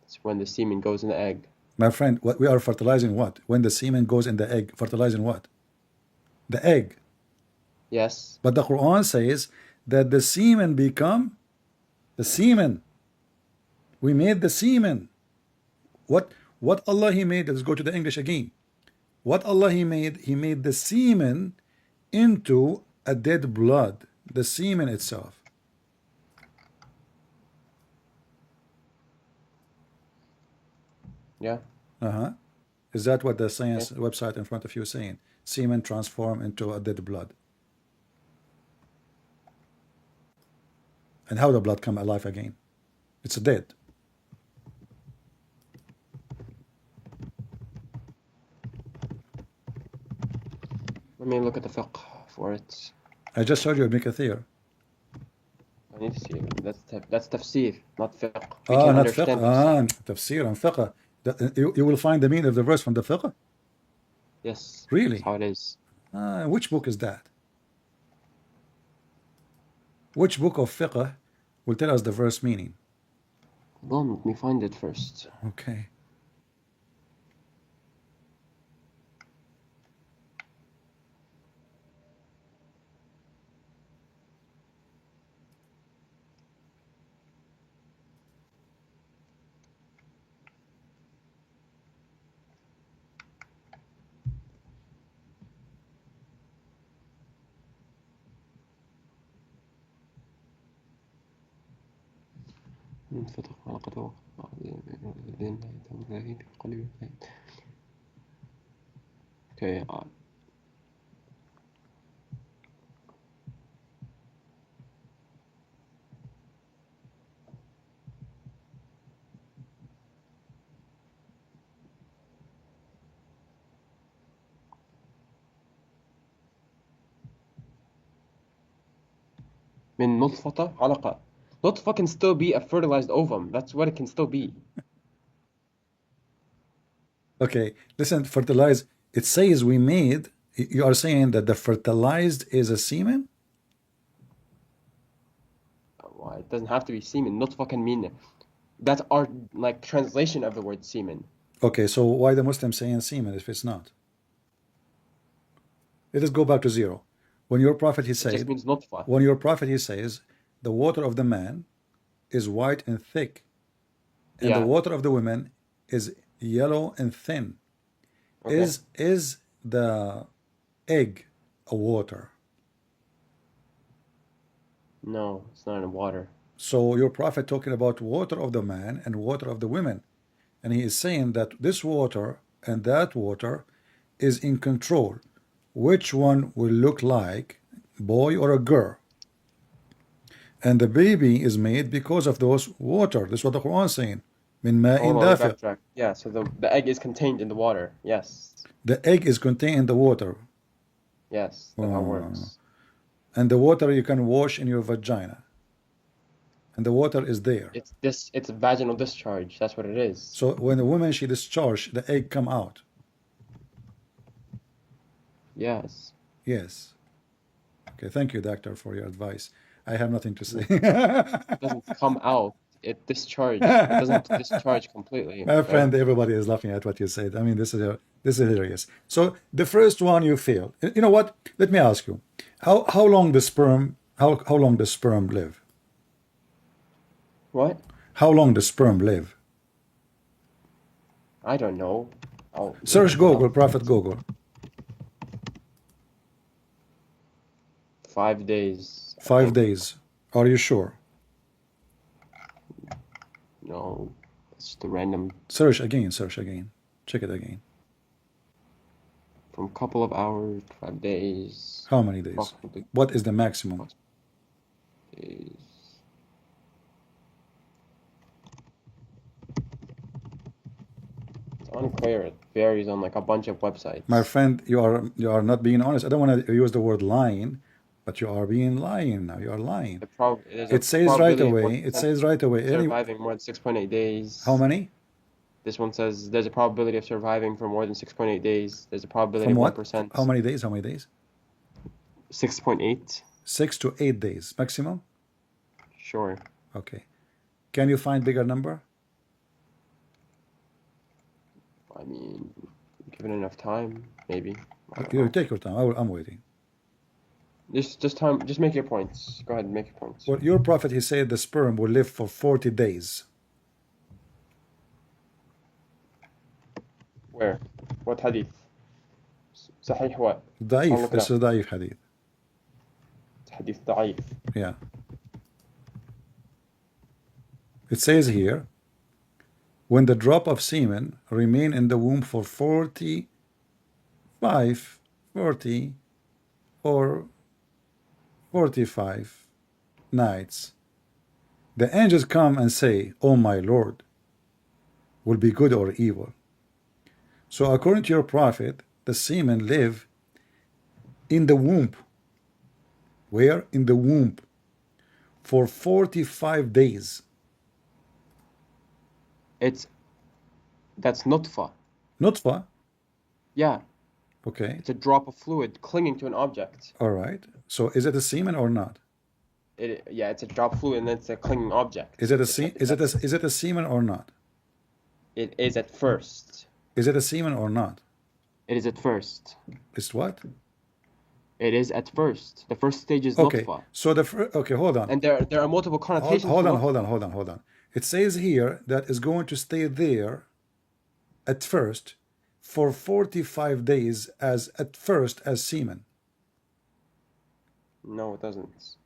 It's when the semen goes in the egg. My friend, what we are fertilizing what? When the semen goes in the egg, fertilizing what? The egg. Yes. But the Quran says that the semen become the semen. We made the semen. What Allah He made? Let's go to the English again. What Allah He made the semen into a dead blood. The semen itself. Yeah. Is that what the science website in front of you is saying? Semen transform into a dead blood. And how the blood come alive again? It's dead. Let me look at the fiqh for it. I just showed you Ibn Kathir. I need to see it. That's tafsir, not fiqh. We Ah, can not understand fiqh. tafsir. Tafsir and fiqh. You will find the meaning of the verse from the fiqh? Yes. Really? That's how it is. Which book is that? Which book of fiqh will tell us the verse meaning? Hold on, let me find it first. Okay. من فتح حلقته Okay. من نطفة علقة. Nutfa can still be a fertilized ovum. That's what it can still be. Okay, listen, fertilize. It says we made, you are saying that the fertilized is a semen? Well, it doesn't have to be semen. Nutfa can mean it. That's our like translation of the word semen. Okay, so why the Muslims saying semen if it's not? Let us go back to zero. When your prophet he It just said, means nutfa. when your prophet he says, the water of the man is white and thick, and the Yeah. water of the woman is yellow and thin. Okay. Is the egg a water? No, it's not in water. So your prophet talking about water of the man and water of the women, and he is saying that this water and that water is in control. Which one will look like boy or a girl? And the baby is made because of those water. That's what the Quran is saying. Min ma'in Hold on, let me dafiq. backtrack. Yeah, so the egg is contained in the water. Yes. The egg is contained in the water. Yes, that's how it works. And the water you can wash in your vagina. And the water is there. It's a vaginal discharge. That's what it is. So when the woman she discharge, the egg come out. Yes. Yes. Okay, thank you, doctor, for your advice. I have nothing to say. It doesn't come out. It discharges. It doesn't discharge completely. My Right? friend, everybody is laughing at what you said. I mean, this is hilarious. So the first one you failed. You know what? Let me ask you, how long the sperm live? What? How long the sperm live? I don't know. I'll Search look it Google, up. Prophet Google. 5 days. I 5 think. days. Are you sure? No, it's just a random Search again. Check it again. from couple of hours to 5 days. How many days? Approximately What is the maximum? days. It's unclear. It varies on like a bunch of websites. My friend, you are not being honest. I don't want to use the word lying, but you are being lying now. You are lying. It says right away. It says right away. Surviving more than 6.8 days. How many? This one says there's a probability of surviving for more than 6.8 days. There's a probability From of what? 1%. How many days? How many days? 6.8. 6 to 8 days maximum. Sure. Okay. Can you find bigger number? I mean, given enough time, maybe. I don't You know. take your time. I'm waiting. Just time. Just make your points. Go ahead and make your points. Well, your prophet, he said the sperm will live for 40 days. Where? What hadith? صحيح what? ضعيف. look it This up. is ضعيف hadith. Hadith ضعيف. Yeah. It says here, when the drop of semen remain in the womb for 40 or 45 nights, The angels come and say, "Oh my Lord, will be good or evil." So according to your prophet, the semen live in the womb. Where? In the womb for 45 days. That's nutfa. Nutfa. Yeah, Okay. it's a drop of fluid clinging to an object. All right. So is it a semen or not? Yeah, it's a drop of fluid and it's a clinging object. Is it a semen or not? It is at first. Is it a semen or not? It is at first. It's what? It is at first. The first stage is Okay. nutfa. So okay, hold on. And there are multiple connotations. Hold on. It says here that it's going to stay there at first for 45 days as semen. No, it doesn't.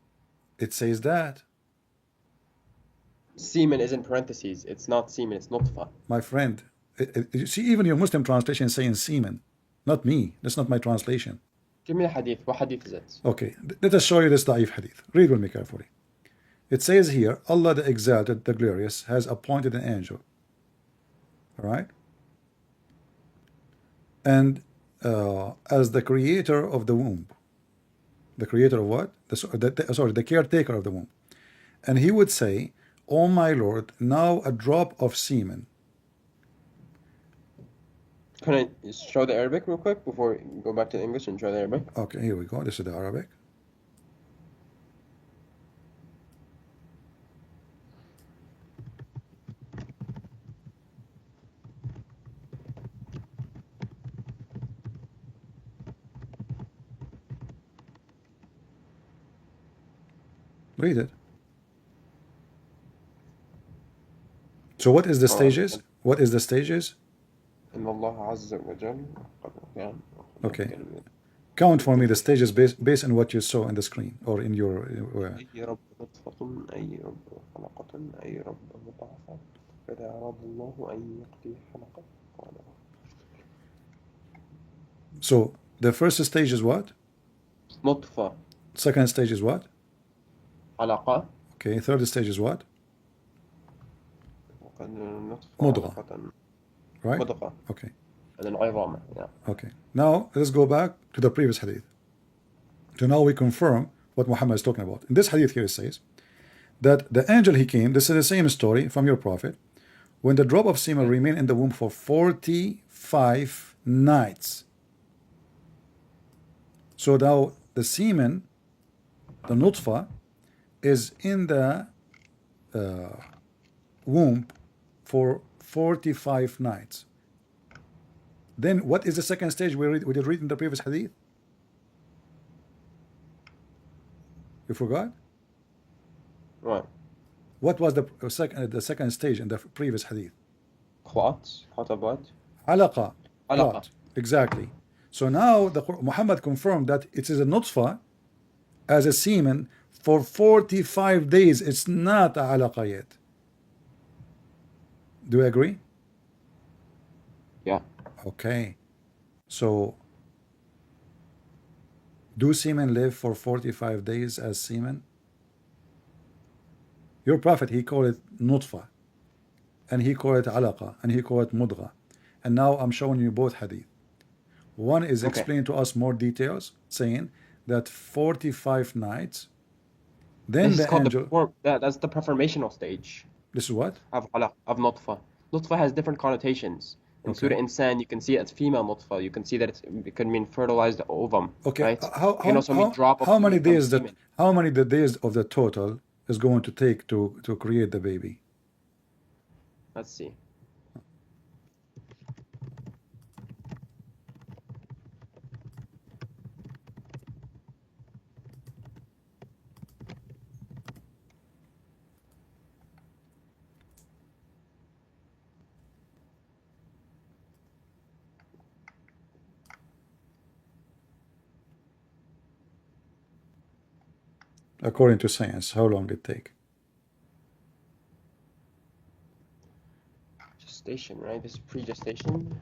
It says that. Semen is in parentheses. It's not semen, it's nutfa. My friend, you see, even your Muslim translation is saying semen, not me. That's not my translation. Give me the hadith. What hadith is it? Okay, let us show you this da'if hadith. Read with me carefully. It says here, Allah the Exalted, the Glorious, has appointed an angel. All right? And as the creator of the womb. The creator of what? The caretaker of the womb. And he would say, "Oh my Lord, now a drop of semen." Can I show the Arabic real quick before we go back to English and show the Arabic? Okay, here we go. This is the Arabic. Read it. So what is the stages? What is the stages? Okay. Count for me the stages based on what you saw in the screen or in your. So the first stage is what? نطفة. Second stage is what? علقة. Okay. Third stage is what? مضغة. Right? مضغة. Okay. And then عظام. Yeah. Okay. Now let's go back to the previous hadith. So now we confirm what Muhammad is talking about. In this hadith here it says that the angel he came, this is the same story from your prophet, when the drop of semen remained in the womb for 45 nights. So now the semen, the nutfa, is in the womb for 45 nights. Then what is the second stage we did read in the previous hadith? You forgot? Right. What was the second stage in the previous hadith? Clots. Blood. Alaqa. Alaqa. Clot. Exactly. So now Muhammad confirmed that it is a nutfa as a semen for 45 days. It's not a alaqa yet. Do you agree? Yeah. Okay. So do semen live for 45 days as semen? Your prophet, he called it nutfa, and he called it alaqa, and he called it mudgha. And now I'm showing you both hadith. One is explaining to us more details, saying that 45 nights, then This is the called angel... that's the preformational stage This is what? of nutfa. Nutfa has different connotations. In Okay. Surah Insan, you can see it as female nutfa. You can see that it can mean fertilized ovum. Okay. Right? How many days the days of the total is going to take to create the baby? Let's see. According to science, how long it take? Gestation, right? This is pre-gestation.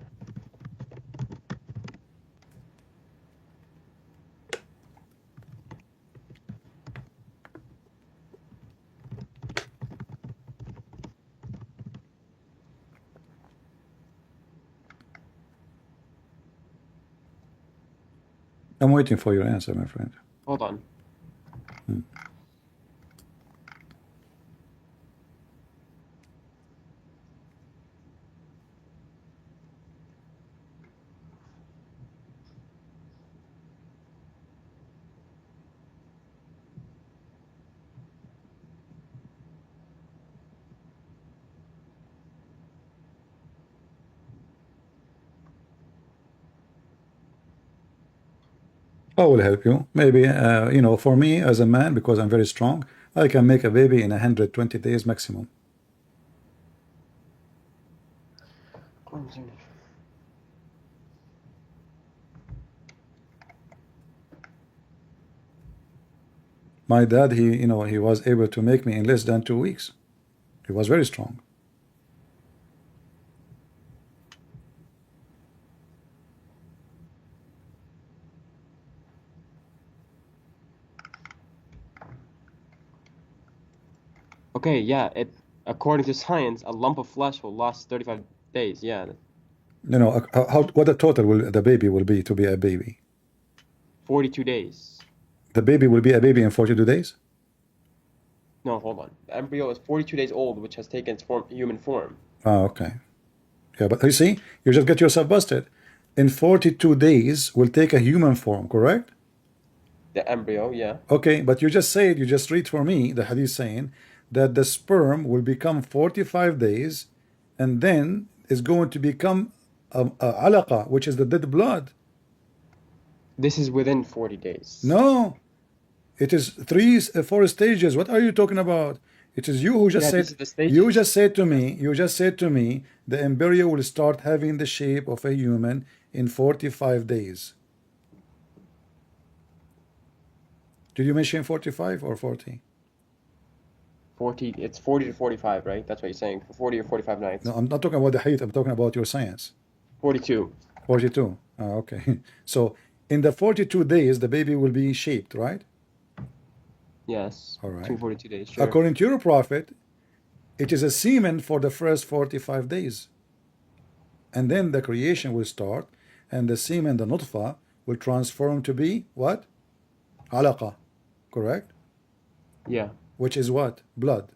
I'm waiting for your answer, my friend. Hold on. I will help you. Maybe, you know, for me as a man, because I'm very strong, I can make a baby in 120 days maximum. My dad, you know, he was able to make me in less than 2 weeks. He was very strong. Okay, yeah, according to science, a lump of flesh will last 35 days. Yeah, You know, what the total will the baby will be to be a baby? 42 days. The baby will be a baby in 42 days? No, hold on. The embryo is 42 days old, which has taken its human form. Oh, okay. Yeah, but you see, you just get yourself busted. In 42 days will take a human form, correct? The embryo, yeah. Okay, but you just said, you just read for me the hadith saying that the sperm will become 45 days and then is going to become a alaqa, which is the dead blood. This is within 40 days. No, it is 4 stages. What are you talking about? It is you who just said, you just said to me, the embryo will start having the shape of a human in 45 days. Did you mention 45 or 40? 40, it's 40 to 45, right? That's what you're saying, for 40 or 45 nights. No, I'm not talking about the hadith, I'm talking about your science. 42. 42. Oh, okay. So in the 42 days, the baby will be shaped, right? Yes. All right. 242 days, sure. According to your prophet, it is a semen for the first 45 days. And then the creation will start, and the semen, the nutfa, will transform to be what? Alaqa. Correct? Yeah. Which is what? Blood.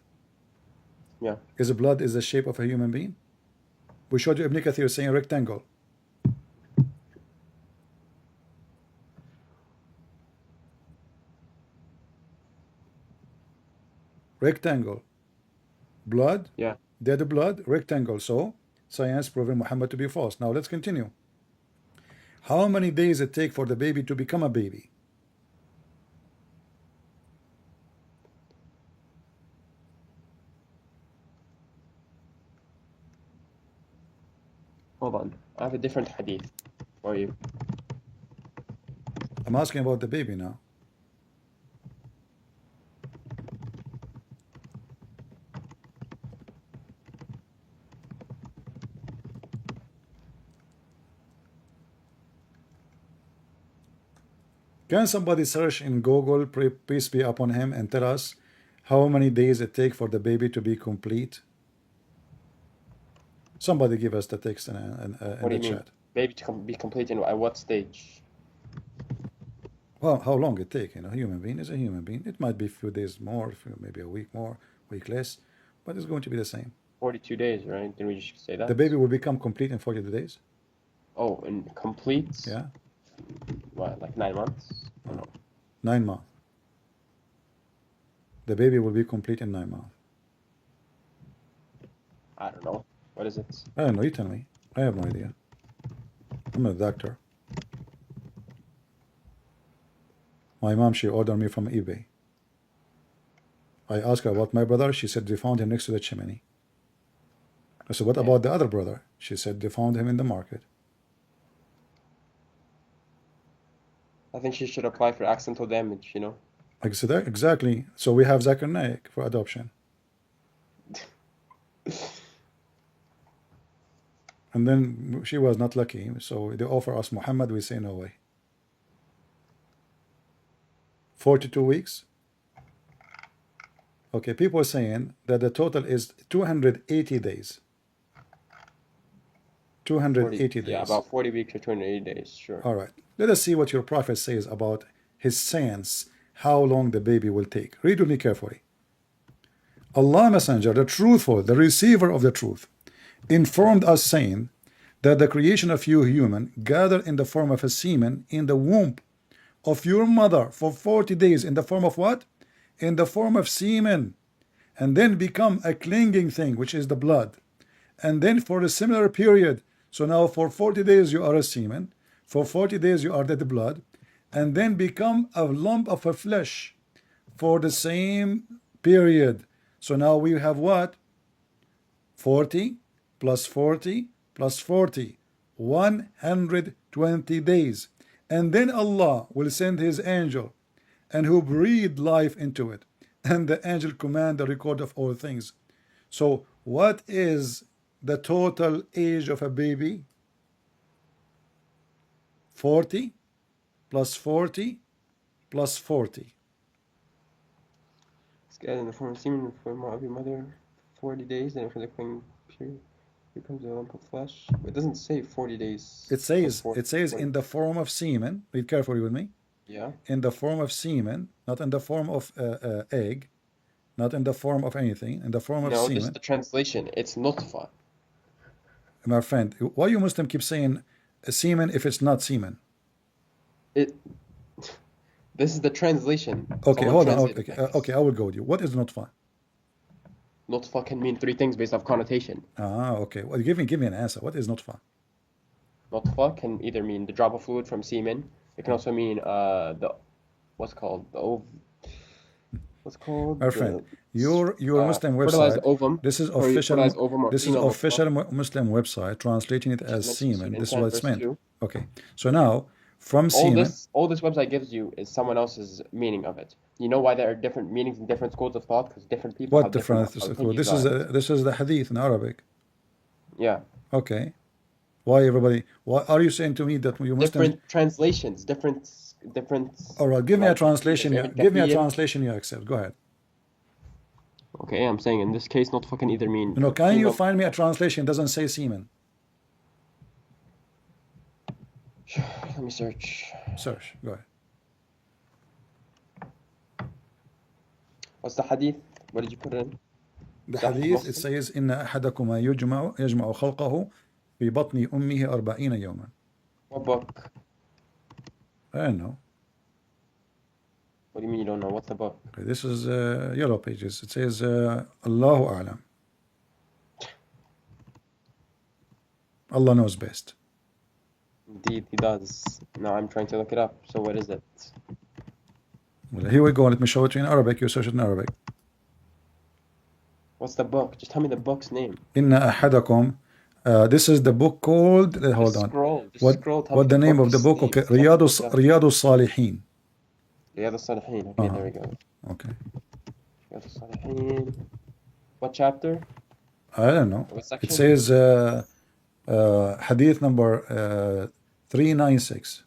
Yeah. Is blood is the shape of a human being? We showed you Ibn Kathir saying rectangle. Rectangle. Blood. Yeah. Dead blood. Rectangle. So science proven Muhammad to be false. Now let's continue. How many days it take for the baby to become a baby? Hold on. I have a different hadith for you. I'm asking about the baby now. Can somebody search in Google, peace be upon him, and tell us how many days it takes for the baby to be complete? Somebody give us the text in What do the you mean? chat. Baby to be complete at what stage? Well, how long it take? You know, human being is a human being. It might be a few days more, maybe a week more, week less, but it's going to be the same. 42 days, right? Didn't we just say that? The baby will become complete in 42 days. Oh, and complete? Yeah. What, like 9 months? No. 9 months. The baby will be complete in 9 months. I don't know. What is it? I don't know. You tell me. I have no idea. I'm not a doctor. My mom, she ordered me from eBay. I asked her about my brother. She said they found him next to the chimney. I said, what about the other brother? She said they found him in the market. I think she should apply for accidental damage, you know? I said, exactly. So we have Zakir Naik for adoption. And then she was not lucky. So they offer us Muhammad. We say no way. 42 weeks. Okay, people are saying that the total is 280 days. 280 days. Yeah, about 40 weeks or 280 days, sure. All right. Let us see what your prophet says about his sense, how long the baby will take. Read with me carefully. Allah Messenger, the truthful, the receiver of the truth, informed us, saying that the creation of you human gathered in the form of a semen in the womb of your mother for 40 days in the form of what? In the form of semen, and then become a clinging thing, which is the blood, and then for a similar period. So now for 40 days you are a semen, for 40 days you are the blood, and then become a lump of a flesh for the same period. So now we have what? 40 plus 40 plus 40, 120 days. And then Allah will send his angel, and who breathe life into it, and the angel command the record of all things. So what is the total age of a baby? 40 plus 40 plus 40. It's gathered in the form of semen in the form of your mother 40 days, and for the clean period becomes a lump of flesh. It doesn't say 40 days. It says in the form of semen. Read carefully with me. Yeah. In the form of semen, not in the form of egg, not in the form of anything, in the form of No, semen. this is the translation. It's nutfa. My friend, why you Muslim keep saying semen if it's not semen? This is the translation. Okay, Someone hold on. translated Okay, it like this. okay, I will go with you. What is nutfa? Nutfa can mean three things based off connotation. Okay. Well, give me an answer. What is nutfa? Nutfa can either mean the drop of fluid from semen. It can also mean what's called My friend, your Muslim fertilized website. ovum. This is Fertilized official. ovum or This is female official nutfa, Muslim website translating it which is as mentioned semen. in This is 10 what it's verse meant. 2. Okay. So now from All semen. this website gives you is someone else's meaning of it. You know why there are different meanings in different schools of thought? Because different people What have different difference? opinions This is on it. this is the hadith in Arabic. Yeah. Okay. Why everybody? Why are you saying to me that you Muslims? Different translations, different. All right. Give me a like, translation. either Give me a kathir. translation you accept. Go ahead. Okay, I'm saying in this case, not fucking either mean. You know, can you female. find me a translation that doesn't say semen? Let me search. Search. Go ahead. What's the hadith? What did you put in? The Sahih hadith, it Muslim? says إن أحدكما يجمع خلقه في بطن أمه 40 يوما. What book? I don't know. What do you mean you don't know? What's the book? Okay, this is yellow pages. It says Allahu A'lam. Allah knows best. Indeed, he does. Now I'm trying to look it up. So what is it? Well, here we go. Let me show it to you in Arabic. You search it in Arabic. What's the book? Just tell me the book's name. إن أحدكم. This is the book called. Hold on. Scroll. Just What scroll. Tell what me the name of the book's book? name. Okay, Tell me the book. رياض الصالحين. Riyadh al-Salihin. Okay, there we go. Okay. Riyadh al-Salihin. What chapter? I don't know. What It section? says hadith number 396.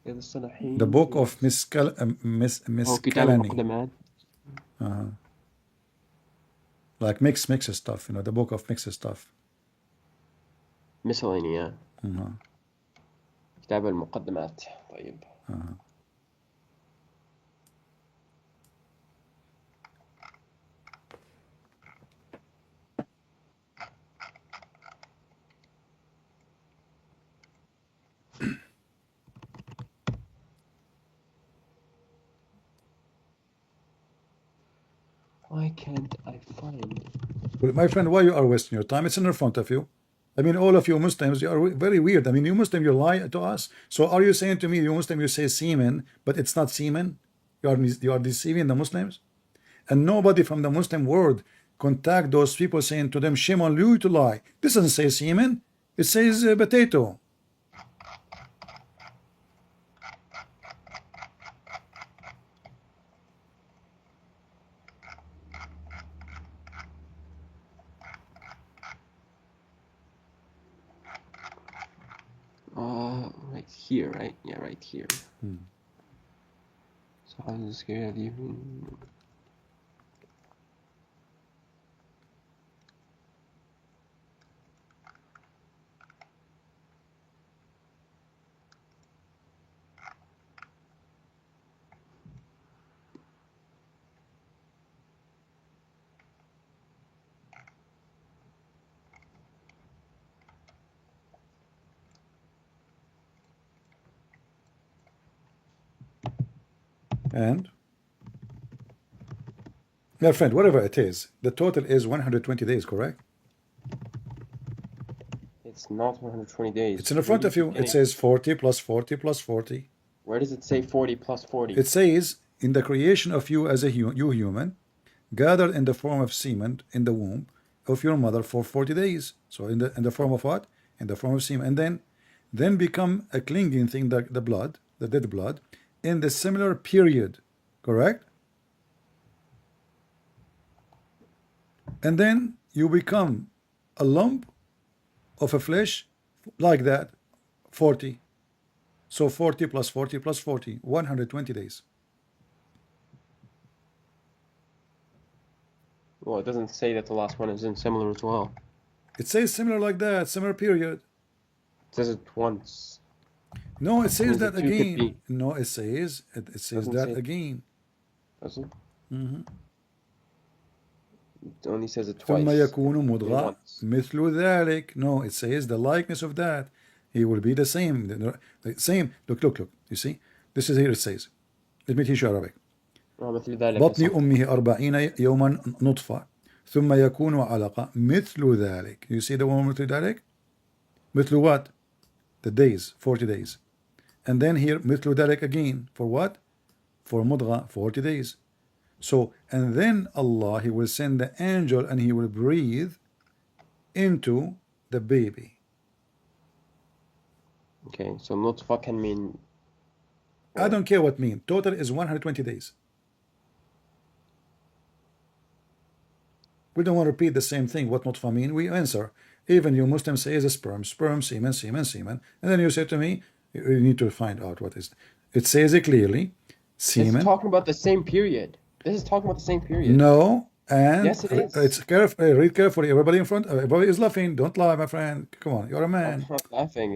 Riyadh al-Salihin. The book of Oh, Kitab Miscellany. al-Muqaddamat. Like mixed stuff, you know, the book of mixed stuff. Miscellany, yeah. كتاب المقدمات. طيب. Why can't I find? Well, my friend, why you are wasting your time? It's in front of you. I mean, all of you Muslims, you are very weird. I mean, you Muslim, you lie to us. So are you saying to me, you Muslim, you say semen, but it's not semen? You are deceiving the Muslims? And nobody from the Muslim world contact those people saying to them, shame on you to lie. This doesn't say semen. It says potato. Right here, right? Yeah, right here. So how does this scare you? And my friend, whatever it is, the total is 120 days, correct? It's not 120 days. It's in the front of you. It says 40 plus 40 plus 40. Where does it say 40 plus 40? It says, in the creation of you as a human, gathered in the form of semen in the womb of your mother for 40 days. So in the form of what? In the form of semen. And then become a clinging thing, the blood, the dead blood, in the similar period. Correct? And then you become a lump of a flesh like that, 40. So 40 plus 40 plus 40, 120 days. Well, it doesn't say that the last one isn't similar as well. It says similar like that, similar period. It says it once. No, it says that Two could again. be. No, it says Doesn't that say. again. Does it? It only says it ثم twice. يكون مضغة Once. مثل ذلك. No, it says the likeness of that. He will be the same. The same. Look. You see? This is here it says. Let me teach you Arabic. مثل ذلك بطن صح. أمه 40 يوما نطفة ثم يكون علقة مثل ذلك. You see the one مثل ذلك? مثل what? The days, 40 days. And then here مثل ذلك again. For what? For مضغة, 40 days. So, and then Allah, He will send the angel and He will breathe into the baby. Okay, so nutfa can mean... I don't care what mean. Total is 120 days. We don't want to repeat the same thing. What nutfa mean? We answer. Even you Muslims say is a sperm, semen. And then you say to me, you need to find out what is. It says it clearly. Semen. It's talking about the same period. This is talking about the same period. No, and yes, it is. It's careful. Read carefully. Everybody in front. Everybody is laughing. Don't lie, my friend. Come on, you're a man. I'm not laughing.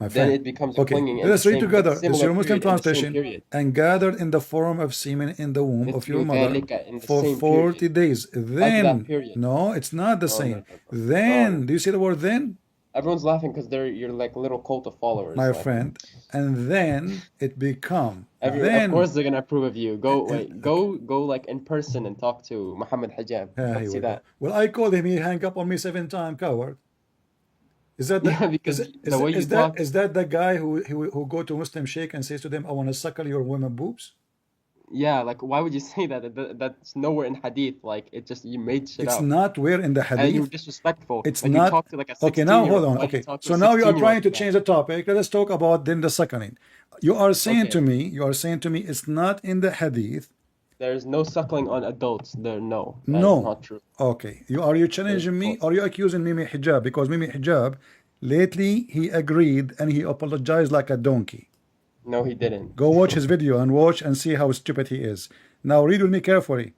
My then friend. it becomes Okay, clinging. let's read together. It's similar your Muslim period in the same translation. period. And gathered in the form of semen in the womb of your مثل mother ذلك in the for same 40 period. days. Then, period. no, it's not the Oh, same. no. Then, do you see the word then? Everyone's laughing because you're like a little cult of followers. My like, friend. And then it become. Of course they're gonna approve of you. Go like in person and talk to Muhammad Hijab. Let's see that. Well, I called him. He hung up on me 7 times. Coward. Is that the, Yeah, because the way you talk. Is that the guy who go to Muslim sheikh and says to them, "I want to suckle your women boobs"? Yeah, like why would you say that? That's nowhere in hadith. Like it just you made shit It's up. not where in the hadith. And you're disrespectful. It's like not. You talk to like a 16 Okay, now hold on. Okay, so now you are trying to change the topic. Let us talk about then the suckling. You are saying to me, it's not in the hadith. There's no suckling on adults. That is not true. Okay, are you challenging me? Or are you accusing Mimi Hijab? Because Mimi Hijab, lately he agreed and he apologized like a donkey. No, he didn't. Go watch his video and watch and see how stupid he is. Now read with me carefully.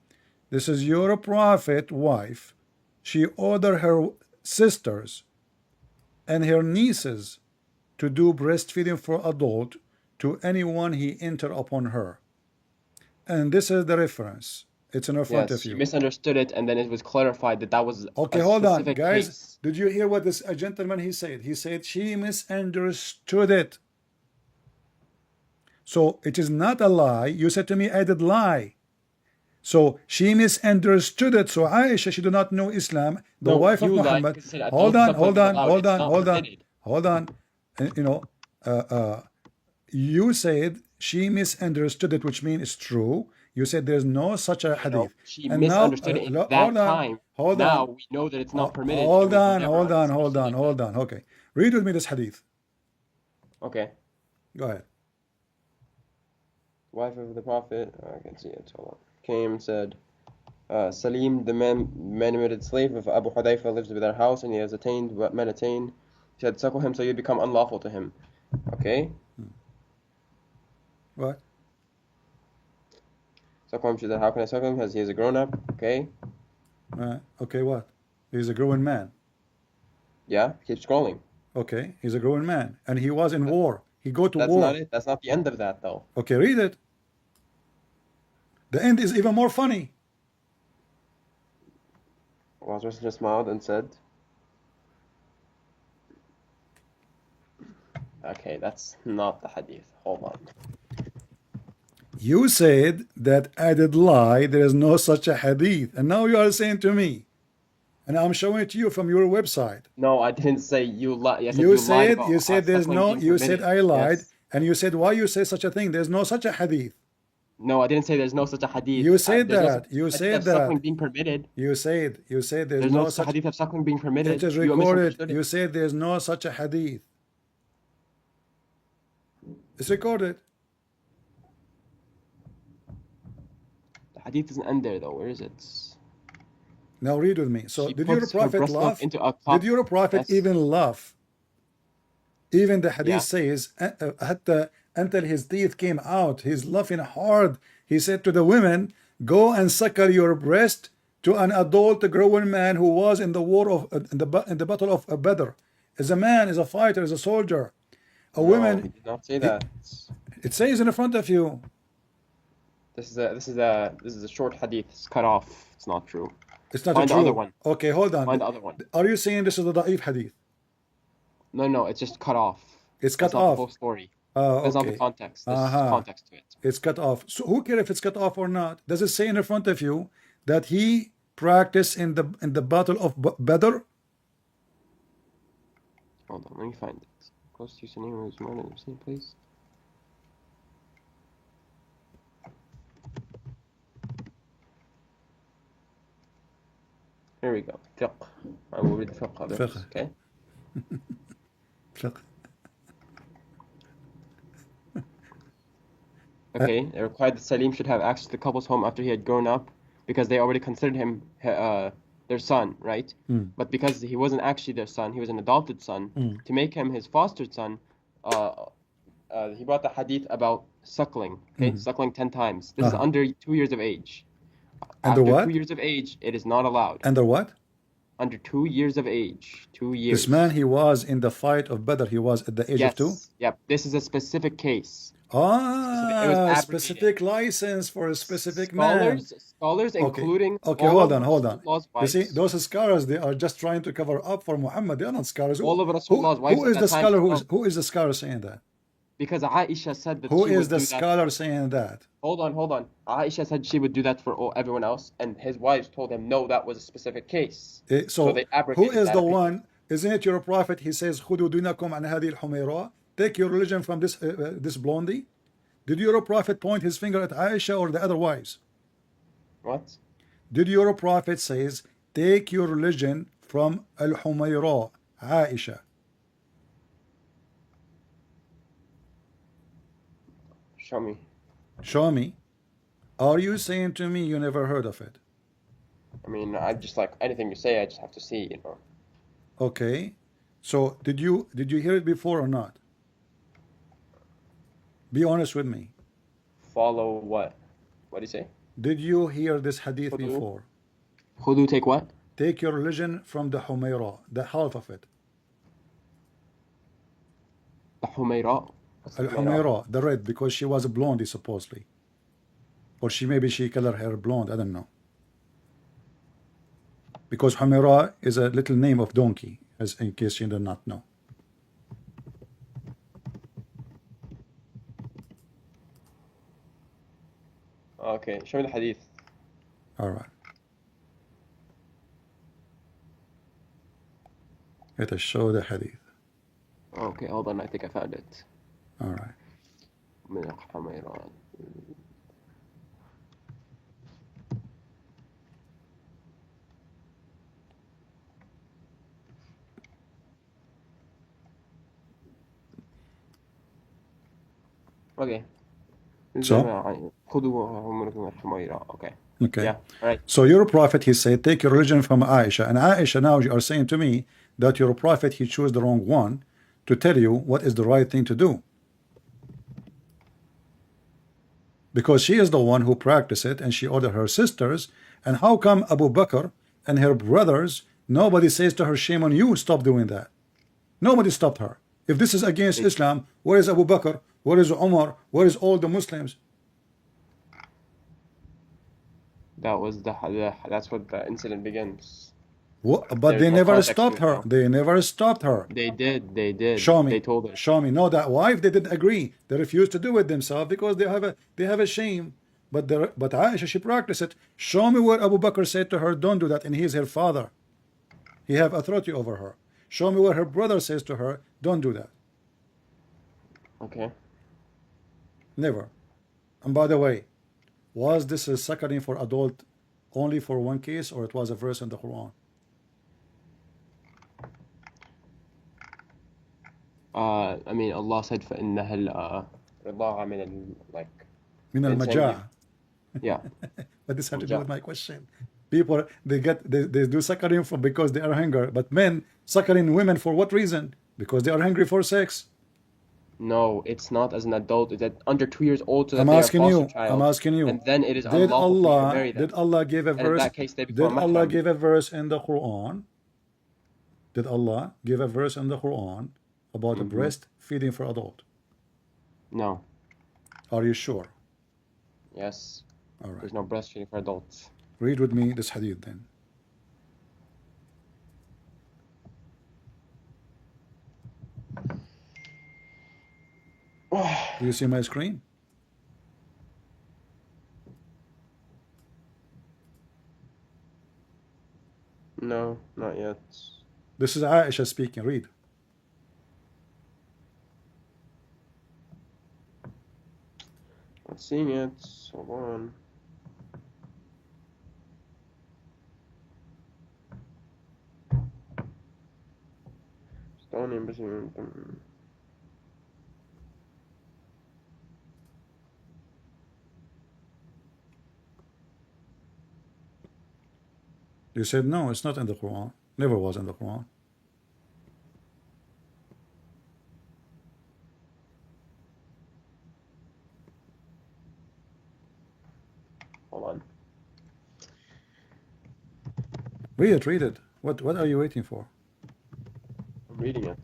This is your prophet wife. She ordered her sisters and her nieces to do breastfeeding for adult to anyone he enter upon her. And this is the reference. It's in front of you. You misunderstood it, and then it was clarified that was okay. Hold on, guys. Case. Did you hear what this gentleman he said? He said she misunderstood it. So it is not a lie. You said to me, I did lie. So she misunderstood it. So Aisha, she did not know Islam. The wife of Muhammad. Hold on. You said she misunderstood it, which means it's true. You said there's no such a hadith. No, she misunderstood it in that time. Now we know that it's not permitted. Hold on. Okay. Read with me this hadith. Okay. Go ahead. Wife of the Prophet, I can see it. Hold on. Came and said, Salim, the manumitted slave of Abu Hudayfa, lives with our house, and he has attained what men attain. He said, suckle him so you become unlawful to him. Okay? What? Suckle him. She said, how can I suckle him? Because he is a grown-up. Okay? Okay, what? He's a grown man. Yeah, keep scrolling. Okay, he's a grown man. And he was in war. He go to war. That's not it. That's not the end of that, though. Okay, read it. The end is even more funny. Allah just smiled and said, okay, that's not the hadith. Hold on. You said that I did lie. There is no such a hadith. And now you are saying to me, and I'm showing it to you from your website. No, I didn't say you lied. I said You you lied said, about you said there's suckling no, being you said permitted. I lied. Yes. And you said, why you say such a thing? There's no such a hadith. No, I didn't say there's no such a hadith. You said There's no that. You hadith said of suckling that. being permitted. You said there's There's no no such. hadith of suckling being permitted. It is You recorded. misunderstood You it. said there's no such a hadith. It's recorded. The hadith doesn't end there though. Where is it? Now read with me. So She did your puts her prophet breast milk laugh? into a Did cup. your prophet Yes. even laugh? Even the hadith Yeah. says until his teeth came out, he's laughing hard. He said to the women, go and suckle your breast to an adult grown man who was in the war of in the battle of Badr. As a man, as a fighter, as a soldier. A No, woman, he did not say that. it says in front of you. This is a short hadith. It's cut off. It's not true. It's not Find a the true. other one. Okay, hold on. Find the other one. Are you saying this is the da'if hadith? No, it's just cut off. It's cut That's not the off. whole story. Oh, That's not okay. the context. There's Uh-huh. context to it. It's cut off. So who cares if it's cut off or not? Does it say in front of you that he practiced in the battle of Badr? Hold on, let me find it. Close to your name is more than your name, please. Here we go. Fiqh. I will read the fiqh of it. Fiqh. Okay. Okay. It required that Salim should have access to the couple's home after he had grown up, because they already considered him their son, right? But because he wasn't actually their son, he was an adopted son. To make him his fostered son, he brought the hadith about suckling. Okay, suckling 10 times. This is under 2 years of age. Under After what? 2 years of age, it is not allowed. Under what? Under 2 years of age. 2 years. This man, he was in the fight of Badr. He was at the age of 2? Yep. This is a specific case. It Ah, was abrogated. specific license for a specific man. Scholars, including Okay, all hold of on, hold on. Rasulullah's You see, wives. those scholars, they are just trying to cover up for Muhammad. They are not scholars. All of Rasulullah's wives who is at the that time scholar? were- Who is the scholar saying that? Because Aisha said that Who she is would the do that. scholar saying that? Hold on. Aisha said she would do that for everyone else, and his wives told him no, that was a specific case. So they who abrogated is that the opinion. one? Isn't it your prophet? He says, "خذوا دينكم عن هذه الحميراء." Take your religion from this blondie. Did your prophet point his finger at Aisha or the other wives? What? Did your prophet says, "Take your religion from al-Humayra, Aisha"? Show me. Show me. Are you saying to me you never heard of it? I mean, I just like anything you say, I just have to see, you know. Okay. So did you hear it before or not? Be honest with me. Follow what? What do you say? Did you hear this hadith Khudu. before? Khudu, take what? Take your religion from the Humayra, the half of it. The Humayra. What's the Humayra? Al-Humayra, the red, because she was a blondie supposedly. Or maybe she colored her blonde, I don't know. Because Humayra is a little name of donkey, as in case you do not know. Okay, show me the hadith. All right. Let us show the hadith. Okay, hold on, I think I found it. All right. من الحميران. Okay. So? Okay. Okay. Yeah, all right. So your prophet, he said, take your religion from Aisha. And Aisha, now you are saying to me that your prophet, he chose the wrong one to tell you what is the right thing to do. Because she is the one who practiced it and she ordered her sisters. And how come Abu Bakr and her brothers, nobody says to her, shame on you, stop doing that? Nobody stopped her. If this is against Islam, where is Abu Bakr? Where is Umar? Where is all the Muslims? That was that's what the incident begins. But There's they no never context to stopped it, her. though. They never stopped her. They did. Show me. They told her. Show me. No, that wife, they didn't agree. They refused to do it themselves because they have a shame. But Aisha, she practiced it. Show me where Abu Bakr said to her, don't do that, and he's her father. He have authority over her. Show me where her brother says to her, don't do that. Okay. Never. And by the way, was this a suckering for adult only for one case, or it was a verse in the Quran? I mean, Allah said فإنها رضاعة من like من المجاعة. Yeah. But this had to do with my question. People, they do suckering for because they are hungry, but men suckering women for what reason? Because they are hungry for sex. No, it's not as an adult. It's at under 2 years old, so that I'm they are asking foster you. child. I'm asking you. And then it is Did unlawful for you to marry them. Did Allah give a And in verse? that case, they Did become Allah mahram. give a verse in the Quran? Did Allah give a verse in the Quran about a breast feeding for adult? No. Are you sure? Yes. All right. There's no breastfeeding for adults. Read with me this hadith then. Do you see my screen? No, not yet. This is Aisha speaking. Read. Not seeing it. Hold on. Stoning. You said no, it's not in the Quran. Never was in the Quran. Hold on. Read it, read it. What are you waiting for? I'm reading it.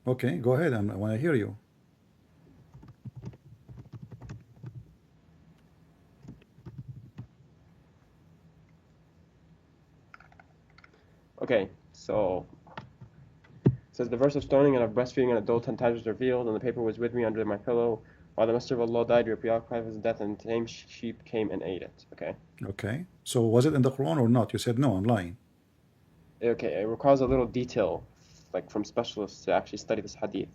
Okay, go ahead. I want to hear you. Okay, so it says the verse of stoning and of breastfeeding an adult 10 times was revealed, and the paper was with me under my pillow. While the Messenger of Allah died, we were preoccupied with his death, and the tame sheep came and ate it. Okay. Okay. So was it in the Quran or not? You said no, I'm lying. Okay, it requires a little detail, like from specialists to actually study this hadith.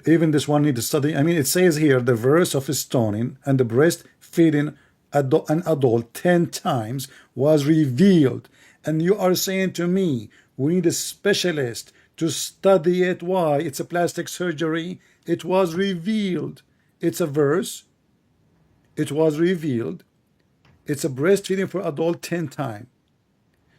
Even this one needs to study. I mean, it says here the verse of stoning and the breast feeding an adult 10 times was revealed. And you are saying to me, we need a specialist to study it. Why? It's a plastic surgery. It was revealed. It's a verse. It was revealed. It's a breastfeeding for adult 10 times.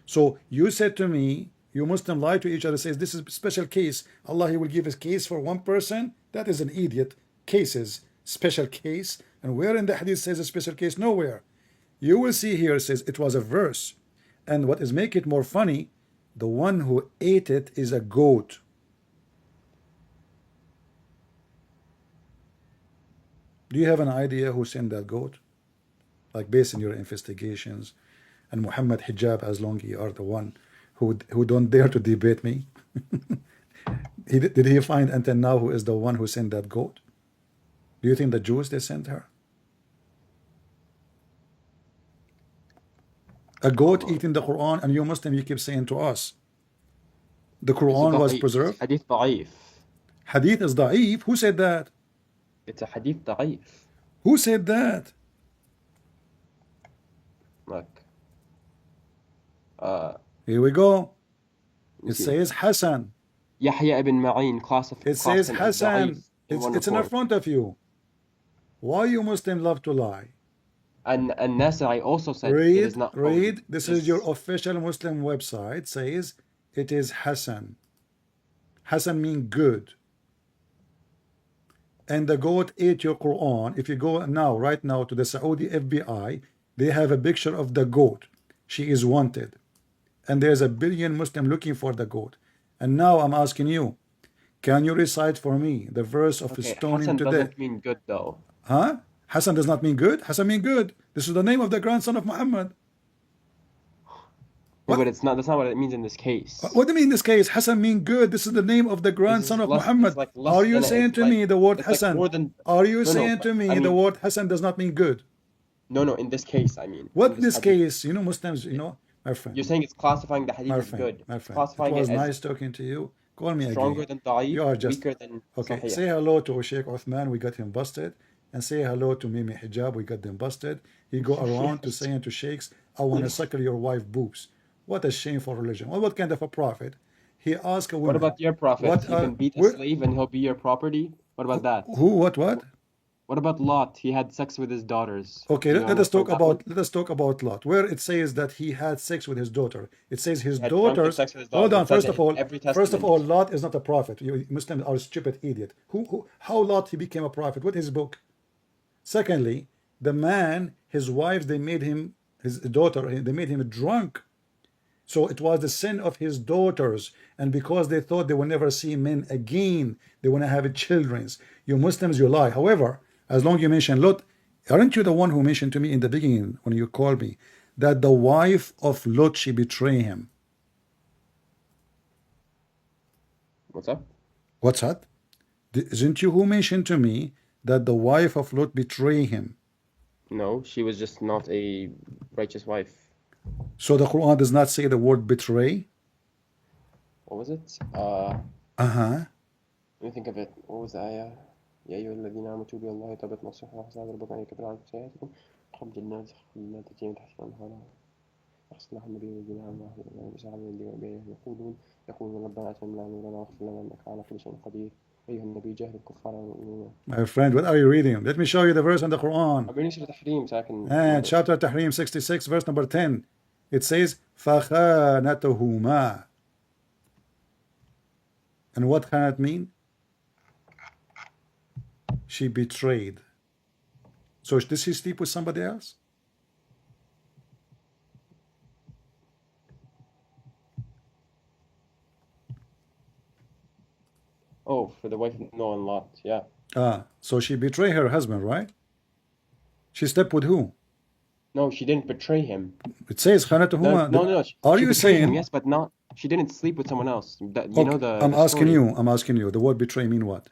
So you said to me, you Muslim lie to each other, says this is a special case. Allah, he will give a case for one person. That is an idiot. Cases, special case. And where in the hadith says a special case? Nowhere. You will see here, it says it was a verse. And what is make it more funny, the one who ate it is a goat. Do you have an idea who sent that goat? Like based on your investigations, and Muhammad Hijab, as long as you are the one who don't dare to debate me. Did he find until now who is the one who sent that goat? Do you think the Jews, they sent her? A goat eating the Quran, and you Muslim, you keep saying to us the Quran was preserved. Hadith da'if. Hadith is da'if. Who said that? It's a hadith da'if. Who said that? Look. Here we go. It says Hassan. Yahya ibn Ma'in classified. It says Hassan. It's in front of you. Why you Muslim love to lie? And Nasai also said it is not. Read. This is your official Muslim website. Says it is Hassan. Hassan means good. And the goat ate your Quran. If you go now, right now, to the Saudi FBI, they have a picture of the goat. She is wanted. And there's 1 billion Muslim looking for the goat. And now I'm asking you, can you recite for me the verse of stoning Hassan to death? doesn't mean good though. Huh? Hassan does not mean good? Hassan mean good. This is the name of the grandson of Muhammad. Yeah, but it's not. That's not what it means in this case. What do you mean in this case? Hassan mean good. This is the name of the This grandson is of less. Muhammad. It's like less Are you than it. saying It's to like me the word it's like Hassan? more than. Are you No, saying but to me I the mean, word Hassan does not mean good? no. In this case, I mean, in What this this hadith, case? You know, Muslims. You know, my friend. you're saying it's classifying the hadith My as friend, good. my It's friend, it classifying was it as nice talking to you. Call me stronger again. than da'if, You are just weaker than okay. sahih. Say hello to Sheikh Uthman. We got him busted. And say hello to Mimi Hijab. We got them busted. He go around to saying to sheikhs, "I want to suckle your wife boobs." What a shameful religion. Well, what kind of a prophet? He asked a What woman, about your prophet? "What? You can beat a slave and he'll be your property. What about that? Who? What? What about Lot? He had sex with his daughters. Okay, Do you let us talk understand that one? about Lot. Where it says that he had sex with his daughter, it says his He had drunken daughters. sex with his Hold daughter. on. It says First it of in all, every testament. Lot is not a prophet. You Muslims are a stupid idiot. How Lot he became a prophet? What his book? Secondly, the man, his wives, they made him, his daughter, they made him drunk. So it was the sin of his daughters, and because they thought they will never see men again, they want to have children. You Muslims, you lie. However, as long as you mention Lot, aren't you the one who mentioned to me in the beginning when you called me that the wife of Lot, she betrayed him? What's up? What's that? Isn't you who mentioned to me that the wife of Lot betrayed him? No, she was just not a righteous wife. So the Quran does not say the word betray? What was it? Uh-huh. Let me think of it. What was the ayah? يا أيها الذين آمنوا توبوا إلى الله توبة نصوح وحساب ربكم أن يكفر عنكم سيئاتكم قبل النار تدخلون تأتين تحت الأنهار يغسل لهم النبي والذين آمنوا يقولون ربنا آتنا من نورنا واغفر لنا إنك على كل شيء قدير أيها النبي جاهد الكفار والمؤمنين. My friend, what are you reading? Let me show you the verse in the Quran. I'm reading Surah Tahrim so I can. And chapter Tahrim 66, verse number 10. It says, فَخَانَتُهُمَا. And what can it mean? She betrayed. So does she sleep with somebody else? Oh, for the wife of Noah and Lot, yeah. So she betrayed her husband, right? She slept with who? No, she didn't betray him. It says خَانَتُهُمَا. No. Are she you betrayed saying? him, yes, but not. She didn't sleep with someone else. That, you Okay, know the. I'm the asking story. you. I'm asking you. The word betray mean what?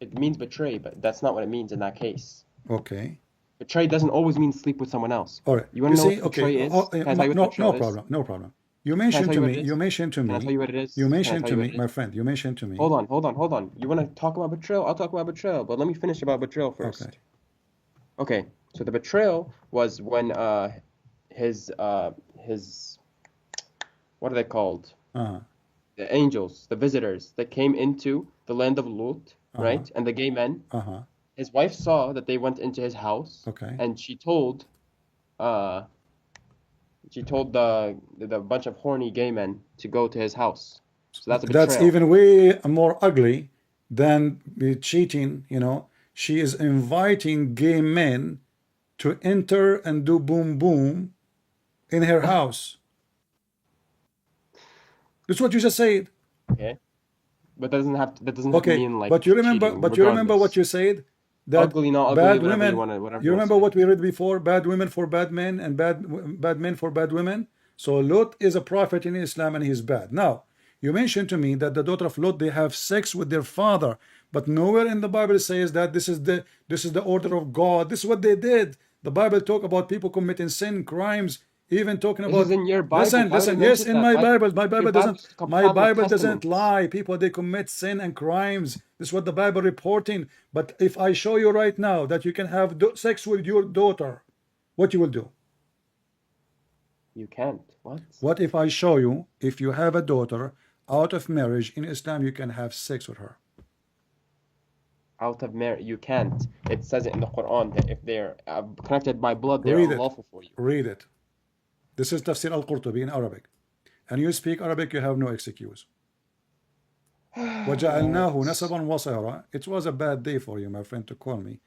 It means betray, but that's not what it means in that case. Okay. Betray doesn't always mean sleep with someone else. All right. You want to know see, what betray is? Can I tell you what no betrayal is? problem. No problem. You Can I mentioned tell to you what me. it is? You mentioned to Can I tell me. you what it is? You Can I mentioned tell to you what me, it my is? friend. You mentioned to me. Hold on. You want to talk about betrayal? I'll talk about betrayal, but let me finish about betrayal first. Okay. Okay. So the betrayal was when his what are they called? The angels, the visitors that came into the land of Lut, right? And the gay men. His wife saw that they went into his house. Okay. And she told the bunch of horny gay men to go to his house. So that's a betrayal. That's even way more ugly than cheating. You know, she is inviting gay men to enter and do boom boom in her house. That's what you just said. Okay. But that doesn't have to mean like but you remember cheating, what you said, that ugly, not bad ugly, women, whatever you remember say. what we read before, bad women for bad men and bad men for bad women. So Lot is a prophet in Islam and he's bad. Now you mentioned to me that the daughter of Lot, they have sex with their father, but nowhere in the Bible says that this is the order of God. This is what they did. The Bible talk about people committing sin, crimes, even talking about. This is in your Bible. Listen. Yes, in my Bible. My Bible doesn't Testament. lie. People, they commit sin and crimes. This is what the Bible reporting. But if I show you right now that you can have sex with your daughter, what you will do? You can't. What? What if I show you, if you have a daughter out of marriage in Islam, you can have sex with her? Out of marriage, you can't. It says it in the Quran that if they're connected by blood, they're Read it. unlawful for you. Read it. This is Tafsir al-Qurtubi in Arabic. And you speak Arabic, you have no excuse. وَجَعَلْنَاهُ نَسَبًا وَصَهْرًا. It was a bad day for you, my friend, to call me.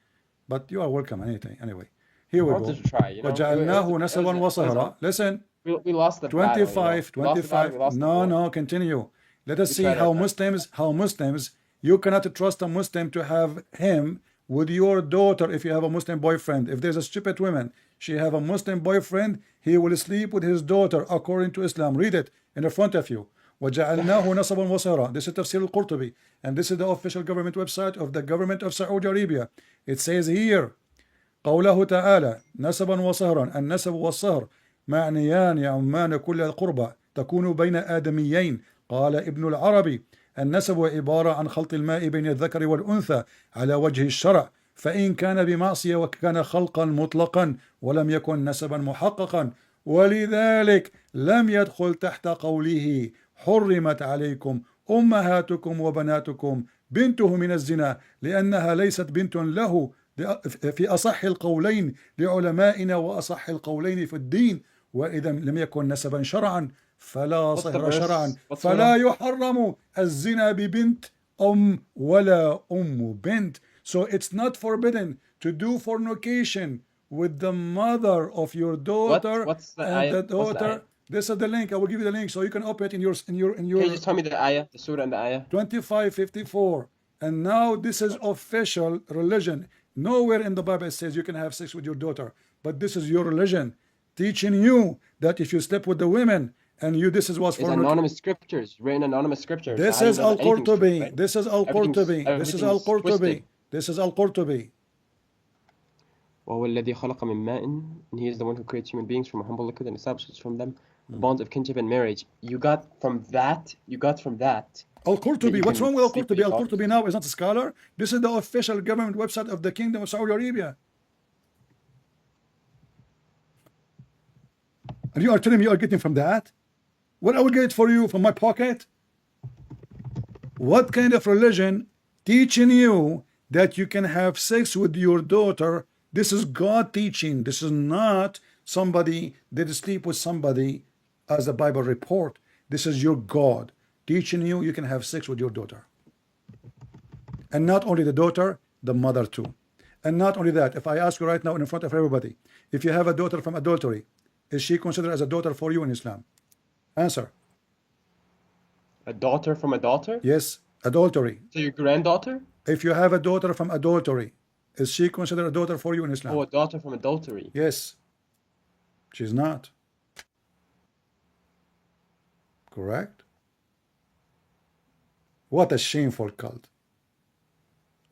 But you are welcome anything. Anyway, here we go. To try, you know? وَجَعَلْناهُ نَسَبًا وَصَهْرًا. Listen. We lost the 25, battle, 25. No, continue. Let us see how Muslims, you cannot trust a Muslim to have him with your daughter if you have a Muslim boyfriend. If there's a stupid woman, she have a Muslim boyfriend, he will sleep with his daughter according to Islam. Read it in the front of you. وَجَعَلْنَاهُ نَصَبًا وَصَهْرًا. This is Tafsir al-Qurtubi, and this is the official government website of the government of Saudi Arabia. It says here, قوله تعالى نسبا وصهرا. النسب والصهر معنيان يعمان كل القربى تكون بين آدميين. قال ابن العربي النسب عبارة عن خلط الماء بين الذكر والأنثى على وجه الشرع، فإن كان بمعصية وكان خلقا مطلقا ولم يكن نسبا محققا، ولذلك لم يدخل تحت قوله حرمت عليكم أمهاتكم وبناتكم بنته من الزنا، لأنها ليست بنت له في أصح القولين لعلمائنا وأصح القولين في الدين، وإذا لم يكن نسبا شرعا فلا صهر شرعا، فلا يحرم الزنا ببنت ولا بنت. So it's not forbidden to do fornication with the mother of your daughter and the daughter. This is the link. I will give you the link so you can open it in your. Can you just tell me the ayah, the surah and the ayah? 25:54. And now this is official religion. Nowhere in the Bible it says you can have sex with your daughter, but this is your religion teaching you that if you sleep with the women and you, this is what's for anonymous scriptures, written anonymous scriptures. This is Al-Qurtubi. This is Al-Qurtubi. This is Al-Qurtubi. This is Al-Qurtubi. وهو الذي خلق من ماء, and he is the one who creates human beings from a humble liquid and establishes from them the bonds of kinship and marriage. You got from that. Al-Qurtubi. What's wrong with Al-Qurtubi? Al-Qurtubi now is not a scholar. This is the official government website of the Kingdom of Saudi Arabia. And you are telling me you are getting from that? What I will get for you from my pocket? What kind of religion teaching you that you can have sex with your daughter? This is God teaching. This is not somebody that sleep with somebody as the Bible report. This is your God teaching you can have sex with your daughter. And not only the daughter, the mother too. And not only that, if I ask you right now in front of everybody, if you have a daughter from adultery, is she considered as a daughter for you in Islam? Answer. A daughter from a daughter? Yes, adultery. So your granddaughter? If you have a daughter from adultery, is she considered a daughter for you in Islam? Oh, a daughter from adultery. Yes. She's not. Correct? What a shameful cult.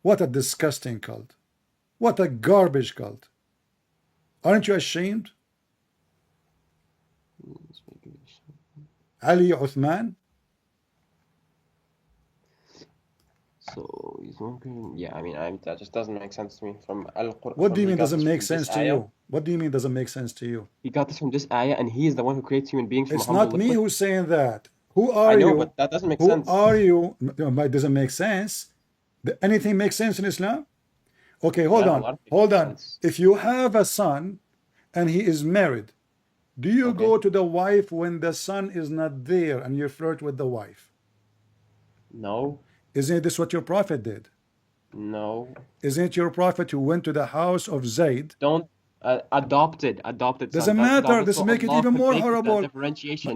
What a disgusting cult. What a garbage cult. Aren't you ashamed? Ali Uthman? So he's not going. Yeah, I mean, that just doesn't make sense to me. From Al-Qur'an. What do you mean doesn't make sense to you? What do you mean doesn't make sense to you? He got this from this ayah, and he is the one who creates human beings. It's not me who's saying that. Who are you? I know, but that doesn't make sense. Who are you? It doesn't make sense. Anything makes sense in Islam? Okay, hold on. If you have a son and he is married, do you go to the wife when the son is not there and you flirt with the wife? No. Isn't this what your prophet did? No. Isn't it your prophet who went to the house of Zayd? Don't adopted. Doesn't matter. This make it even more horrible.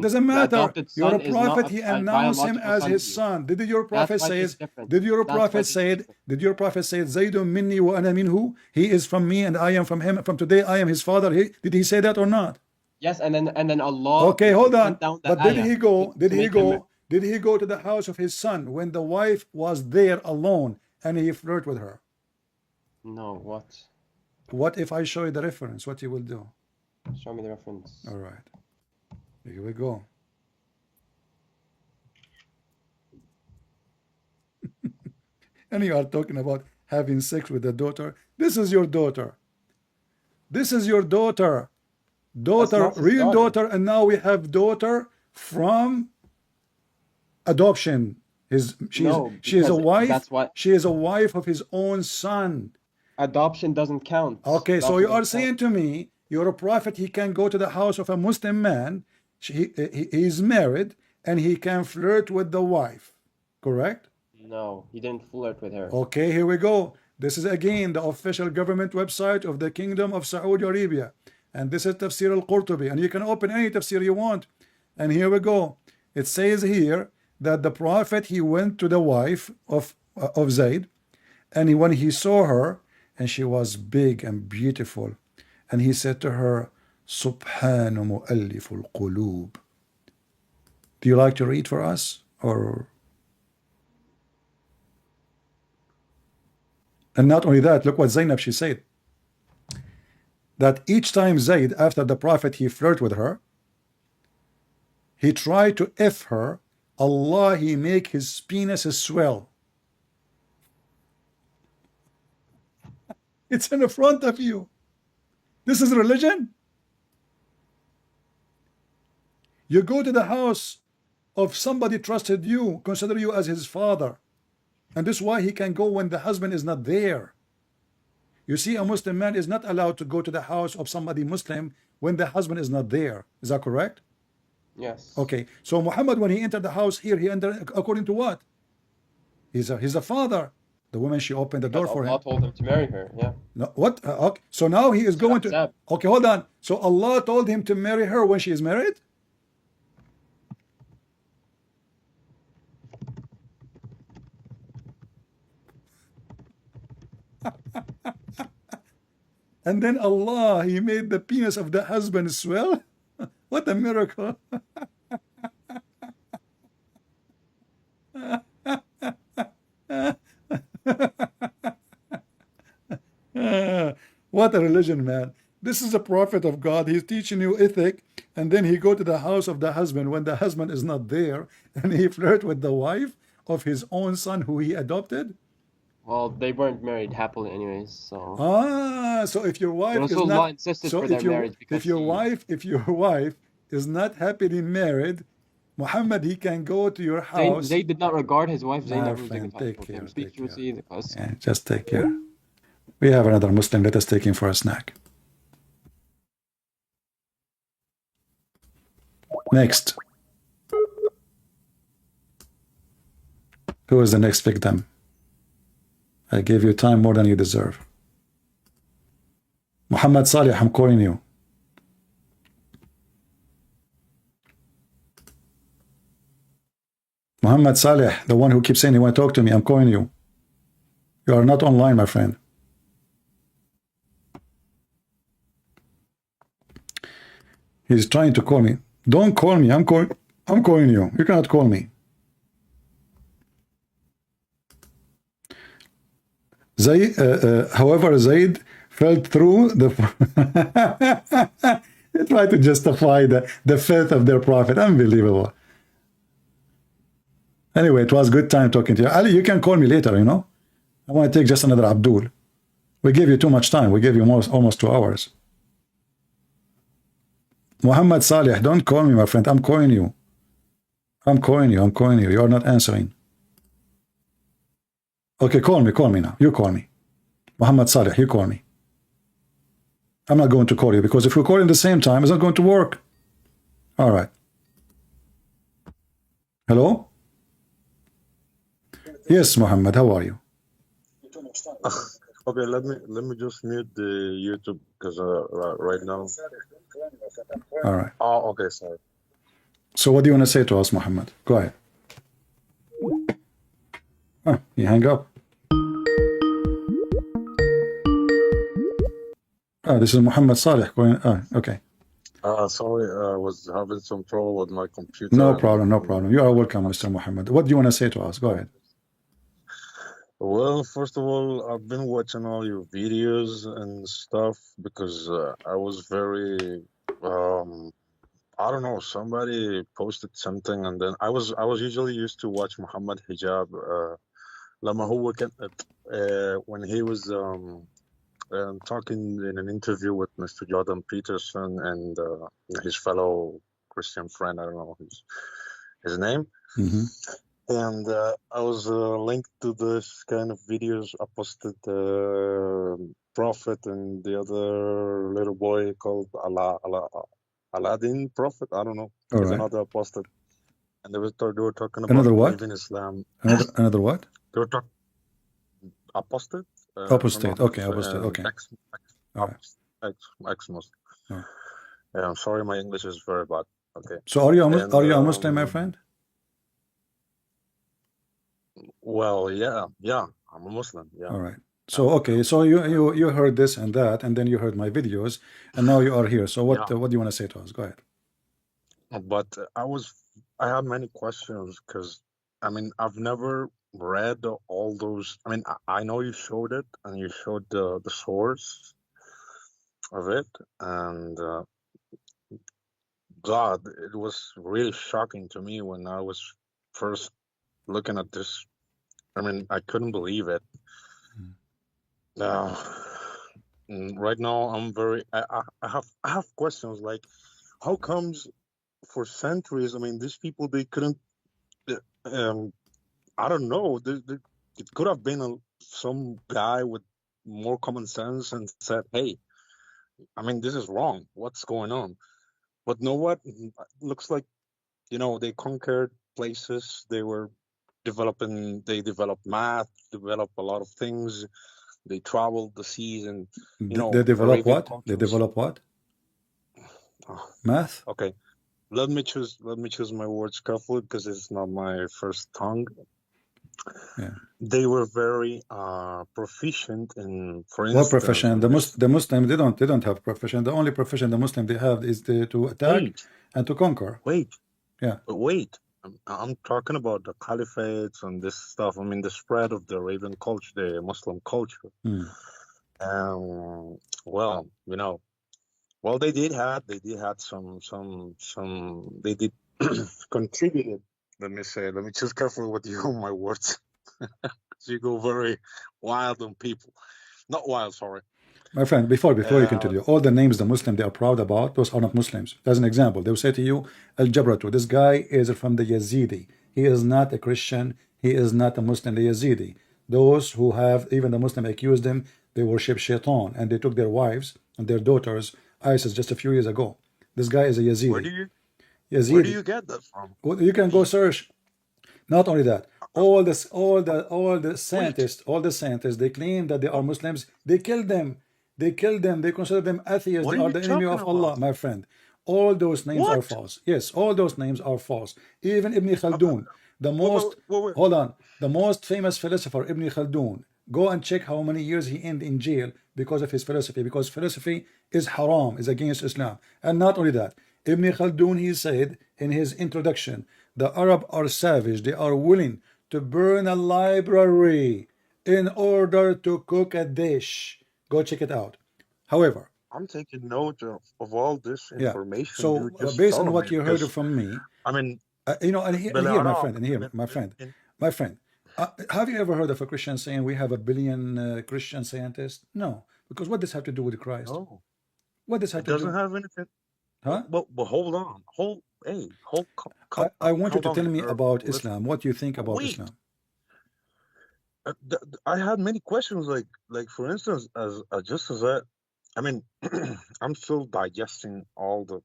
Doesn't matter. You're a prophet. He announced him as his son. Did your prophet say? Did your prophet say? Zaydun minni wa ana minhu. He is from me and I am from him. From today I am his father. Did he say that or not? Yes, and then Allah. Okay, hold on. But did he go? Did he go to the house of his son when the wife was there alone and he flirted with her? No. What? What if I show you the reference? What you will do? Show me the reference. All right. Here we go. And you are talking about having sex with the daughter. This is your daughter. This is your daughter. Real daughter. And now we have daughter from adoption. She is a wife. She is a wife of his own son. Adoption doesn't count. Okay, so you are saying to me, you're a prophet, he can go to the house of a Muslim man, he is married, and he can flirt with the wife. Correct? No, he didn't flirt with her. Okay, here we go. This is again the official government website of the Kingdom of Saudi Arabia. And this is Tafsir al-Qurtubi. And you can open any tafsir you want. And here we go. It says here that the prophet, he went to the wife of Zayd, and when he saw her, and she was big and beautiful. And he said to her, Subhanu mu'alliful qulub. Do you like to read for us? Or and not only that, look what Zainab she said. That each time Zayd, after the Prophet, he flirted with her, he tried to F her, Allah, he make his penis swell. It's in the front of you. This is religion? You go to the house of somebody trusted you, consider you as his father. And this is why he can go when the husband is not there. You see, a Muslim man is not allowed to go to the house of somebody Muslim when the husband is not there. Is that correct? Yes. Okay. So Muhammad, when he entered the house here, he entered according to what? He's a father. The woman, she opened the door for Allah him. told him to marry her. Yeah. No, what? Okay. So now he is going to. Okay, hold on. So Allah told him to marry her when she is married? And then Allah, he made the penis of the husband swell? What a miracle. What a religion, man. This is a prophet of God. He's teaching you ethic, and then he go to the house of the husband when the husband is not there, and he flirt with the wife of his own son who he adopted. Well, they weren't married happily anyways, so. So if your wife is Rasulullah not, insisted so for their if your marriage because if your wife is not happily married, Muhammad, he can go to your house. Zayd did not regard his wife Zainab as friend, take care, take care. Yeah, just take care. We have another Muslim. Let us take him for a snack. Next. Who is the next victim? I gave you time more than you deserve. Muhammad Salih, I'm calling you. Muhammad Salih, the one who keeps saying he want to talk to me, I'm calling you. You are not online, my friend. He's trying to call me. Don't call me. I'm calling you. You cannot call me. However, Zayd fell through the. They try to justify the faith of their prophet. Unbelievable. Anyway, it was good time talking to you. Ali, you can call me later, you know. I want to take just another Abdul. We gave you too much time. We gave you almost 2 hours. Muhammad Salih, don't call me, my friend. I'm calling you. I'm calling you. You are not answering. Okay, call me now. You call me. Muhammad Salih, you call me. I'm not going to call you because if we call at the same time, it's not going to work. All right. Hello? Yes, Muhammad, how are you? Okay, let me just mute the YouTube because right now. All right. Oh, okay, sorry. So what do you want to say to us, Muhammad? Go ahead. Oh, you hang up. Oh, this is Muhammad Salih going. Oh, okay. Sorry, I was having some trouble with my computer. No problem. You are welcome, Mr. Muhammad. What do you want to say to us? Go ahead. Well, first of all, I've been watching all your videos and stuff because I was very, I don't know, somebody posted something and then I was usually used to watch Muhammad Hijab لما هو كان when he was talking in an interview with Mr. Jordan Peterson and his fellow Christian friend, I don't know his name. Mm-hmm. And I was linked to this kind of videos. I posted Prophet and the other little boy called Aladdin Prophet. I don't know. There's another I posted. And they were talking about another what? in Islam. Another what? They were talking. Apostate. Apostate. Okay, apostate. Okay. Ex-Muslim. Oh. Yeah, I'm sorry, my English is very bad. Okay. So are you a Muslim, my friend? Well, yeah, I'm a Muslim. Yeah. All right. So okay, so you heard this and that, and then you heard my videos, and now you are here. So Yeah, what do you want to say to us? Go ahead. but I had many questions because I mean I've never read all those. I mean I know you showed it and you showed the source of it, and God, it was really shocking to me when I was first looking at this. I mean I couldn't believe it. Uh, right now I'm very I have questions like how comes for centuries, I mean, these people, they couldn't, um, I don't know, it could have been some guy with more common sense and said, hey, I mean, this is wrong. What's going on? But know what? Looks like, they conquered places. They developed math, developed a lot of things. They traveled the seas and, They develop Arabian what? They cultures. develop what? Oh, Math? okay. Let me choose my words carefully because it's not my first tongue. Yeah. They were very proficient in, for What instance, profession? in this. The Muslim they don't have profession. The only profession the Muslim they have is to attack Wait, and to conquer. wait, Yeah. wait. I'm talking about the caliphates and this stuff. I mean, the spread of the Arabian culture, the Muslim culture. Hmm. Well, well, they did have they did contributed. Let me choose carefully what you my words. You go very wild on people. Not wild, sorry. My friend, before you Uh, continue, all the names the Muslim they are proud about, those are not Muslims. As an example, they will say to you, Al Jabratu, this guy is from the Yazidi. He is not a Christian. He is not a Muslim, the Yazidi. Those who have, even the Muslim accused them, they worship Shaitan and they took their wives and their daughters, ISIS, just a few years ago. This guy is a where do Yazidi. you Yazidi. get that from? Well, you can go search. Not only that, all the Wait, scientists, they claim that they are Muslims. They kill them. They kill them. They consider them atheists. what They are are you the enemy talking of Allah, about? my friend. All those names are What? false. Yes, all those names are false. Even Ibn Khaldun, the most, Wait. hold on, the most famous philosopher, Ibn Khaldun, go and check how many years he ended in jail because of his philosophy. Because philosophy is haram, is against Islam. And not only that, Ibn Khaldun, he said in his introduction, the Arab are savage. They are willing to burn a library in order to cook a dish. Go check it out. However, I'm taking note of all this yeah. information you So just based on told me what you heard because from me, I mean, and here, my بالعراق, friend, and here, my friend, have you ever heard of a Christian saying we have a billion Christian scientists? No, because what does have to do with Christ? no, What does have it to doesn't do? have anything. Huh? But hold on, I want you to hold tell on. me about Listen, Islam. What do you think about wait. Islam? I had many questions, like for instance, as just as I mean, I'm still digesting all the.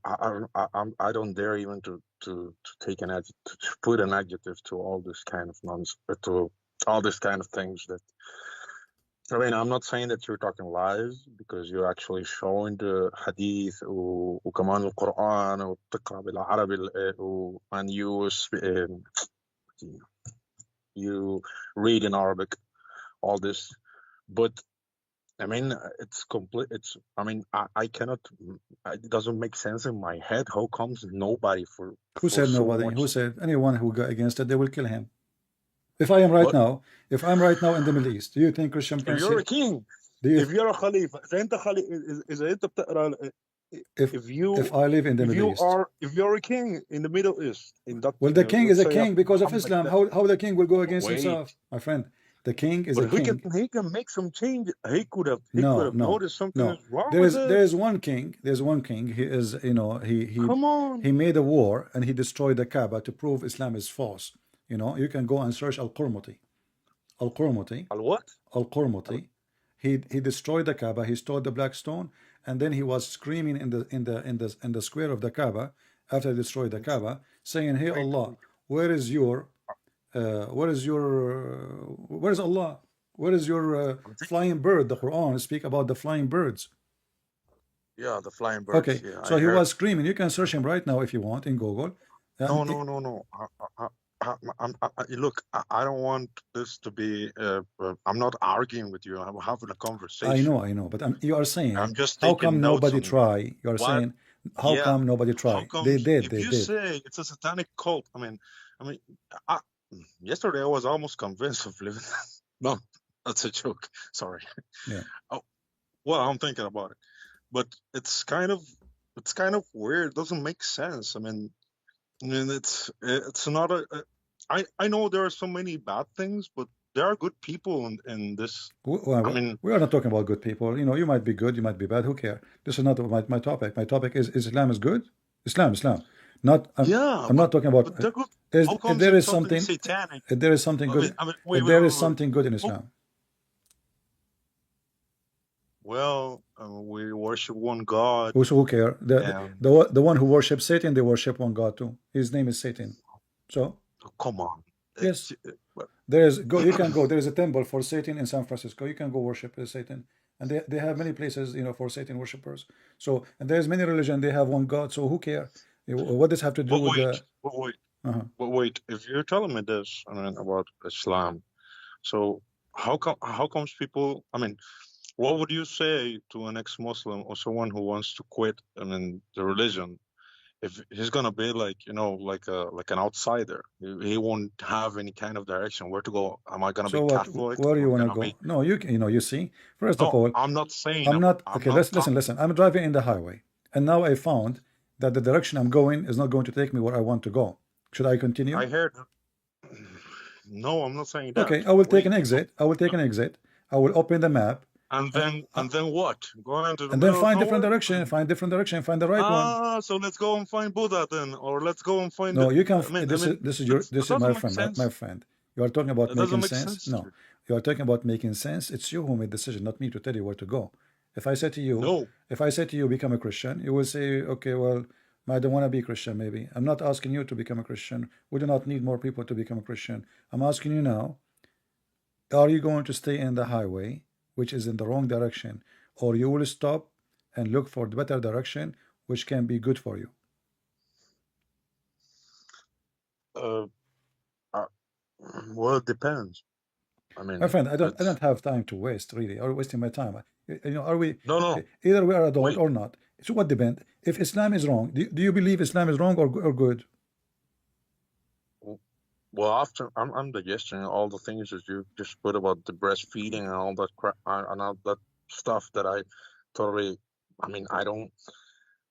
I don't dare even to take an adjective, to put an adjective to all this kind of nonsense, to all this kind of things that. I mean, I'm not saying that you're talking lies because you're actually showing the hadith وكمان القرآن وبتقرأ بالعربي and you read in Arabic all this, but I mean, it's complete. I mean, I cannot. It doesn't make sense in my head. How comes nobody Who for said so nobody? much? Who said anyone who got against it, they will kill him? If I am right What now, if I'm right now in the Middle East, do you think Christian if Prince you're here? a king? Do you If you're a khalifa, إذا أنت إذا أنت بتقرأ if I live in the Middle East? if you're a king in the Middle East, in that Well, the king is let's a say king after because of Muhammad, Islam. How the king will go against wait, himself, my friend? The king is a but king. he can make some change. He could No, have no, noticed something is no. wrong with There it. is one king. There's one king. He is, Come on, he made a war and he destroyed the Kaaba to prove Islam is false. You can go and search Al-Qurmuti. Al-Qurmuti. al what? Al-Qurmuti. He destroyed the Kaaba. He stole the black stone, and then he was screaming in the square of the Kaaba after he destroyed the Kaaba, saying, "Hey Wait, Allah, wait. where is your where is Allah? Where is your I'm thinking. flying bird?" The Quran speak about the flying birds. Yeah, the flying birds. Okay, Yeah, so I he heard. was screaming. You can search him right now if you want in Google. No. look, I don't want this to be. I'm not arguing with you. I'm having a I conversation. know, but you are saying, I'm just how taking come notes nobody on try? You are what. saying, how Yeah, come nobody how try? They comes did, if they you did. say it's a satanic cult? I mean, I, yesterday I was almost convinced of living. No, that's a joke. Sorry. Yeah. Oh, well, I'm thinking about it, but it's kind of weird. It doesn't make sense. I mean, it's not I know there are so many bad things, but there are good people in this. I mean, We are not talking about good people. You know, you might be good, you might be bad. Who cares? This is not my topic. My topic is Islam is good? Islam. Not yeah, I'm not talking about but they're good. is How if comes there it's is something something satanic? if there is something good Wait, if wait, there is wait, wait. something good in Oh, Islam. well, we worship one God, Who care? and The one who worships Satan, they worship one God too. His name is Satan. So come on. yes, But there is go. You can go. There is a temple for Satan in San Francisco. You can go worship Satan, and they have many places, you know, for Satan worshippers. So and there's many religion. They have one God. So who care? What does have to do but with wait, the? but wait, Uh-huh. but wait. If you're telling me this, about Islam, so how comes people? What would you say to an ex-Muslim or someone who wants to quit? The religion, if he's gonna be like, like an outsider, he won't have any kind of direction where to go. Am I gonna be So what? Catholic Where do or you want to gonna go? be? No, you know. You see. First of No, all, I'm not saying I'm not I'm okay. not Let's listen. Listen. I'm driving in the highway, and now I found that the direction I'm going is not going to take me where I want to go. Should I continue? I heard. No, I'm not saying that. Okay, I will take Wait, an exit. I will take an exit. I will open the map, and and, then what? Go into the and then middle of find different nowhere? direction. Find different direction. Find the right one. So let's go and find Buddha then, or let's go and find. No, you can. That This is my doesn't make friend. sense. My friend. You are talking about That doesn't making make sense. sense. No, you are talking about making sense. It's you who made the decision, not me to tell you where to go. If I say to you, No, if I say to you, become a Christian, you will say, okay, well, I don't want to be Christian. Maybe I'm not asking you to become a Christian. We do not need more people to become a Christian. I'm asking you now: are you going to stay in the highway, which is in the wrong direction, or you will stop and look for the better direction, which can be good for you? uh, uh, well, it depends. My friend, I It's don't have time to waste. Really, are we wasting my time? You know, are we? no. Either we are adult Wait. or not. So what depends? If Islam is wrong, do you believe Islam is wrong or good? Well, after I'm digesting all the things that you just put about the breastfeeding and all that crap and all that stuff that I totally. I don't.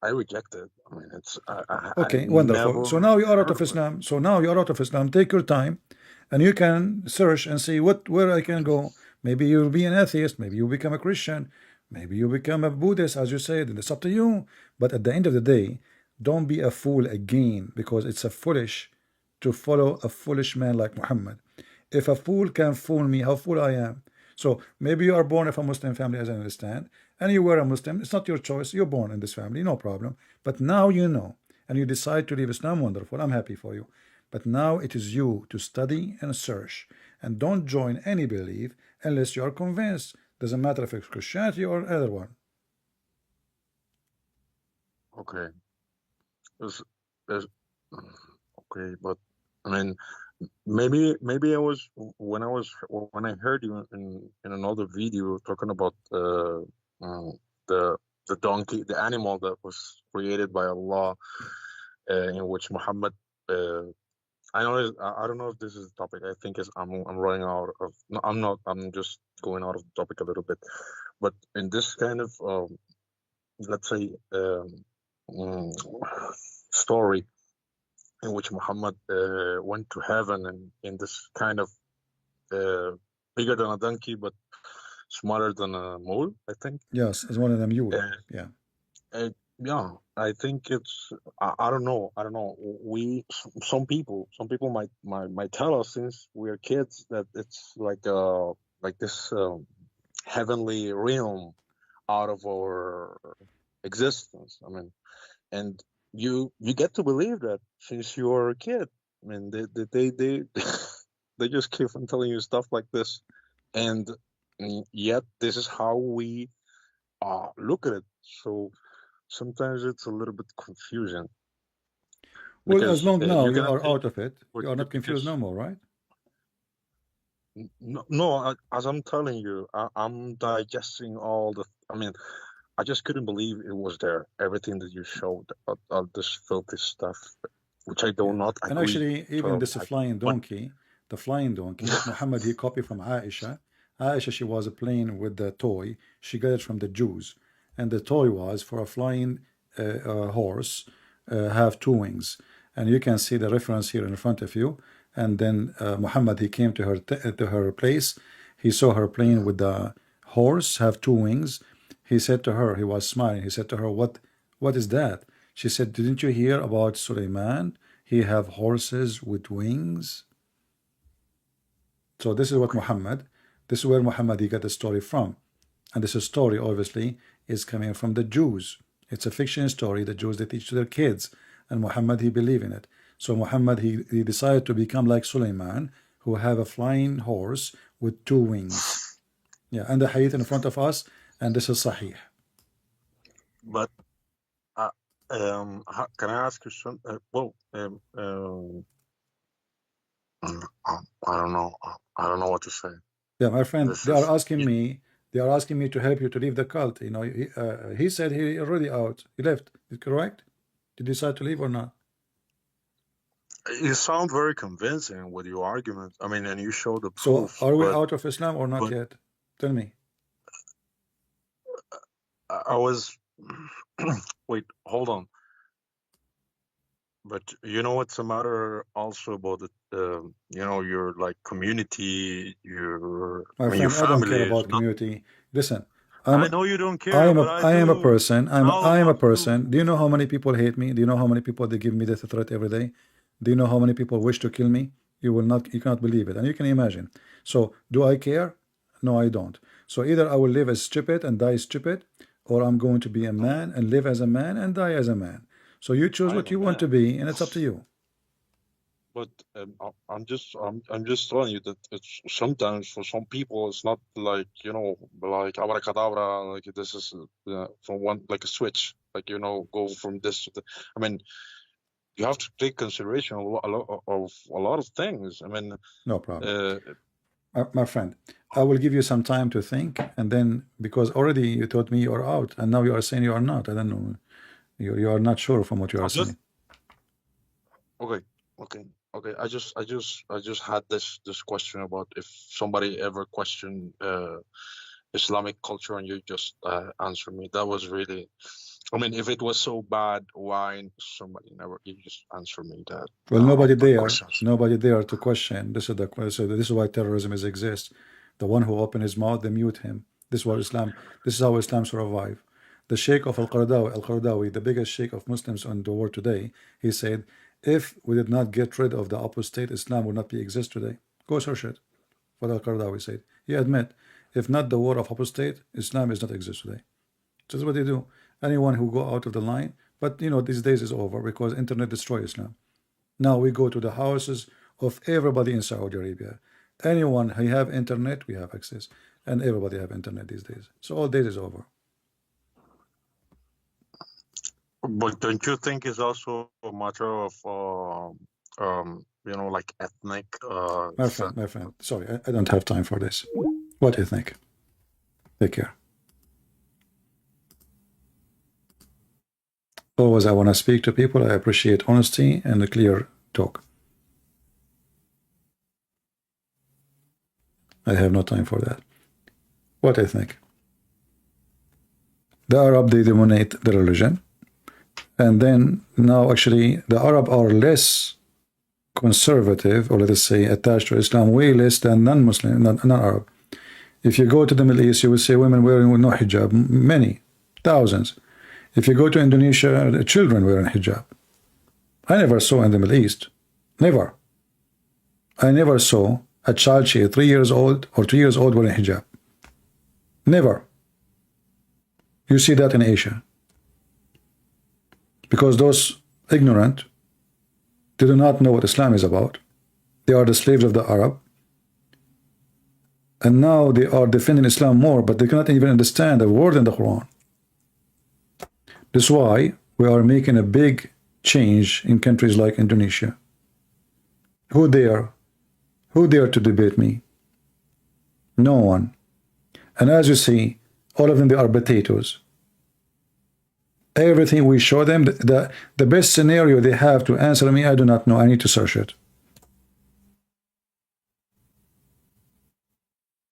I reject it. It's I Okay, wonderful. So never now you are out heard of of it. Islam. So now you are out of Islam. Take your time, and you can search and see where I can go. Maybe you'll be an atheist. Maybe you become a Christian. Maybe you become a Buddhist, as you said. And it's up to you. But at the end of the day, don't be a fool again, because it's a foolish to follow a foolish man like Muhammad. If a fool can fool me, how fool I am. So maybe you are born of a Muslim family, as I understand, and you were a Muslim. It's not your choice. You're born in this family, no problem. But now you know, and you decide to leave Islam. Wonderful. I'm happy for you. But now it is you to study and search, and don't join any belief unless you are convinced. Doesn't matter if it's Christianity or other one. Okay. There's okay, but I mean, maybe I was when I heard you in another video talking about the donkey, the animal that was created by Allah, in which Muhammad. I don't know if this is the topic. I think I'm running out of. No, I'm not. I'm just going out of the topic a little bit. But in this kind of let's say mm, story in which Muhammad went to heaven and in this kind of bigger than a donkey but smaller than a mole, I think. Yes, as one of them, you. Uh, Yeah. yeah, I think it's. I don't know. I don't know. Some people might tell us since we're kids that it's like this heavenly realm out of our existence. And you get to believe that since you're a kid. They they just keep on telling you stuff like this, and yet this is how we look at it. So sometimes it's a little bit confusing. Well, as because long now you're you gonna are take out of it, you are not confused because no more, right? no, as I'm telling you, I'm digesting all the. I mean, I just couldn't believe it was there. Everything that you showed, all this filthy stuff, which I do Yeah. not And agree actually, even totally. this flying But donkey, the flying donkey, Muhammad, he copied from Aisha. Aisha, she was playing with the toy. She got it from the Jews. And the toy was for a flying horse, have two wings. And you can see the reference here in front of you. And then Muhammad, he came to her place. He saw her playing with the horse, have two wings. He said to her, he was smiling. He said to her, what is that? She said, didn't you hear about Suleiman? He have horses with wings. So this is what Muhammad, this is where Muhammad he got the story from. And this story obviously is coming from the Jews. It's a fiction story the Jews they teach to their kids. And Muhammad he believe in it. So Muhammad he decided to become like Suleiman, who have a flying horse with two wings. Yeah, and the hadith in front of us, and this is Sahih. but can I ask you some? I don't know. I don't know what to say. Yeah, my friend, This they are is asking me. They are asking me to help you to leave the cult. You know, he said he already out. He left. Is it correct? Did you decide to leave or not? You sound very convincing with your argument. I mean, and you show the So proofs, are we but out of Islam or not but yet? Tell me. I was wait, hold on. But you know what's the matter also about the your like community, your My I mean your friend, I don't care family is about not. community. Listen, I I'm know you don't care, but I I am a do, person. and all I of am a us do. person. Do you know how many people hate me? Do you know how many people they give me death threat every day? Do you know how many people wish to kill me? You cannot believe it. And you can imagine. So do I care? No, I don't. So either I will live as stupid and die stupid, or I'm going to be a man and live as a man and die as a man. So you choose I'm what a you want to man, be, and it's up to you. but I'm just telling you that it's sometimes for some people it's not like like abracadabra, like this is from one like a switch, like go from this to the. I mean, you have to take consideration of a lot of things. I mean, No problem. uh, My friend, I will give you some time to think, and then because already you told me you are out, and now you are saying you are not. I don't know. You are not sure from what you are I'm just saying. okay, okay. I just had this question about if somebody ever questioned Islamic culture, and you just answered me. That was really, I mean, if it was so bad, why somebody never? You just answered me that Well, all my questions. nobody there to question. This is the so this is why terrorism is exists. The one who open his mouth, they mute him. This is what Islam. This is how Islam survive. The Sheikh of Al-Qaradawi, the biggest Sheikh of Muslims in the world today, he said, if we did not get rid of the apostate, Islam would not be exist today. Go search it. What Al-Qaradawi said. He admit, if not the war of apostate, Islam is not exist today. This is what they do. Anyone who go out of the line, but you know, these days is over because internet destroy Islam. Now we go to the houses of everybody in Saudi Arabia. Anyone who have internet, we have access, and everybody have internet these days. So all days is over. But don't you think it's also a matter of like ethnic My friend, sorry, I don't have time for this. What do you think? Take care. Always I want to speak to people. I appreciate honesty and a clear talk. I have no time for that. What I think? The Arab, they dominate the religion. And then now actually the Arab are less conservative, or let us say attached to Islam, way less than non-Muslim, non-Arab. If you go to the Middle East, you will see women wearing no hijab, many, thousands. If you go to Indonesia, the children wearing hijab. I never saw in the Middle East, never. I never saw a child, she 3 years old or 2 years old wearing hijab. Never. You see that in Asia. Because those ignorant, they do not know what Islam is about. They are the slaves of the Arab. And now they are defending Islam more, but they cannot even understand the word in the Quran. This is why we are making a big change in countries like Indonesia? Who dare? Who dare to debate me? No one. And as you see, all of them, they are potatoes. Everything we show them, the best scenario they have to answer me, I do not know. I need to search it.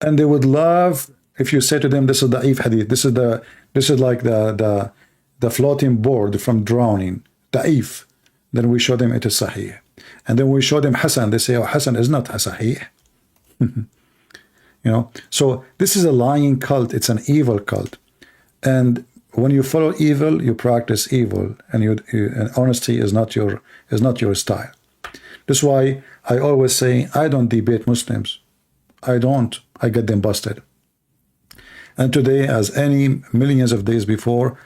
And they would love if you say to them, this is the da'if hadith. This is like the floating board from drowning. Da'if. Then we show them it is sahih. And then we show them Hasan. They say, oh, Hasan is not sahih. You know, so this is a lying cult. It's an evil cult. And when you follow evil, you practice evil, and and honesty is not your style. That's why I always say I don't debate Muslims. I don't. I get them busted. And today, as any millions of days before,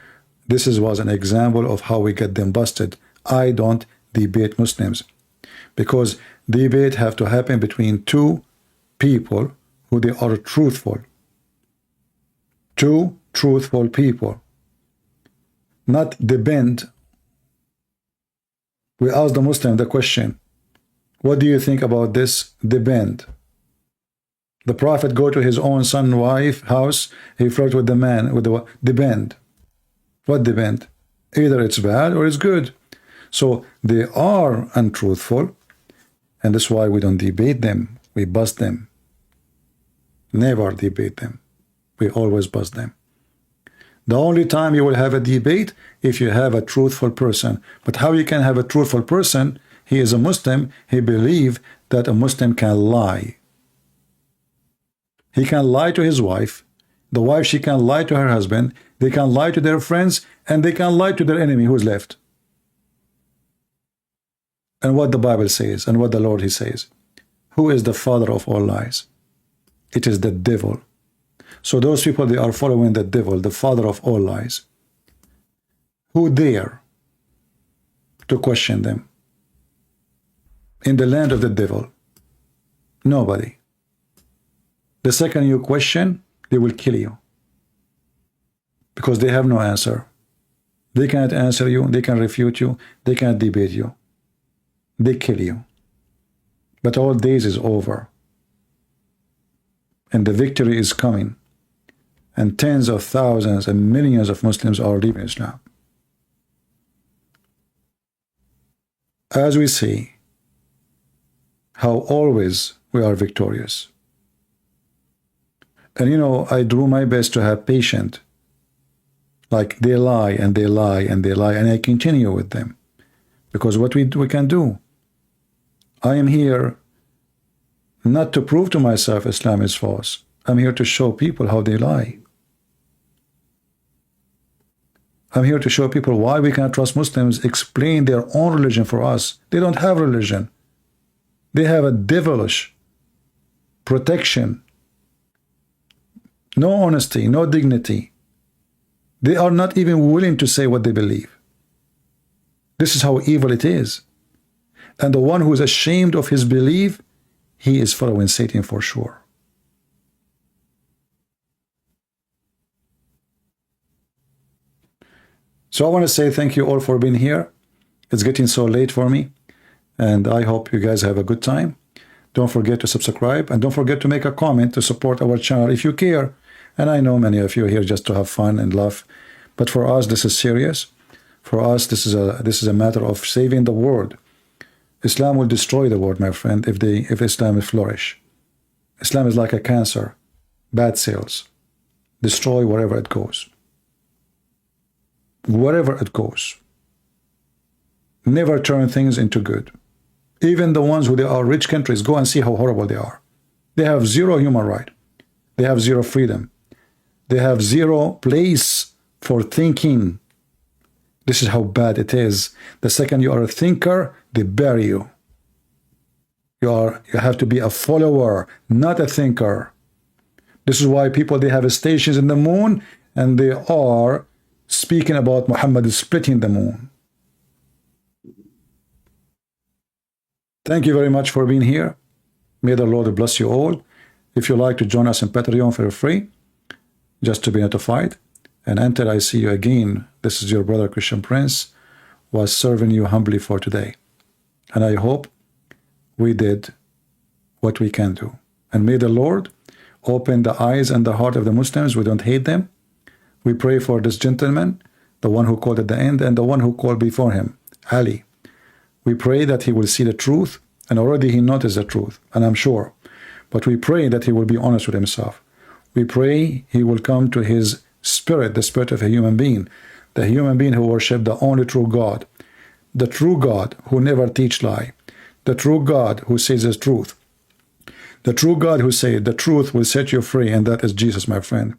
this was an example of how we get them busted. I don't debate Muslims, because debate have to happen between two people who they are truthful. Two truthful people. Not depend. We ask the Muslim the question, what do you think about this? Depend. The Prophet go to his own son, wife, house, he flirt with the man, with the depend. What depend? Either it's bad or it's good. So they are untruthful, and that's why we don't debate them. We bust them. Never debate them. We always bust them. The only time you will have a debate if you have a truthful person. But how you can have a truthful person? He is a Muslim. He believes that a Muslim can lie. He can lie to his wife. The wife, she can lie to her husband. They can lie to their friends, and they can lie to their enemy who's left. And what the Bible says, and what the Lord, he says, who is the father of all lies? It is the devil. So those people, they are following the devil, the father of all lies. Who dare to question them? In the land of the devil, nobody. The second you question, they will kill you, because they have no answer. They cannot answer you, they can refute you, they cannot debate you. They kill you. But all days is over, and the victory is coming, and tens of thousands and millions of Muslims are leaving Islam. As we see how always we are victorious. And you know, I do my best to have patience. Like they lie and they lie and they lie, and I continue with them, because what we can do. I am here not to prove to myself Islam is false. I'm here to show people how they lie. I'm here to show people why we cannot trust Muslims explain their own religion for us. They don't have religion. They have a devilish protection. No honesty, no dignity. They are not even willing to say what they believe. This is how evil it is. And the one who is ashamed of his belief, he is following Satan for sure. So I want to say thank you all for being here. It's getting so late for me, and I hope you guys have a good time. Don't forget to subscribe, and don't forget to make a comment to support our channel if you care. And I know many of you are here just to have fun and laugh, but for us this is serious. For us this is a matter of saving the world. Islam will destroy the world, my friend, if Islam will flourish. Islam is like a cancer, bad cells, destroy wherever it goes. Wherever it goes. Never turn things into good. Even the ones who they are rich countries, go and see how horrible they are. They have zero human right. They have zero freedom. They have zero place for thinking. This is how bad it is. The second you are a thinker, they bury you. You have to be a follower, not a thinker. This is why people, they have stations in the moon, and they are speaking about Muhammad splitting the moon. Thank you very much for being here. May the Lord bless you all. If you like to join us in Patreon, feel free, just to be notified. And until I see you again, this is your brother Christian Prince, was serving you humbly for today. And I hope we did what we can do. And may the Lord open the eyes and the heart of the Muslims. We don't hate them. We pray for this gentleman, the one who called at the end, and the one who called before him, Ali. We pray that he will see the truth, and already he noticed the truth, and I'm sure. But we pray that he will be honest with himself. We pray he will come to his spirit, the spirit of a human being, the human being who worship the only true God, the true God who never teach lie, the true God who says the truth, the true God who said the truth will set you free, and that is Jesus, my friend.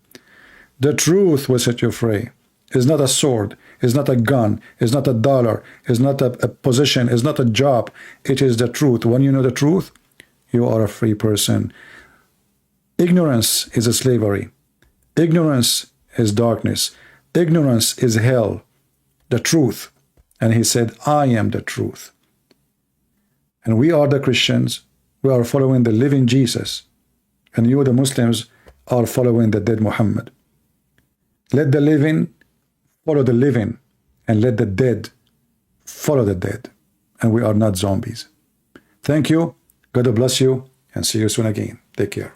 The truth will set you free. It's not a sword, it's not a gun, it's not a dollar, it's not a position, it's not a job. It is the truth. When you know the truth, you are a free person. Ignorance is a slavery. Ignorance is darkness. Ignorance is hell. The truth. And he said, I am the truth. And we are the Christians. We are following the living Jesus. And you, the Muslims, are following the dead Muhammad. Let the living follow the living, and let the dead follow the dead. And we are not zombies. Thank you. God bless you, and see you soon again. Take care.